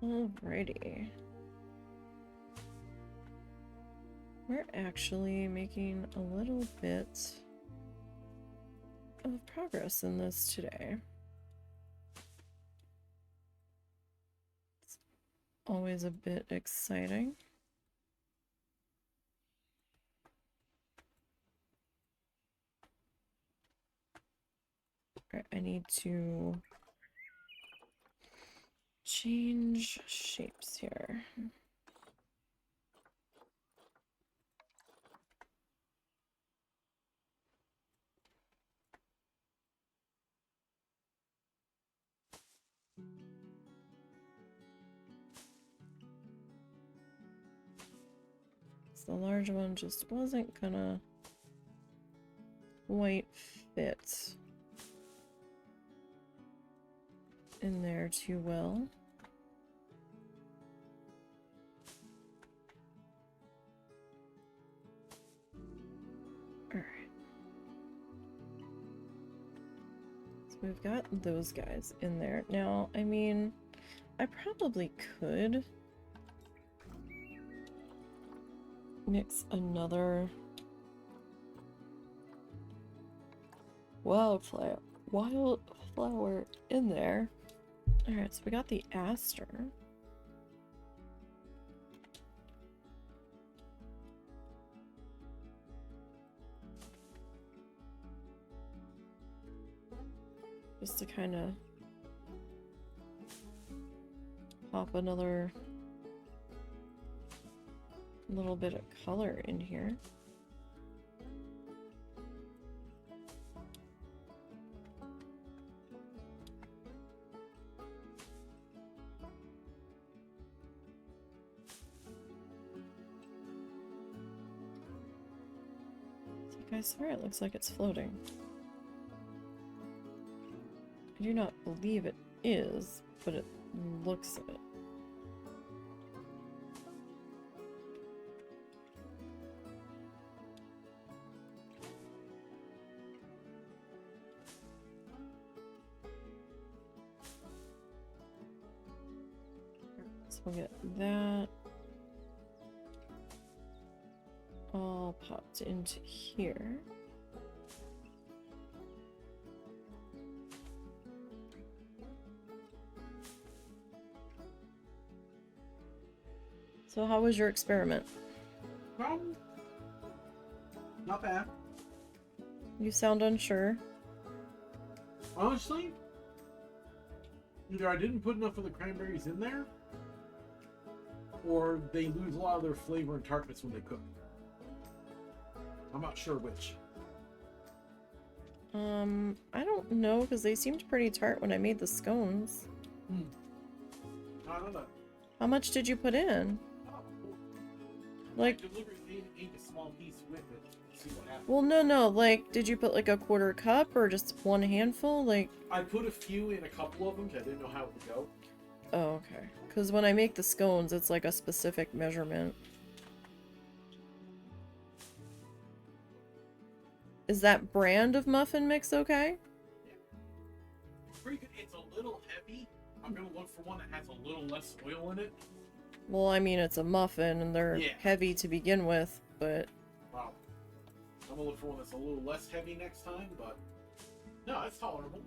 A: Alrighty. We're actually making a little bit of progress in this today. It's always a bit exciting. Alright, I need to change shapes here. So the large one just wasn't gonna quite fit in there too well. Alright. So we've got those guys in there. Now, I mean, I probably could mix another wildflower in there. Alright, so we got the aster. Just to kind of pop another little bit of color in here. I swear it looks like it's floating. I do not believe it is, but it looks it. We'll get that all popped into here. So how was your experiment?
B: Not bad.
A: You sound unsure.
B: Honestly, either I didn't put enough of the cranberries in there, or they lose a lot of their flavor and tartness when they cook. I'm not sure which.
A: I don't know, because they seemed pretty tart when I made the scones.
B: I don't know.
A: How much did you put in?
B: Oh, cool.
A: Like,
B: I deliberately ate a small piece with it to see what happens.
A: well, no, like, did you put like a quarter cup or just one handful? Like,
B: I put a few in a couple of them because I didn't know how it would go.
A: oh, okay. Because when I make the scones, it's like a specific measurement. Is that brand of muffin mix okay?
B: Yeah. Pretty good. It's a little heavy. I'm gonna look for one that has a little less oil in it.
A: Well, I mean, it's a muffin and they're
B: Yeah.
A: heavy to begin with, but...
B: Wow. I'm gonna look for one that's a little less heavy next time, but no, it's tolerable.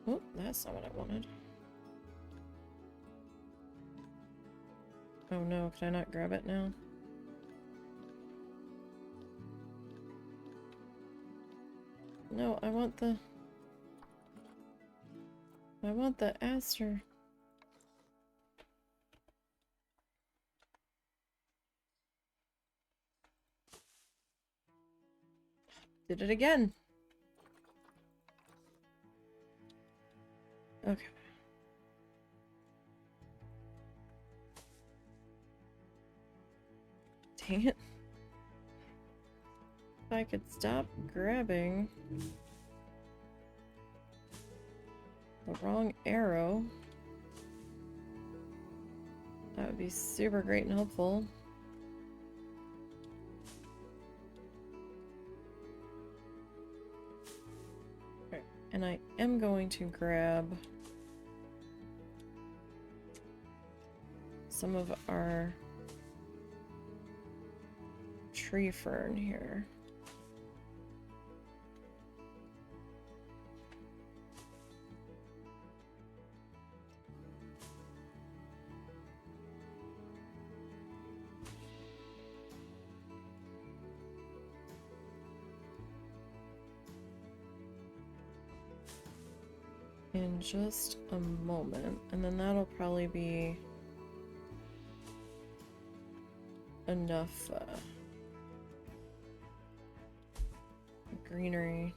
A: Oh, that's not what I wanted. Oh no, can I not grab it now? No, I want the aster. Did it again. Okay. Dang it. If I could stop grabbing the wrong arrow, that would be super great and helpful. Okay. And I am going to grab some of our tree fern here. In just a moment, and then that'll probably be enough greenery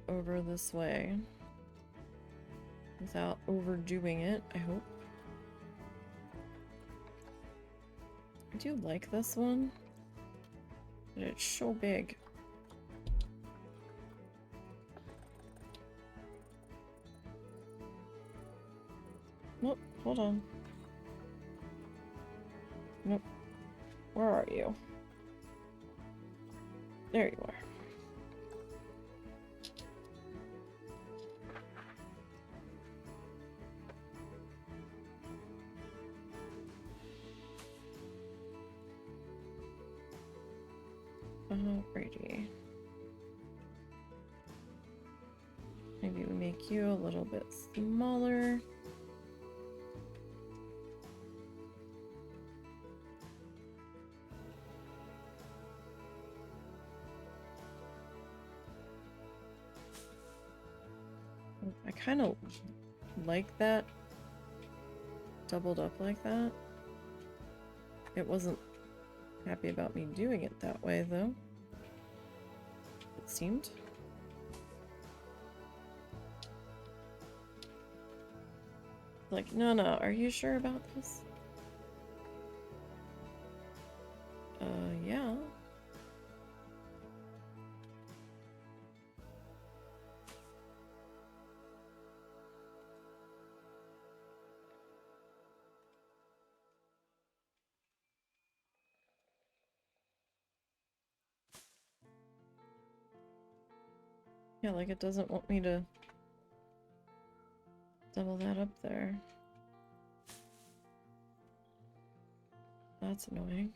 A: over this way without overdoing it, I hope. I do like this one, but it's so big. Nope, hold on. Nope. Where are you? There you are. Alrighty. Maybe we make you a little bit smaller. I kind of like that doubled up like that. It wasn't happy about me doing it that way, though. It seemed. Like, no, are you sure about this? Yeah. Yeah, like it doesn't want me to double that up there. That's annoying.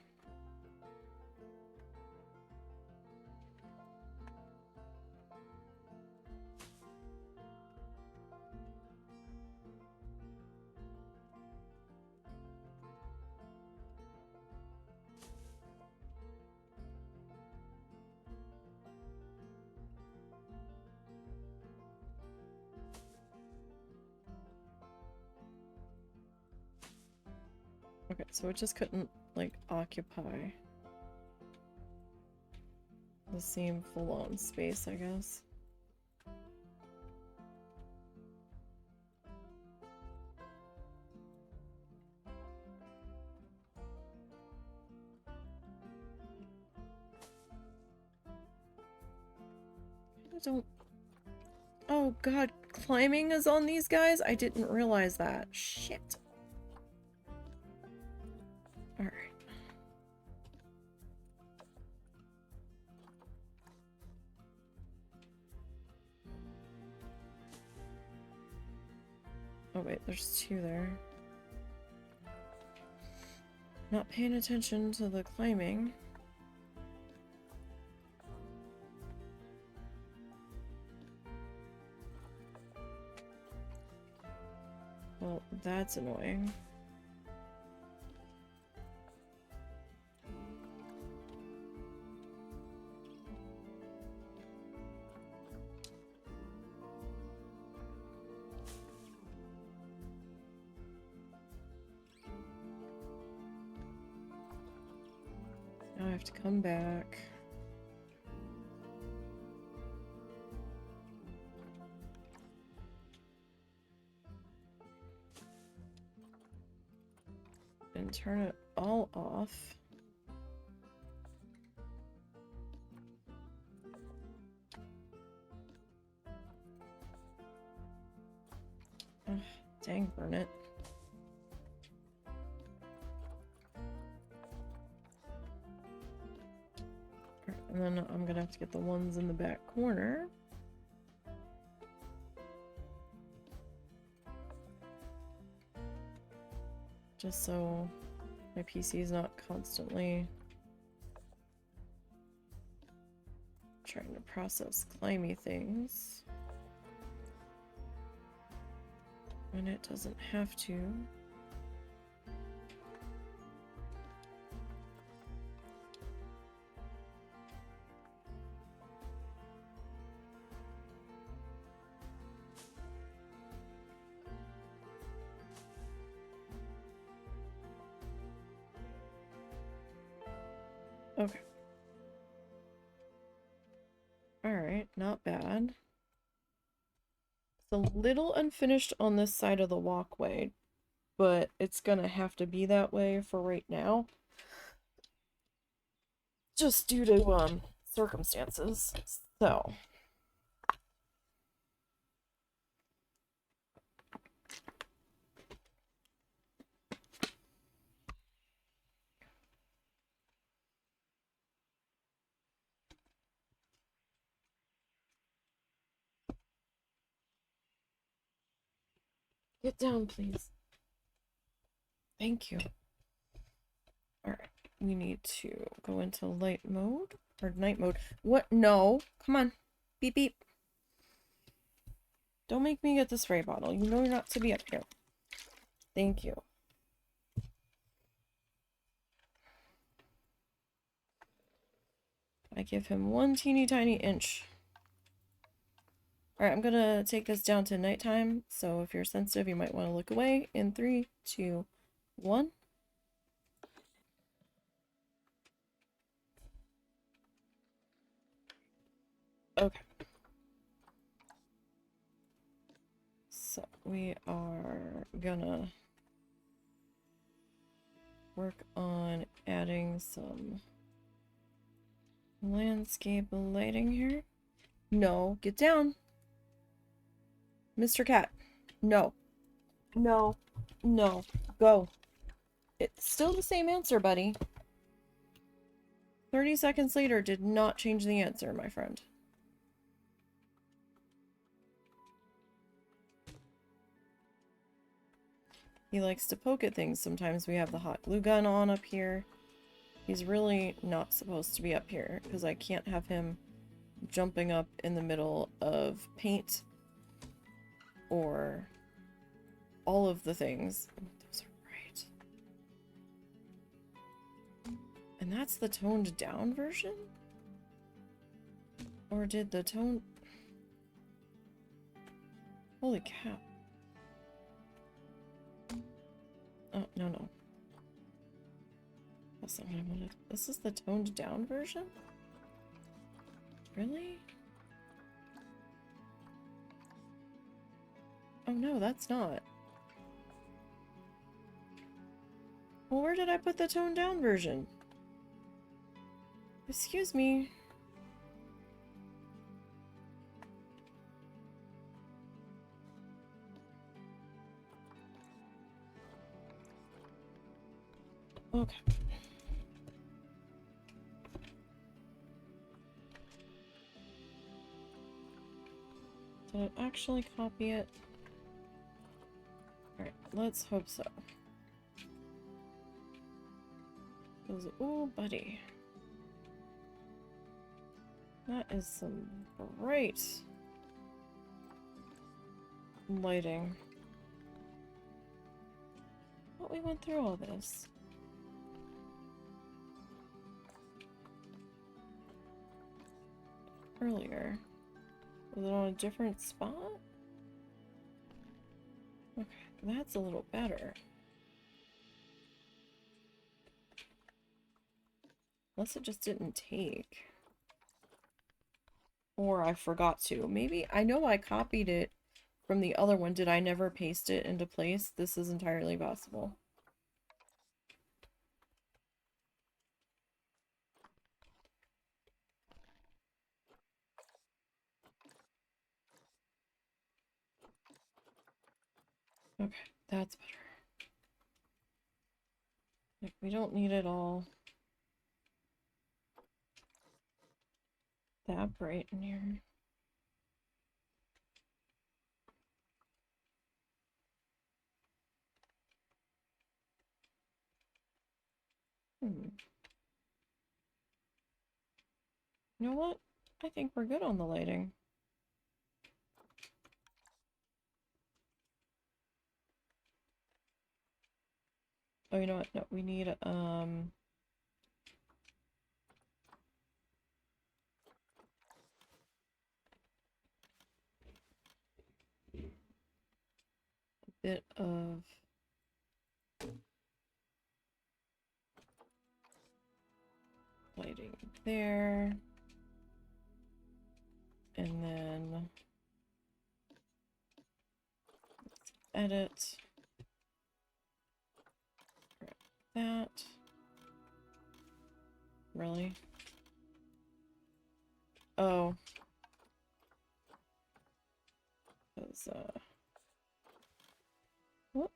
A: Okay, so it just couldn't, like, occupy the same full-on space, I guess. I don't... Oh god, climbing is on these guys? I didn't realize that. Shit. Alright. Oh wait, there's two there. Not paying attention to the climbing. Well, that's annoying. Now I have to come back. And turn it all off. Ugh, dang, burn it. And then I'm gonna have to get the ones in the back corner. Just so my PC is not constantly trying to process climby things when it doesn't have to. Okay. Alright, not bad. It's a little unfinished on this side of the walkway, but it's gonna have to be that way for right now. Just due to, circumstances. So. Get down, please. Thank you. Alright, we need to go into light mode or night mode. What? No. Come on. Beep beep. Don't make me get the spray bottle. You know you're not to be up here. Thank you. I give him one teeny tiny inch. Alright, I'm gonna take this down to nighttime, so if you're sensitive, you might want to look away. In 3, 2, 1. Okay. So, we are gonna work on adding some landscape lighting here. No, get down. Mr. Cat. No. No. No. Go. It's still the same answer, buddy. 30 seconds later did not change the answer, my friend. He likes to poke at things. Sometimes we have the hot glue gun on up here. He's really not supposed to be up here because I can't have him jumping up in the middle of paint or all of the things. Those are right. And that's the toned down version? Or did the tone... Holy cow. Oh, no, no. That's not what I wanted. This is the toned down version? Really? Oh no, that's not. Well, where did I put the toned down version? Excuse me. Okay. Did it actually copy it? Alright, let's hope so. Oh, buddy. That is some great lighting. But we went through all this. Earlier. Was it on a different spot? Okay, that's a little better. Unless it just didn't take. Or I forgot to. Maybe, I know I copied it from the other one. Did I never paste it into place? This is entirely possible. Okay, that's better. Like, we don't need it all that bright in here. You know what? I think we're good on the lighting. Oh, you know what? No, we need a bit of lighting there. And then let's edit. Grab that. Really? Oh. Because, whoop.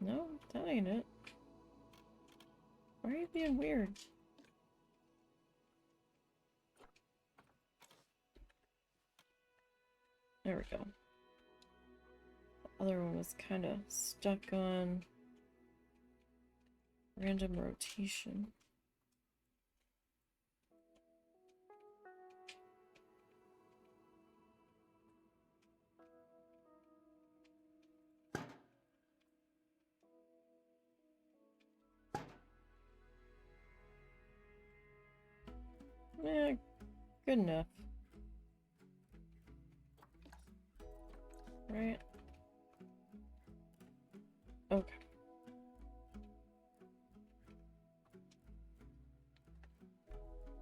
A: No, that ain't it. Why are you being weird? There we go. The other one was kind of stuck on random rotation. Eh, good enough. Right? Okay.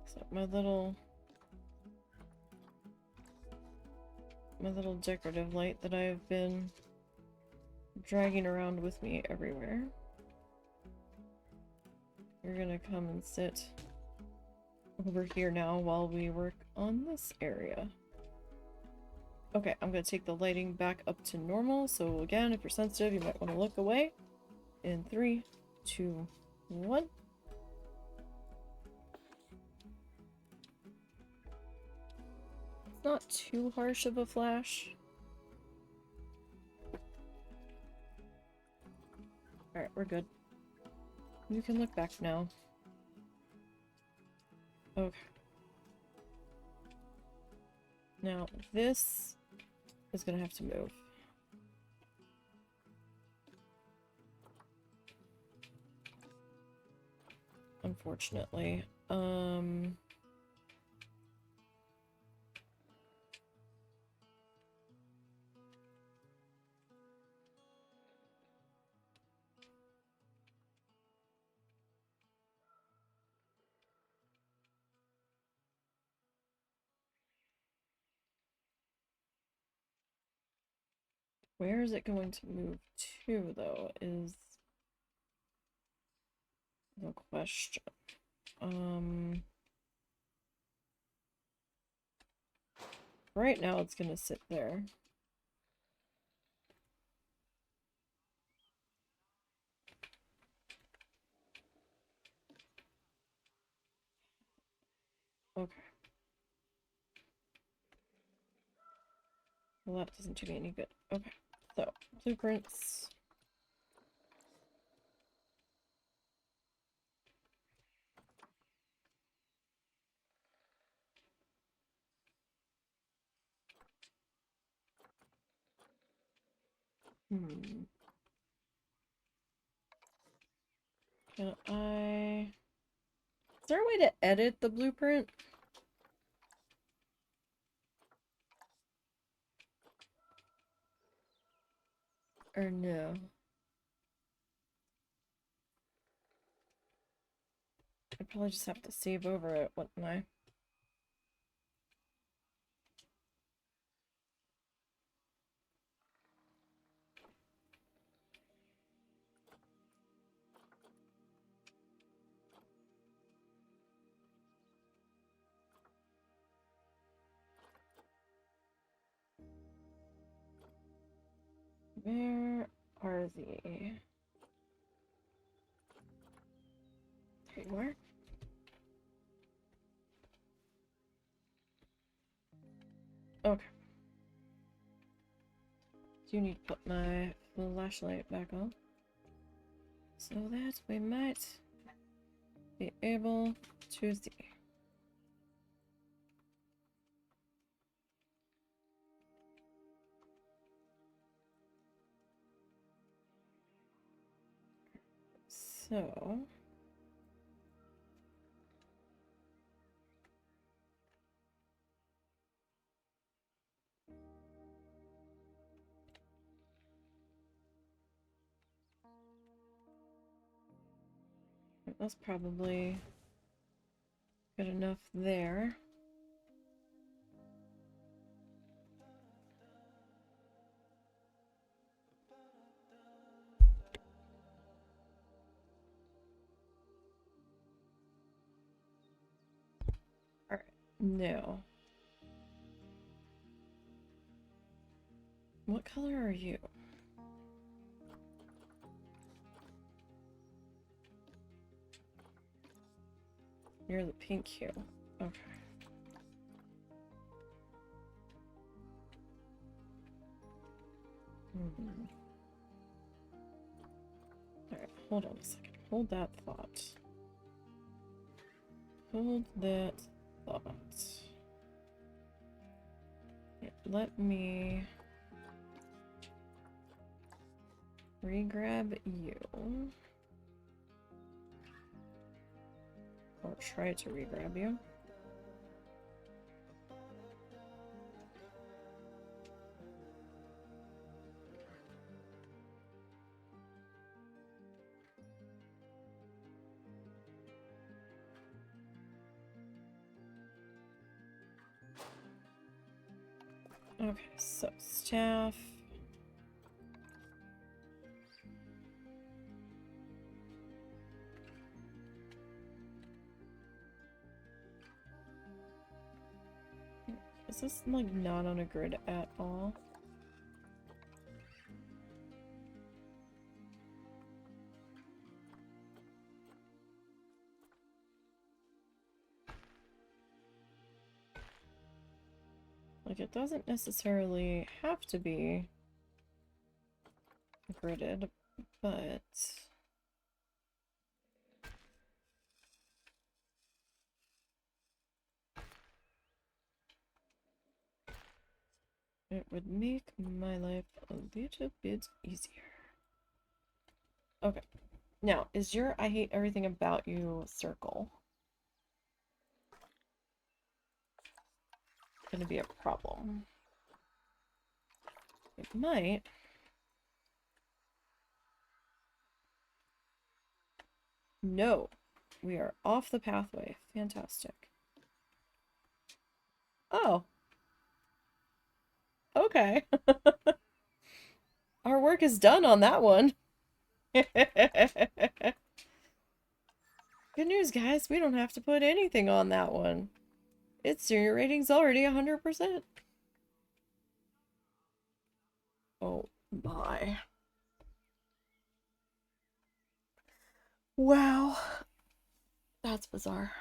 A: So my little decorative light that I've been dragging around with me everywhere. You're gonna come and sit over here now while we work on this area. Okay, I'm gonna take the lighting back up to normal. So again, if you're sensitive, you might want to look away. In 3, 2, 1. It's not too harsh of a flash. Alright, we're good. You can look back now. Okay. Now, this is gonna have to move. Unfortunately. Where is it going to move to, though, is the question. Right now it's gonna sit there. Okay. Well, that doesn't do me any good. Okay. So, blueprints. Hmm. Can I... Is there a way to edit the blueprint? Or no? I'd probably just have to save over it, wouldn't I? Where are the... There you are. Okay. Do need to put my flashlight back on, so that we might be able to see. So... That's probably good enough there. Alright, now. What color are you? You're the pink hue. Okay. Alright, hold on a second. Hold that thought. Hold that thought. Yeah, let me re-grab you. Or try to re-grab you. Okay, so staff. Is this like not on a grid at all? Like, it doesn't necessarily have to be gridded, but It would make my life a little bit easier. Okay. Now, is your I hate everything about you circle gonna be a problem? It might. No. We are off the pathway. Fantastic. Oh. Okay. Our work is done on that one. Good news, guys. We don't have to put anything on that one. Its senior rating's already 100%. Oh my. Wow. That's bizarre.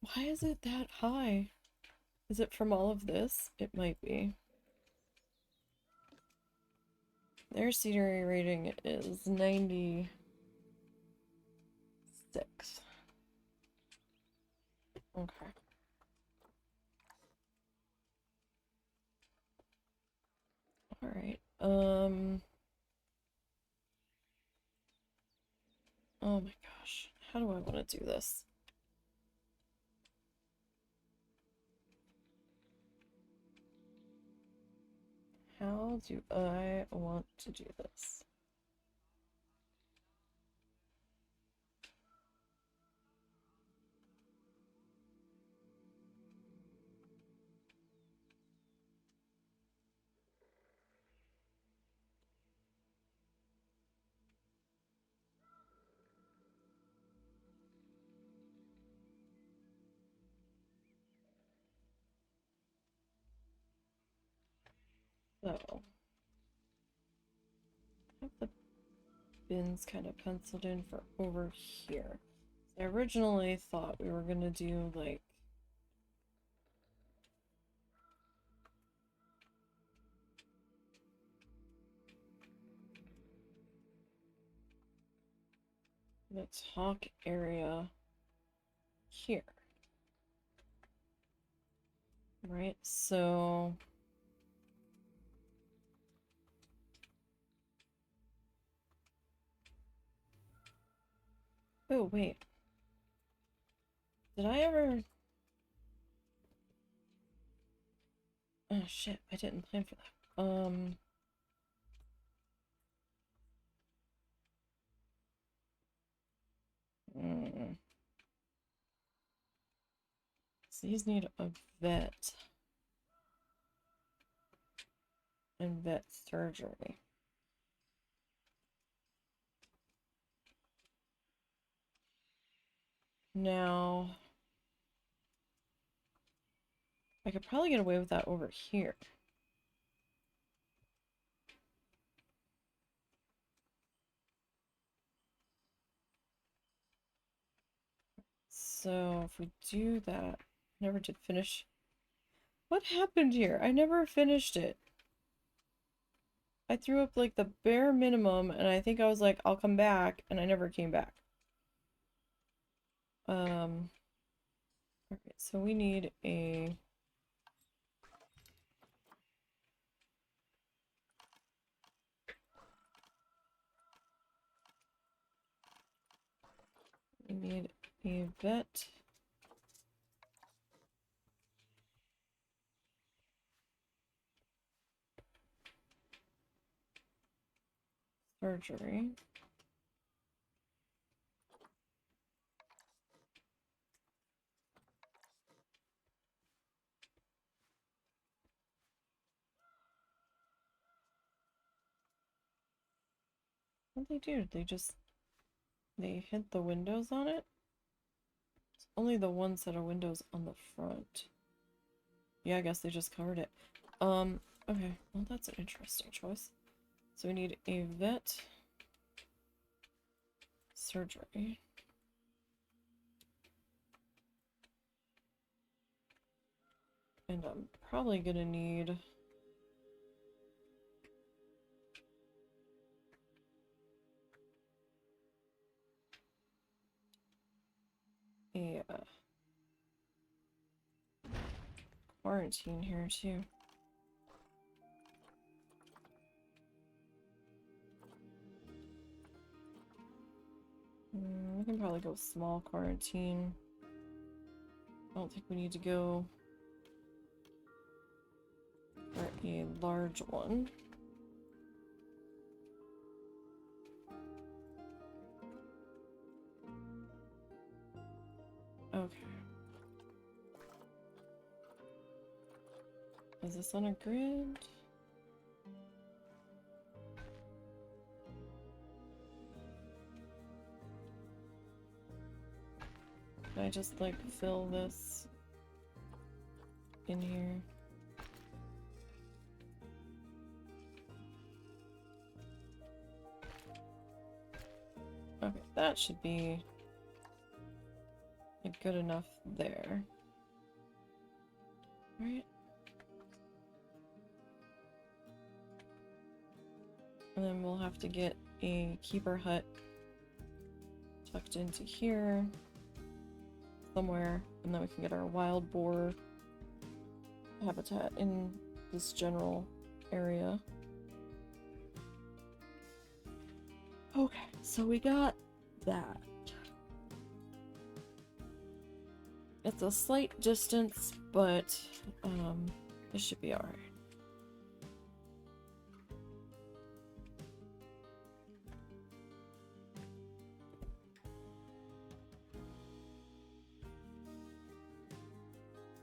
A: Why is it that high? Is it from all of this? It might be. Their scenery rating is 96. Okay. Alright. Oh my gosh. How do I want to do this? How do I want to do this? So, I have the bins kind of penciled in for over here. I originally thought we were gonna do like the talk area here. Right, so oh wait. Did I ever Oh shit, I didn't plan for that. So these need a vet and vet surgery. Now, I could probably get away with that over here. So if we do that, never did finish. What happened here? I never finished it. I threw up like the bare minimum and I think I was like, I'll come back, and I never came back. Okay, so we need a vet surgery. What did they do? They hit the windows on it? It's only the one set of windows on the front. Yeah, I guess they just covered it. Okay, well that's an interesting choice. So we need a vet surgery. And I'm probably gonna need a quarantine here too. we can probably go small quarantine. I don't think we need to go for a large one. Okay. Is this on a grid? Can I just like fill this in here? Okay, that should be like, good enough there. Right? And then we'll have to get a keeper hut tucked into here somewhere, and then we can get our wild boar habitat in this general area. Okay, so we got that. It's a slight distance, but it should be alright.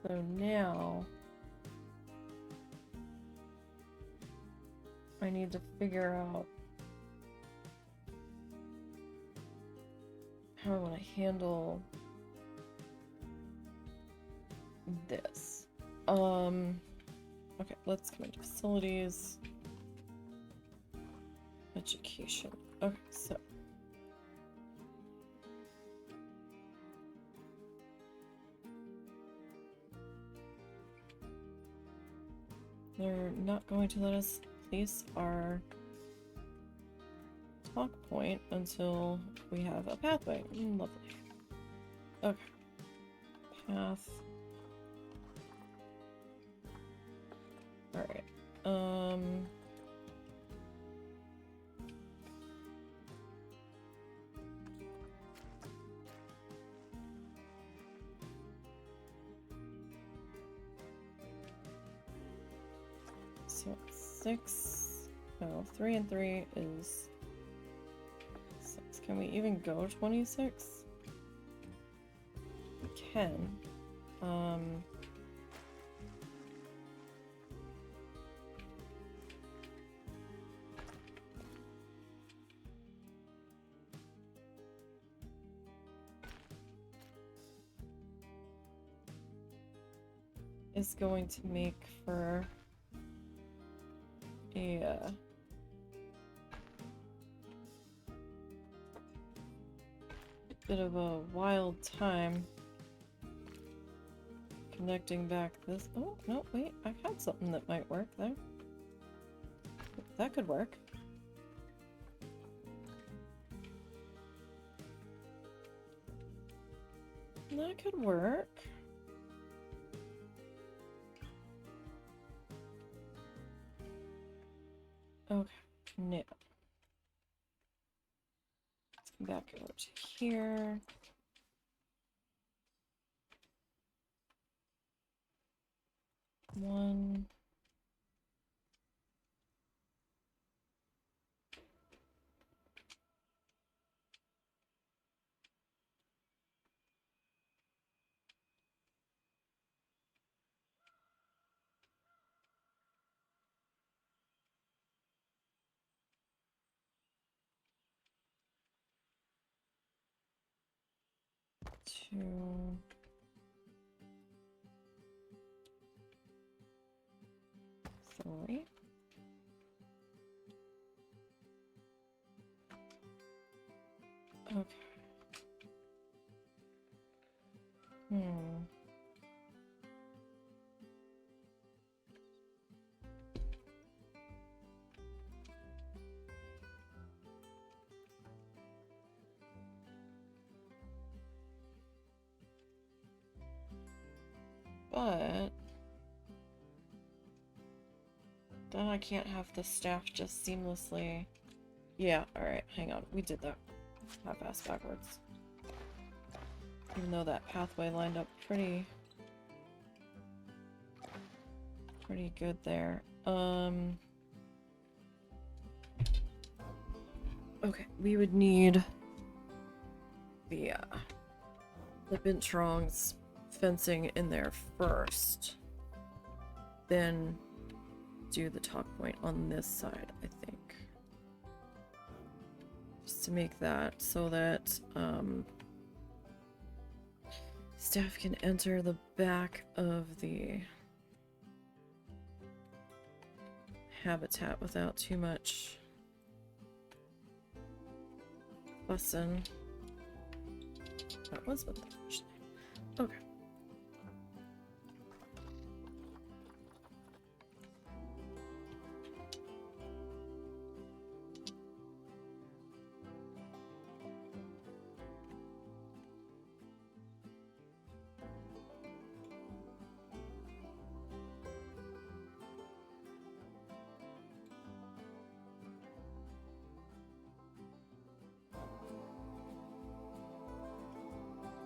A: So now I need to figure out how I want to handle this. Okay, let's come into facilities. Education. Okay, so they're not going to let us place our talk point until we have a pathway. Lovely. Okay. Path. Alright. So 6. No, 3 and 3 is 6. Can we even go 26? We can. Is going to make for a bit of a wild time connecting back this. Oh, no, wait, I had something that might work there. That could work. That could work. Okay, now let's come back over to here. One. Two. Three. Okay. But then I can't have the staff just seamlessly. Yeah, alright, hang on. We did that half-ass backwards. Even though that pathway lined up pretty good there. Okay, we would need the Bintrongs fencing in there first. Then do the talk point on this side, I think. Just to make that so that staff can enter the back of the habitat without too much fussing. That was what that was. Okay.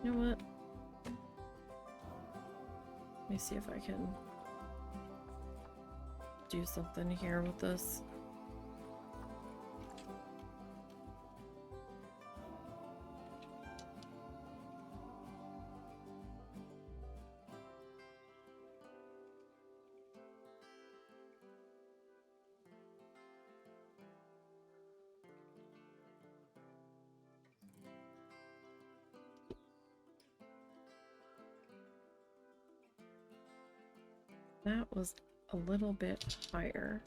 A: You know what? Let me see if I can do something here with this. That was a little bit higher.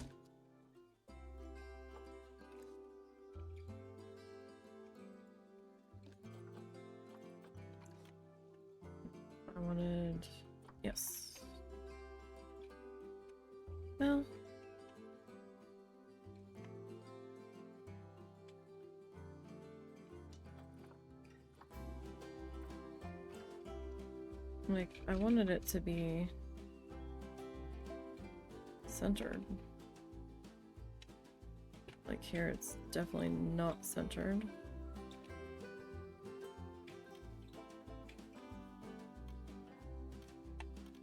A: I wanted... yes. Well... like, I wanted it to be centered. Like here, it's definitely not centered.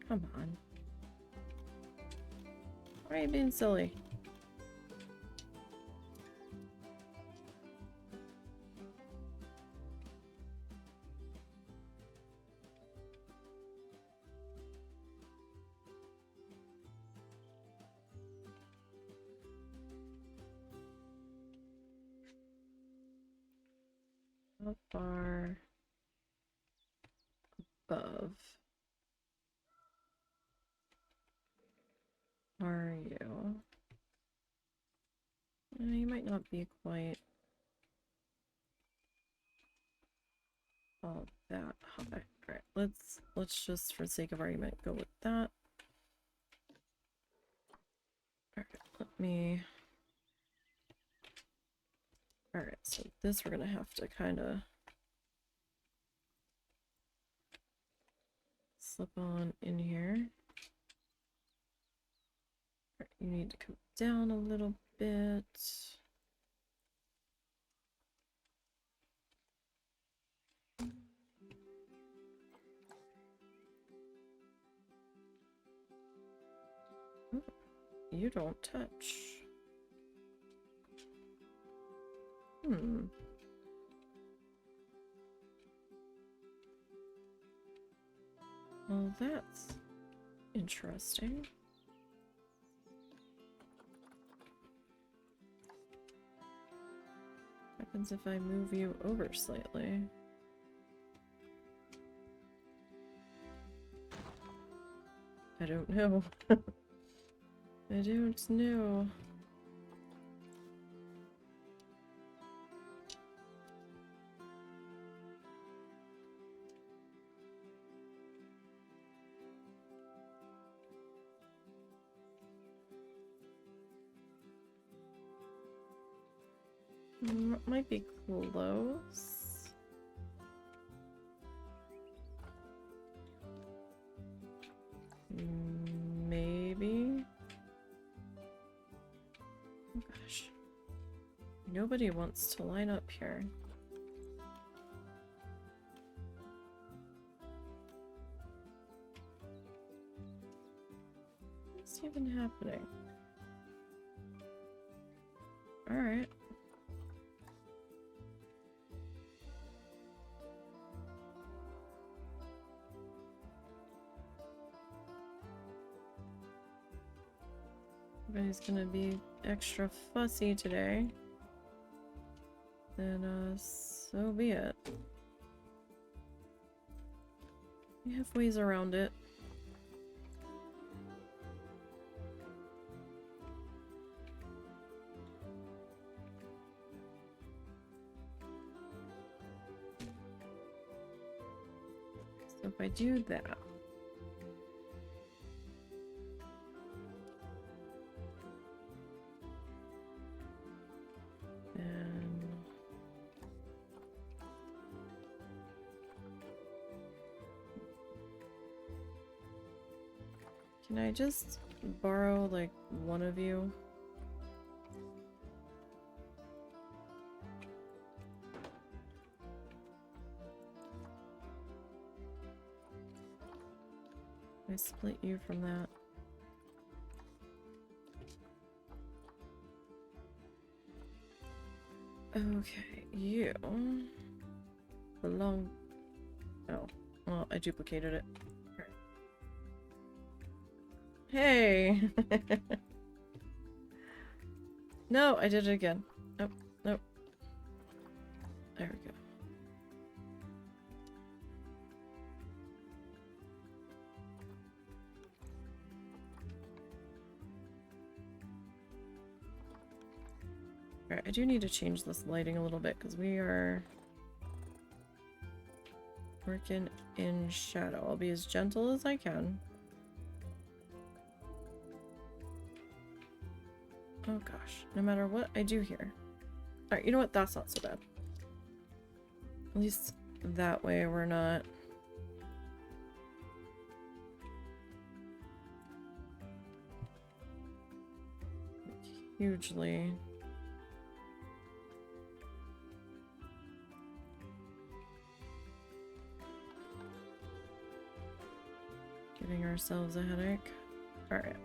A: Come on. Why are you being silly? How far above are you? You might not be quite all that high. Alright, let's just, for sake of argument, go with that. Alright, let me... alright, so this we're gonna have to kind of slip on in here. Alright, you need to come down a little bit. You don't touch. Well, that's interesting. What happens if I move you over slightly? I don't know. I don't know. Might be close. Maybe. Oh gosh. Nobody wants to line up here. What's even happening? Alright. Everybody's gonna be extra fussy today. Then, so be it. We have ways around it. So if I do that, and can I just borrow like one of you? I split you from that. Okay, you belong. Oh, well, I duplicated it. Hey! No, I did it again. Nope, nope. There we go. Alright, I do need to change this lighting a little bit because we are working in shadow. I'll be as gentle as I can. Oh gosh, no matter what I do here. Alright, you know what? That's not so bad. At least that way we're not... hugely... giving ourselves a headache. Alright.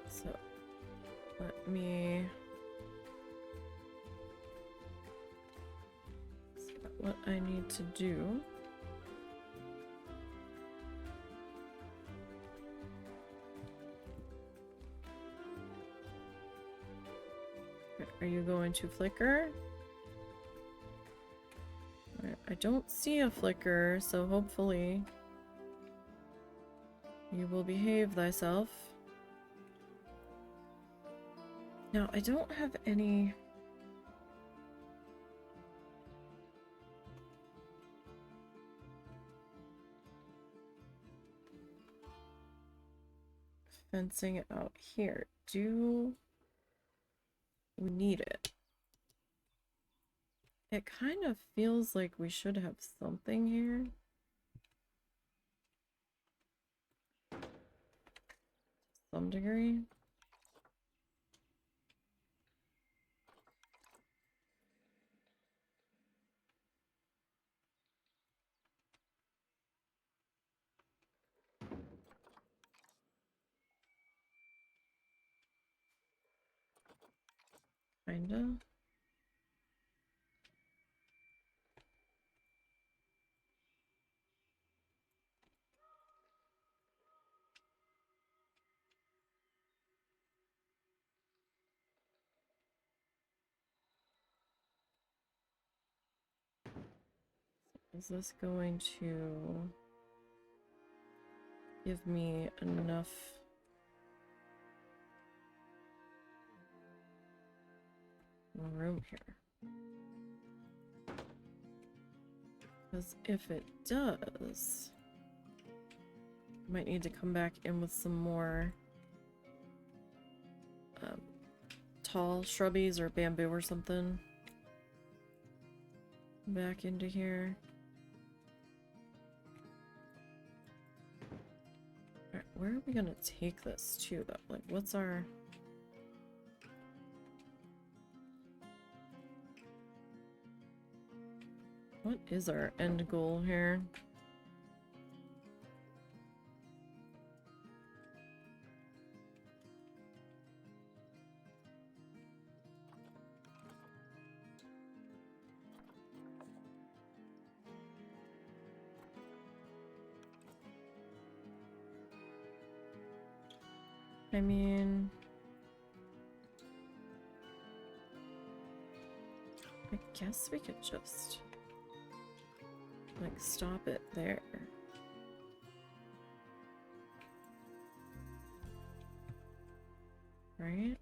A: So, let me... what I need to do. Are you going to flicker? I don't see a flicker, so hopefully you will behave thyself. Now, I don't have any... fencing out here. Do we need it? It kind of feels like we should have something here. To some degree. Kinda. Is this going to give me enough room here? Because if it does, I might need to come back in with some more tall shrubbies or bamboo or something. Back into here. Alright, where are we gonna take this to though? Like, what's our... what is our end goal here? I mean, I guess we could just like stop it there. Right?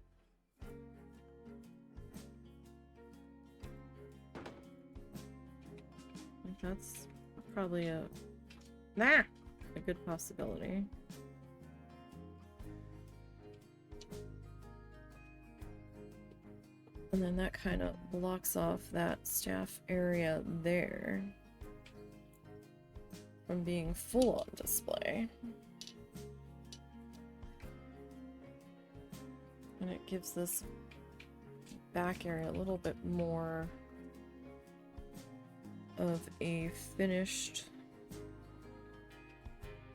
A: Like that's probably a good possibility. And then that kind of blocks off that staff area there from being full on display. And it gives this back area a little bit more of a finished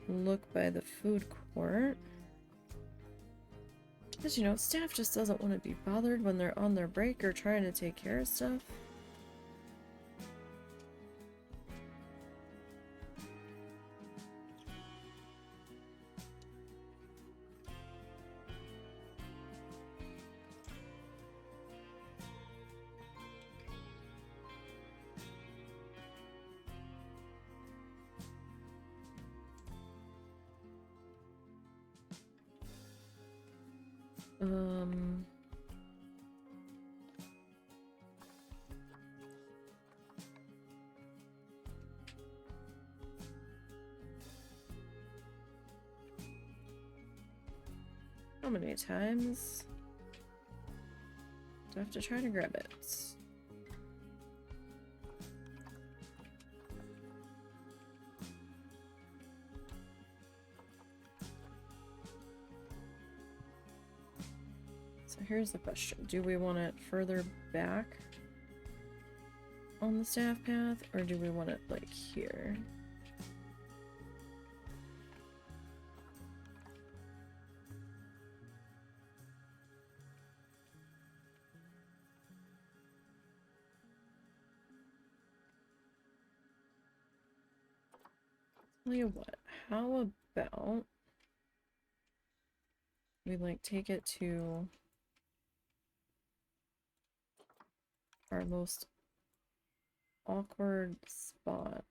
A: look by the food court. Because, you know, staff just doesn't want to be bothered when they're on their break or trying to take care of stuff. How many times do I have to try to grab it? So here's the question. Do we want it further back on the staff path, or do we want it like here? Tell you what, how about we like take it to our most awkward spot.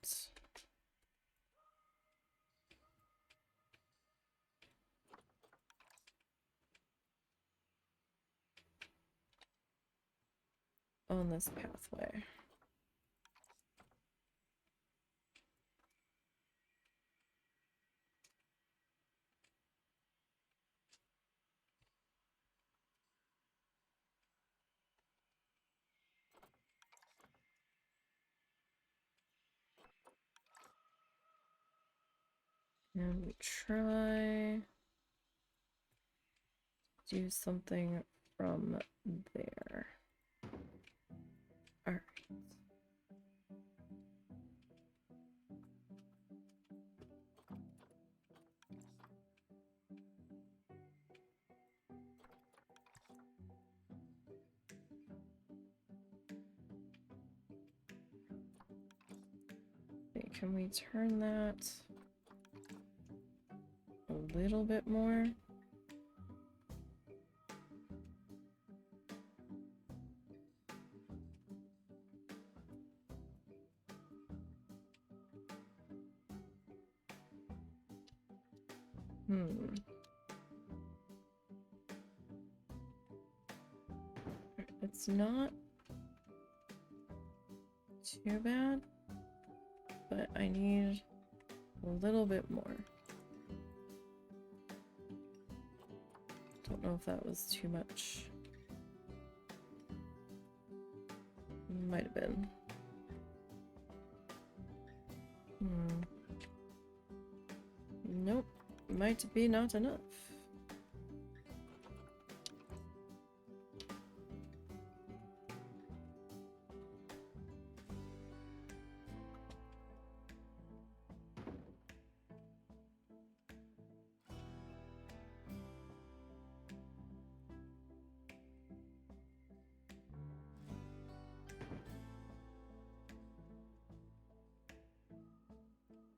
A: On this pathway. And we try do something from there. All right. Okay, can we turn that a little bit more? It's not too bad, but I need a little bit more. Don't know if that was too much. Might have been. Nope. Might be not enough.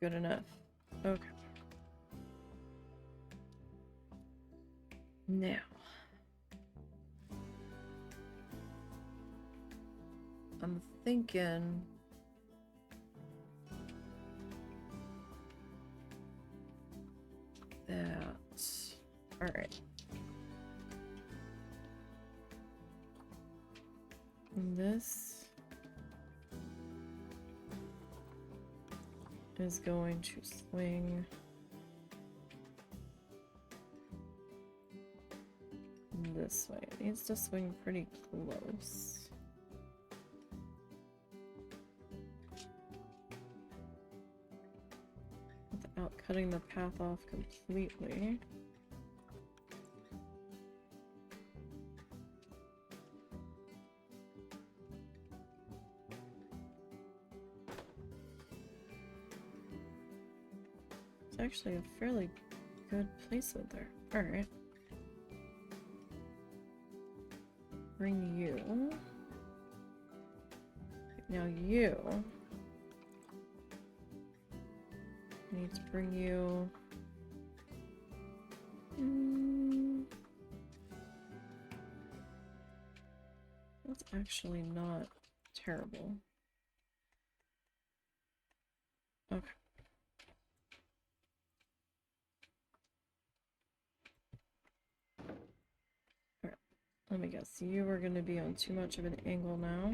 A: Good enough. Okay. Now, I'm thinking that, all right. This is going to swing this way. It needs to swing pretty close. Without cutting the path off completely. It's actually a fairly good placement there. Alright. Bring you. Now you need to bring you. That's actually not terrible. Okay. Alright. Let me guess. You are going to be on too much of an angle now.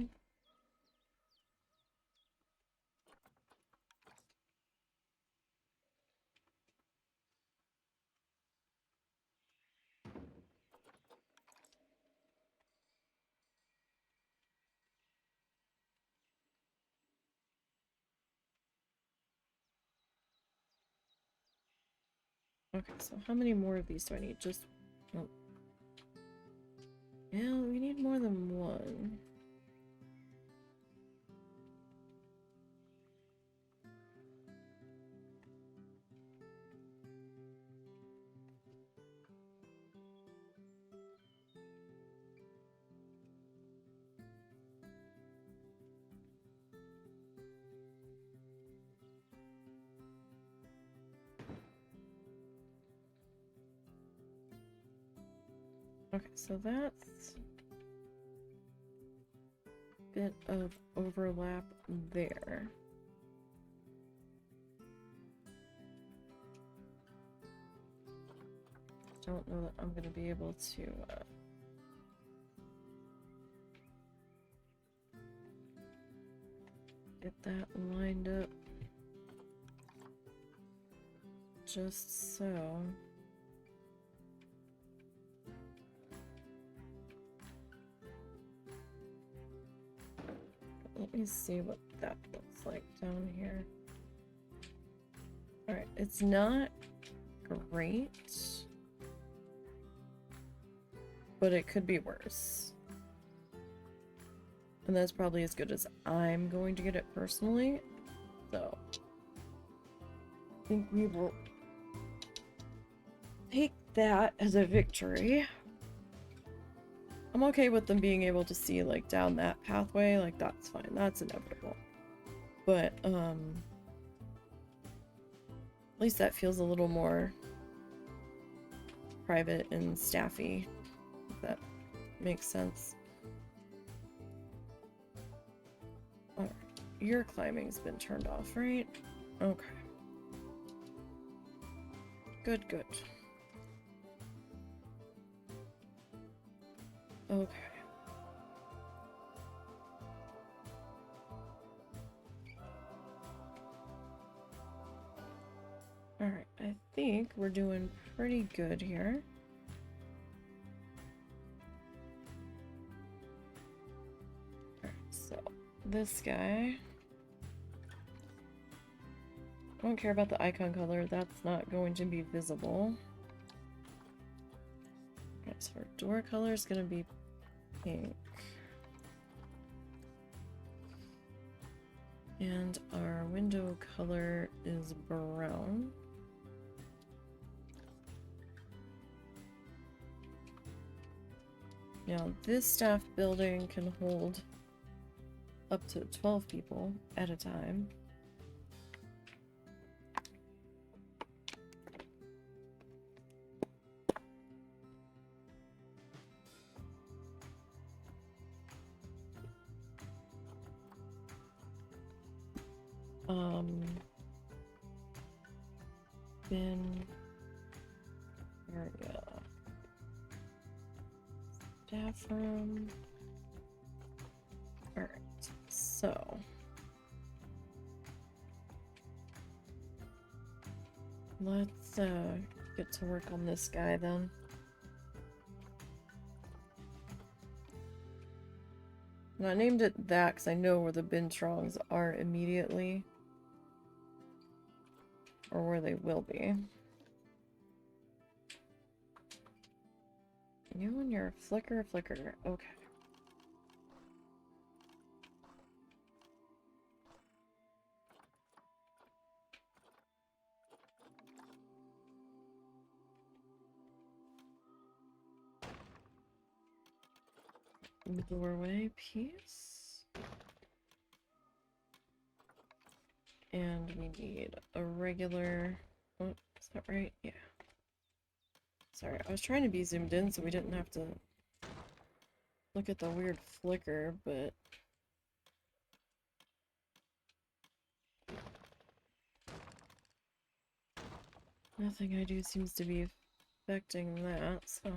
A: Okay, so how many more of these do I need? Just... Oh. Yeah, we need more than one. Okay, so that's a bit of overlap there. Don't know that I'm going to be able to get that lined up just so. Let me see what that looks like down here. Alright, it's not great, but it could be worse. And that's probably as good as I'm going to get it personally. So, I think we will take that as a victory. I'm okay with them being able to see, like, down that pathway. Like, that's fine. That's inevitable. But, at least that feels a little more private and staffy, if that makes sense. Alright. Your climbing's been turned off, right? Okay. Good, good. Okay. Alright, I think we're doing pretty good here. Alright, so this guy. I don't care about the icon color, that's not going to be visible. Alright, so our door color is going to be pink. And our window color is brown. Now, this staff building can hold up to 12 people at a time. Bin area. Staff room. Alright, so let's get to work on this guy then. And I named it that because I know where the bin trongs are immediately. Or where they will be. You and your flicker. Okay. Doorway piece. And we need a regular... Oh, is that right? Yeah. Sorry, I was trying to be zoomed in so we didn't have to look at the weird flicker, but... nothing I do seems to be affecting that, so...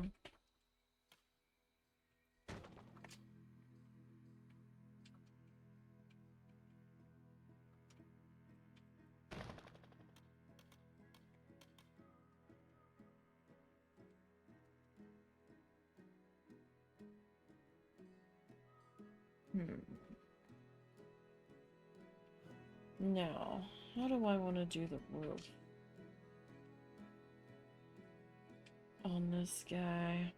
A: Now, how do I want to do the roof on this guy?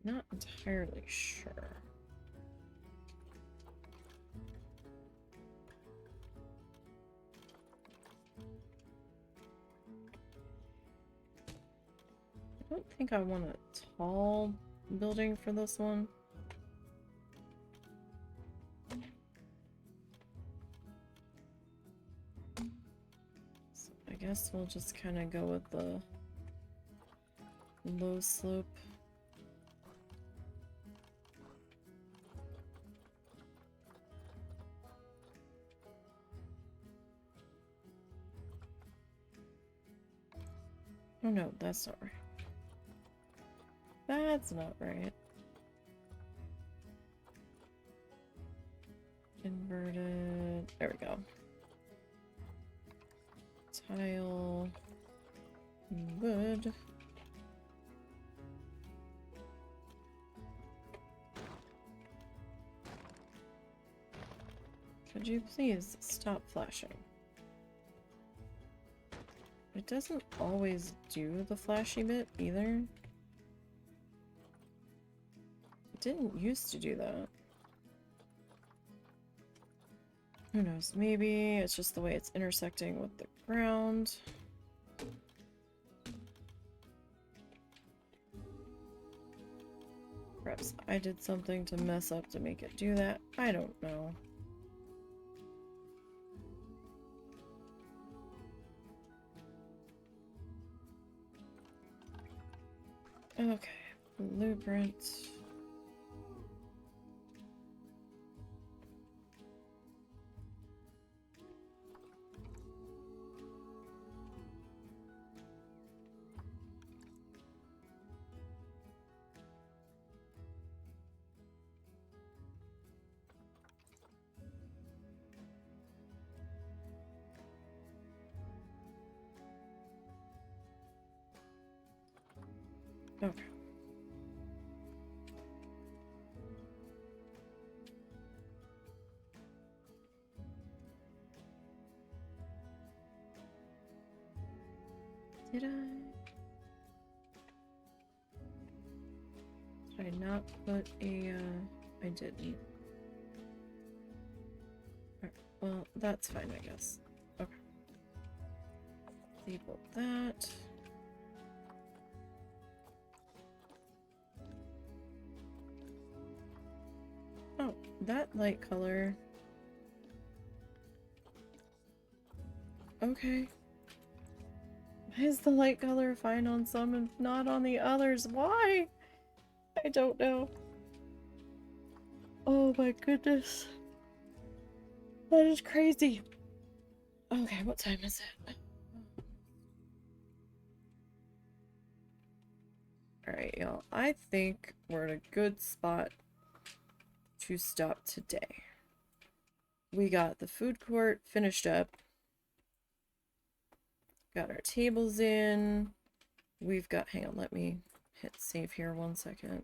A: Not entirely sure. I don't think I want a tall building for this one. So I guess we'll just kind of go with the low slope. Oh no, that's not right. That's not right. Inverted. There we go. Tile. Wood. Could you please stop flashing? It doesn't always do the flashy bit either. It didn't used to do that. Who knows? Maybe it's just the way it's intersecting with the ground. Perhaps I did something to mess up to make it do that. I don't know. Okay, blueprint. Okay. Did I? Did I not put a, I didn't. Alright, well, that's fine, I guess. Okay. Label that. that light color. Okay. Why is the light color fine on some and not on the others? Why? I don't know. Oh my goodness. That is crazy. Okay, what time is it? Alright, y'all. I think we're in a good spot to stop today. We got the food court finished up. Got our tables in. We've got, hang on, let me hit save here 1 second.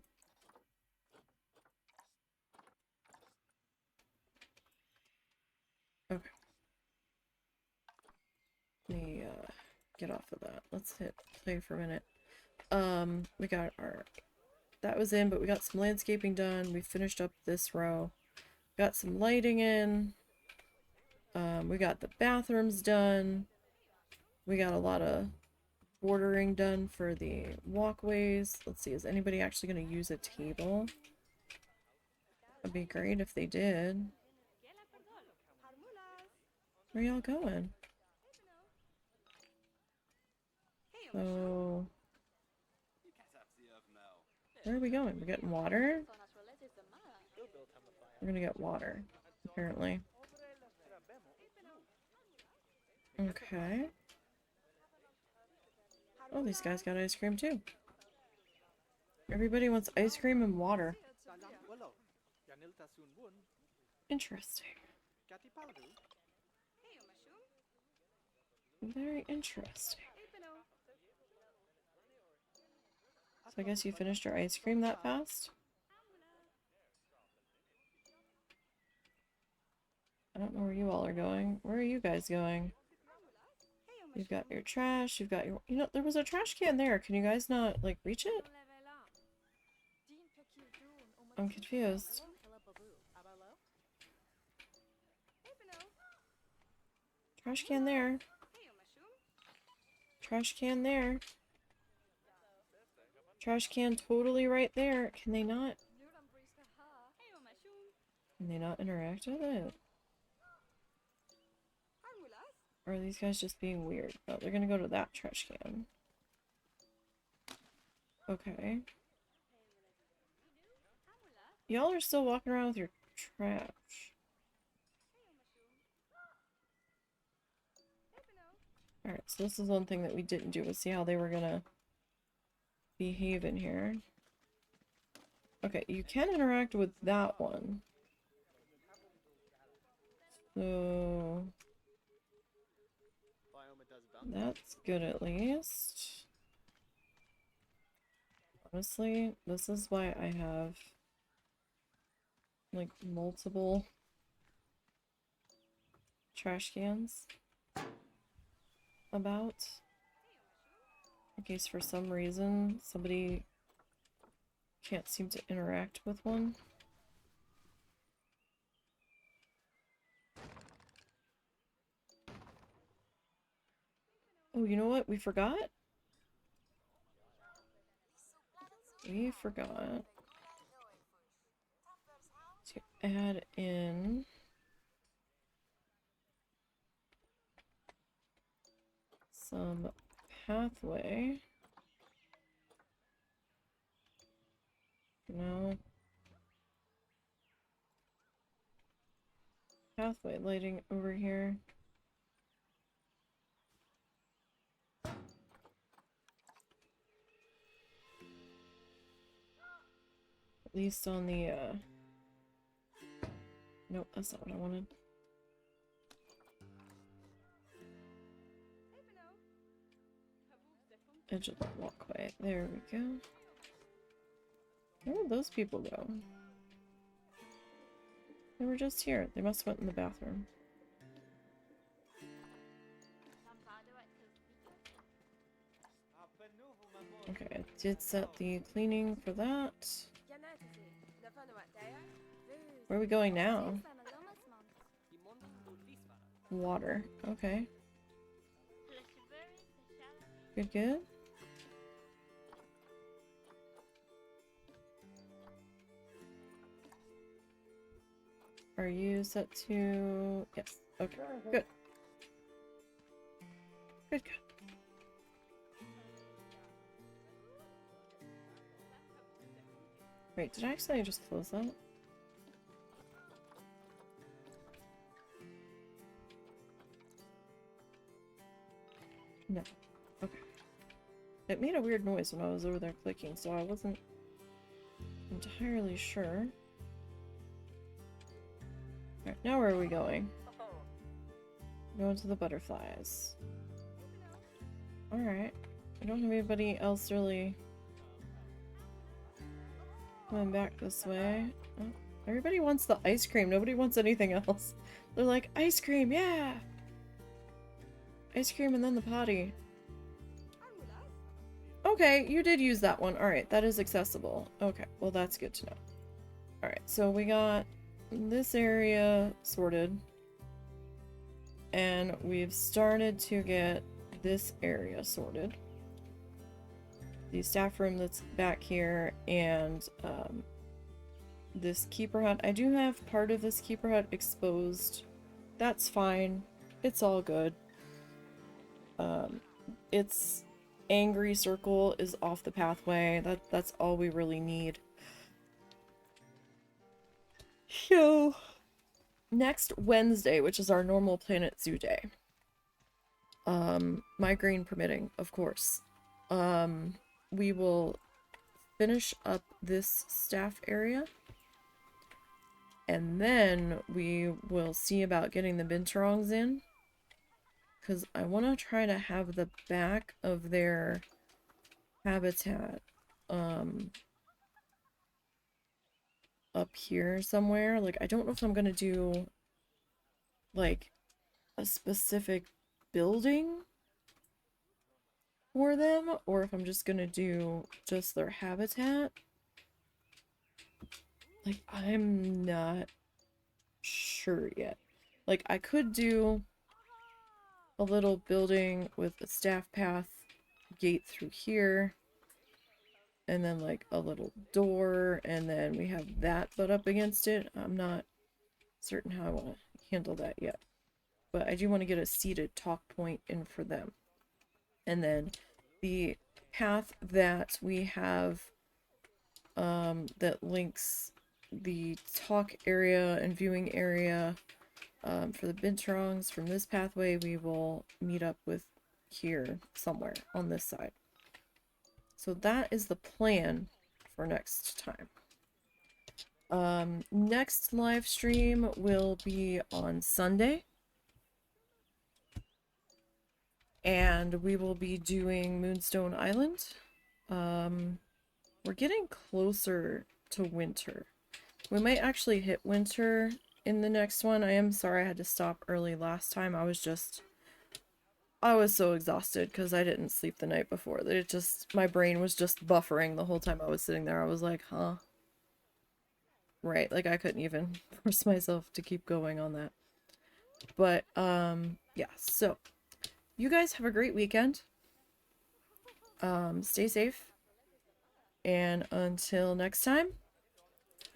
A: Okay. Let me get off of that. Let's hit play for a minute. We got our, that was in, but we got some landscaping done. We finished up this row. Got some lighting in. We got the bathrooms done. We got a lot of bordering done for the walkways. Let's see, is anybody actually going to use a table? That'd be great if they did. Where y'all going? So, where are we going? We're getting water? We're gonna get water, apparently. Okay. Oh, these guys got ice cream too. Everybody wants ice cream and water. Interesting. Very interesting. So I guess you finished your ice cream that fast? I don't know where you all are going. Where are you guys going? You've got your trash, you've got your... You know, there was a trash can there. Can you guys not, like, reach it? I'm confused. Trash can there. Trash can there. Trash can totally right there. Can they not? Can they not interact with it? Or are these guys just being weird? Oh, they're gonna go to that trash can. Okay. Y'all are still walking around with your trash. Alright, so this is one thing that we didn't do, was see how they were gonna behave in here. Okay, you can interact with that one. So... that's good at least. Honestly, this is why I have like multiple trash cans about, in case for some reason somebody can't seem to interact with one. Oh, you know what? We forgot? We forgot to add in some pathway. No. Pathway lighting over here. At least on the, nope, that's not what I wanted. Edge of the walkway. There we go. Where did those people go? They were just here. They must have went in the bathroom. Okay, I did set the cleaning for that. Where are we going now? Water. Okay. Good, good. Are you set to... Yes. Okay, good. Good, good. Wait, did I accidentally just close that? No. Okay. It made a weird noise when I was over there clicking, so I wasn't entirely sure. Alright, now where are we going? Going to the butterflies. Alright. I don't have anybody else really coming back this way. Oh, everybody wants the ice cream. Nobody wants anything else. They're like, ice cream, yeah! Ice cream and then the potty. Okay, you did use that one. Alright, that is accessible. Okay, well that's good to know. Alright, so we got this area sorted. And we've started to get this area sorted. The staff room that's back here and this keeper hut. I do have part of this keeper hut exposed. That's fine. It's all good. Its angry circle is off the pathway. That's all we really need. So, next Wednesday, which is our normal Planet Zoo day. Migraine permitting, of course. We will finish up this staff area. And then we will see about getting the binturongs in. Because I want to try to have the back of their habitat up here somewhere. Like, I don't know if I'm going to do like a specific building for them or if I'm just going to do just their habitat. Like, I'm not sure yet. Like, I could do a little building with a staff path gate through here. And then, like, a little door. And then we have that butt up against it. I'm not certain how I want to handle that yet. But I do want to get a seated talk point in for them. And then the path that we have that links the talk area and viewing area for the binturongs from this pathway, we will meet up with here somewhere on this side. So that is the plan for next time. Next live stream will be on Sunday. And we will be doing Moonstone Island. We're getting closer to winter. We might actually hit winter in the next one. I am sorry I had to stop early last time. I was so exhausted because I didn't sleep the night before. My brain was just buffering the whole time I was sitting there. I was like, huh? Right, like I couldn't even force myself to keep going on that. But, yeah, so you guys have a great weekend. Stay safe. And until next time,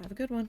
A: have a good one.